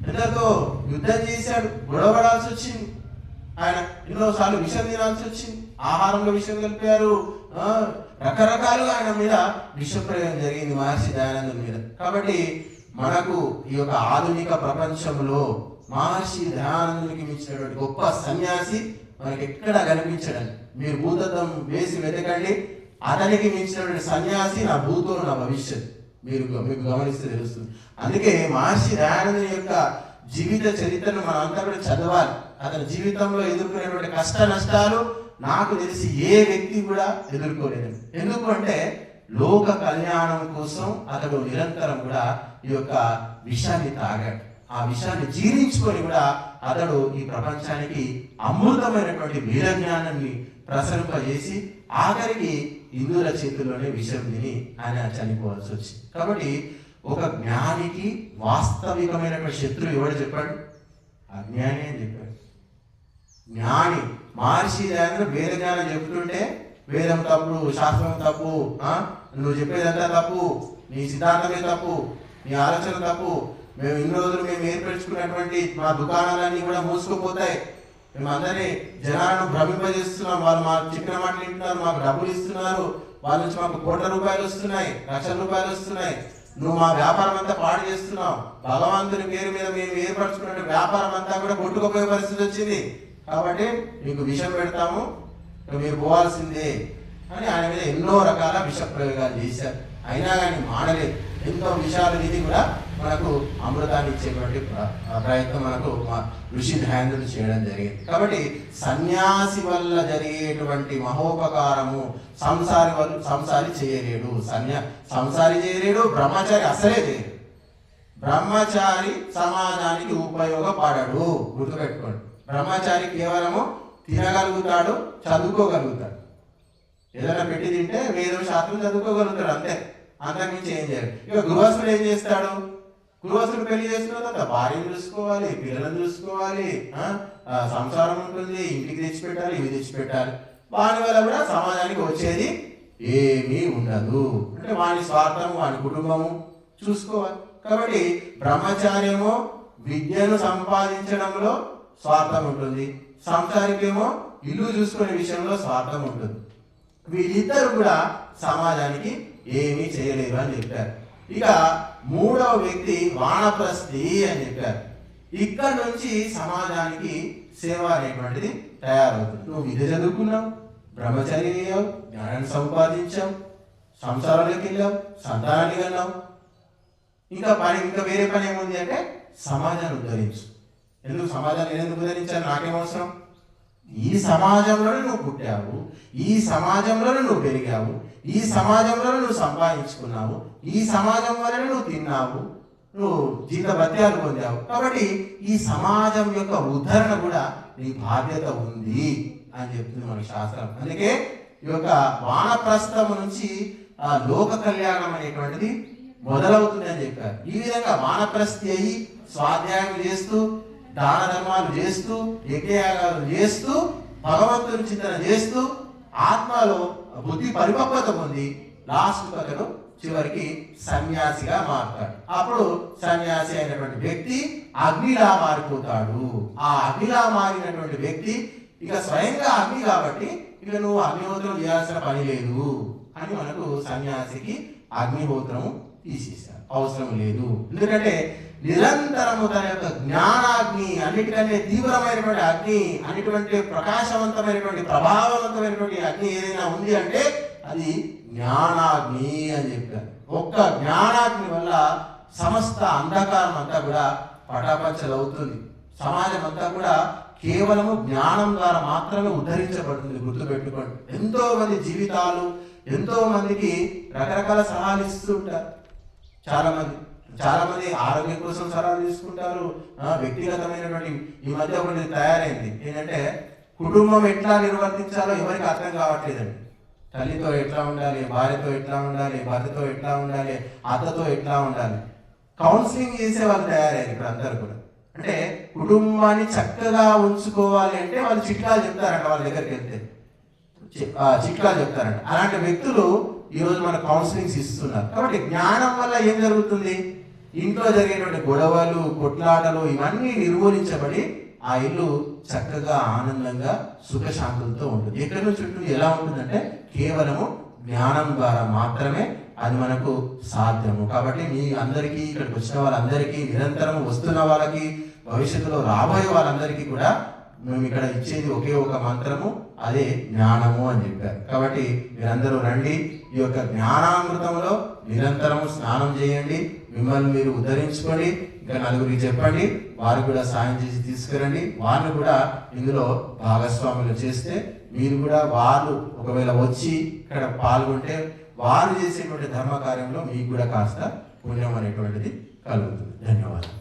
ఎందరితో యుద్ధం చేశాడు, గొడవడాల్సి వచ్చింది. ఆయన ఎన్నోసార్లు విషం తినాల్సి వచ్చింది. ఆహారంలో విషం కలిపారు, రకరకాలుగా ఆయన మీద విషప్రయోగం జరిగింది మహర్షి దయానందుని మీద. కాబట్టి మనకు ఈ యొక్క ఆధునిక ప్రపంచంలో మహర్షి దయానందునికి మించినటువంటి గొప్ప సన్యాసి మనకి ఎక్కడా కనిపించడండి. మీరు భూతత్వం వేసి వెతకండి, అతనికి మించినటువంటి సన్యాసి నా భూతో నా భవిష్యత్ మీకు గమనిస్తే తెలుస్తుంది. అందుకే మహర్షి దయానందుని యొక్క జీవిత చరిత్రను మనమంతా కూడా చదవాలి. అతని జీవితంలో ఎదుర్కొనేటువంటి కష్ట నష్టాలు నాకు తెలిసి ఏ వ్యక్తి కూడా ఎదుర్కోలేదు. ఎందుకు అంటే లోక కళ్యాణం కోసం అతడు నిరంతరం కూడా ఈ యొక్క విషాన్ని తాగాడు. ఆ విషయాన్ని జీర్ణించుకొని కూడా అతడు ఈ ప్రపంచానికి అమృతమైనటువంటి వేద జ్ఞానాన్ని ప్రసరింపజేసి ఆఖరికి ఇంద్రుల చేతుల్లోనే విషం తిని ఆయన చనిపోవాల్సి వచ్చింది. కాబట్టి ఒక జ్ఞానికి వాస్తవికమైనటువంటి శత్రువు ఎవడు చెప్పాడు? అజ్ఞాని అని చెప్పాడు. జ్ఞాని మహర్షి వేద జ్ఞానం చెప్తుంటే వేదం తప్పు, శాస్త్రం తప్పు, నువ్వు చెప్పేదంతా తప్పు, నీ సిద్ధాంతమే తప్పు, నీ ఆలోచన తప్పు, మేము ఇన్ని రోజులు మేము ఏర్పరచుకున్నటువంటి మా దుకాణాలన్నీ కూడా మూసుకుపోతాయి, మేము అందరినీ జనాలను భ్రమింపజేస్తున్నాం, వాళ్ళు మా చెప్పిన మాటలు వింటున్నారు, మాకు డబ్బులు ఇస్తున్నారు, వాళ్ళ నుంచి మాకు కోట్ల రూపాయలు వస్తున్నాయి, లక్షల రూపాయలు వస్తున్నాయి, నువ్వు మా వ్యాపారం అంతా పాడు చేస్తున్నావు, భగవంతుని పేరు మీద మేము ఏర్పరచుకున్న వ్యాపారం అంతా కూడా కొట్టుకుపోయే పరిస్థితి వచ్చింది, కాబట్టి మీకు విషం పెడతాము, మీరు పోవాల్సిందే అని ఆయన మీద ఎన్నో రకాల విష ప్రయోగాలు చేశారు. అయినా కానీ మానలేదు. ఎంతో విషయాలు ఇది కూడా మనకు అమృతాన్ని ఇచ్చేటువంటి ప్రయత్నం మనకు ఋషి దయానందుడు చేయడం జరిగింది. కాబట్టి సన్యాసి వల్ల జరిగేటువంటి మహోపకారము సంసారి చేయలేడు, సంసారి చేయలేడు, బ్రహ్మచారి అసలే చేయలేడు. బ్రహ్మచారి సమాజానికి ఉపయోగపడడు, గుర్తుపెట్టుకోండి. బ్రహ్మచారి కేవలము తినగలుగుతాడు, చదువుకోగలుగుతాడు, ఏదైనా పెట్టి తింటే వేదం శాస్త్రం చదువుకోగలుగుతాడు, అంతే, అంతకుమించి ఏం చేయాలి. ఇక గృహస్థుడు ఏం చేస్తాడు? గృహస్థుడు పెళ్లి చేసుకున్న తర్వాత భార్యను చూసుకోవాలి, పిల్లలను చూసుకోవాలి, సంసారం ఉంటుంది, ఇంటికి తెచ్చిపెట్టాలి, ఇవి తెచ్చిపెట్టాలి. వాని వల్ల కూడా సమాజానికి వచ్చేది ఏమీ ఉండదు. అంటే వాని స్వార్థము, వాని కుటుంబము చూసుకోవాలి. కాబట్టి బ్రహ్మచార్యమో విద్యను సంపాదించడంలో స్వార్థం ఉంటుంది, సంసారికేమో ఇల్లు చూసుకునే విషయంలో స్వార్థం ఉంటుంది. వీళ్ళిద్దరు కూడా సమాజానికి ఏమీ చేయలేరు అని చెప్పారు. ఇక మూడవ వ్యక్తి వానప్రస్థి అని చెప్పారు. ఇక్కడ నుంచి సమాజానికి సేవ అనేటువంటిది తయారవుతుంది. నువ్వు విద్య చదువుకున్నావు, బ్రహ్మచారి అయ్యావు, జ్ఞానాన్ని సంపాదించావు, సంసారంలోకి వెళ్ళావు, సంతానాన్ని కన్నావు, ఇంకా వేరే పని ఏముంది అంటే సమాజాన్ని ఉద్ధరించు. ఎందుకు సమాజాన్ని ఎందుకు ఉద్ధరించాను? నాకేమవసరం? ఈ సమాజంలోనే నువ్వు పుట్టావు, ఈ సమాజంలోనే నువ్వు పెరిగావు, ఈ సమాజంలోనే నువ్వు సంపాదించుకున్నావు, ఈ సమాజం వల్లనే నువ్వు తిన్నావు, నువ్వు జీవిత భత్యాలు పొందావు. కాబట్టి ఈ సమాజం యొక్క ఉద్ధరణ కూడా నీ బాధ్యత ఉంది అని చెప్తుంది మన శాస్త్రం. అందుకే ఈ యొక్క వానప్రస్థం నుంచి ఆ లోక కళ్యాణం అనేటువంటిది మొదలవుతుంది అని చెప్పారు. ఈ విధంగా వానప్రస్థి అయ్యి స్వాధ్యాయం చేస్తూ, దాన ధర్మాలు చేస్తూ, యజ్ఞయాగాలు చేస్తూ, భగవంతుని చింతన చేస్తూ, ఆత్మలో బుద్ధి పరిపక్వత పొంది లాస్ట్ అతను చివరికి సన్యాసిగా మారుతాడు. అప్పుడు సన్యాసి అయినటువంటి వ్యక్తి అగ్నిలా మారిపోతాడు. ఆ అగ్నిలా మారినటువంటి వ్యక్తి ఇక స్వయంగా అగ్ని కాబట్టి ఇక నువ్వు అగ్నిహోత్రం చేయాల్సిన పని లేదు అని మనకు సన్యాసికి అగ్నిహోత్రము తీసేశారు, అవసరం లేదు. ఎందుకంటే నిరంతరము తన యొక్క జ్ఞానాగ్ని, అన్నిటికంటే తీవ్రమైనటువంటి అగ్ని, అన్నిటువంటి ప్రకాశవంతమైనటువంటి ప్రభావవంతమైనటువంటి అగ్ని ఏదైనా ఉంది అంటే అది జ్ఞానాగ్ని అని చెప్పారు. ఒక్క జ్ఞానాగ్ని వల్ల సమస్త అంధకారం అంతా కూడా పటాపంచలవుతుంది. సమాజం అంతా కూడా కేవలము జ్ఞానం ద్వారా మాత్రమే ఉద్ధరించబడుతుంది. గుర్తుపెట్టుకోండి. ఎంతో మంది జీవితాలు, ఎంతో మందికి రకరకాల సలహాలు ఇస్తూ ఉంటారు. చాలా మంది ఆరోగ్యం కోసం సలహాలు తీసుకుంటారు. వ్యక్తిగతమైనటువంటి ఈ మధ్య ఒకటి తయారైంది ఏంటంటే కుటుంబం ఎట్లా నిర్వర్తించాలో ఎవరికి అర్థం కావట్లేదండి. తల్లితో ఎట్లా ఉండాలి, భార్యతో ఎట్లా ఉండాలి, భర్తతో ఎట్లా ఉండాలి, అత్తతో ఎట్లా ఉండాలి, కౌన్సిలింగ్ చేసే వాళ్ళు తయారయ్యారు ఇప్పుడు అందరు కూడా. అంటే కుటుంబాన్ని చక్కగా ఉంచుకోవాలి అంటే వాళ్ళు చిట్కాలు చెప్తారంట. వాళ్ళ దగ్గరికి వెళ్తే చిట్కాలు చెప్తారంట. అలాంటి వ్యక్తులు ఈరోజు మన కౌన్సిలింగ్స్ ఇస్తున్నారు. కాబట్టి జ్ఞానం వల్ల ఏం జరుగుతుంది? ఇంట్లో జరిగేటువంటి గొడవలు, కొట్లాటలు ఇవన్నీ నిర్మూలించబడి ఆ ఇల్లు చక్కగా ఆనందంగా సుఖశాంతులతో ఉంటుంది. ఎక్కడి నుంచి ఉంటుంది? ఎలా ఉంటుందంటే కేవలము జ్ఞానం ద్వారా మాత్రమే అది మనకు సాధ్యము. కాబట్టి మీ అందరికీ, ఇక్కడికి వచ్చిన వాళ్ళందరికీ, నిరంతరం వస్తున్న వాళ్ళకి, భవిష్యత్తులో రాబోయే వాళ్ళందరికీ కూడా మేము ఇక్కడ ఇచ్చేది ఒకే ఒక మంత్రము, అదే జ్ఞానము అని చెప్పారు. కాబట్టి మీరందరూ రండి, ఈ యొక్క జ్ఞానామృతంలో నిరంతరము స్నానం చేయండి, మిమ్మల్ని మీరు ఉద్ధరించుకోండి. ఇంకా నలుగురికి చెప్పండి, వారు కూడా సాయం చేసి తీసుకురండి. వారిని కూడా ఇందులో భాగస్వాములు చేస్తే మీరు కూడా వాళ్ళు ఒకవేళ వచ్చి ఇక్కడ పాల్గొంటే వారు చేసేటువంటి ధర్మ కార్యంలో మీకు కూడా కాస్త పుణ్యం అనేటువంటిది కలుగుతుంది. ధన్యవాదాలు.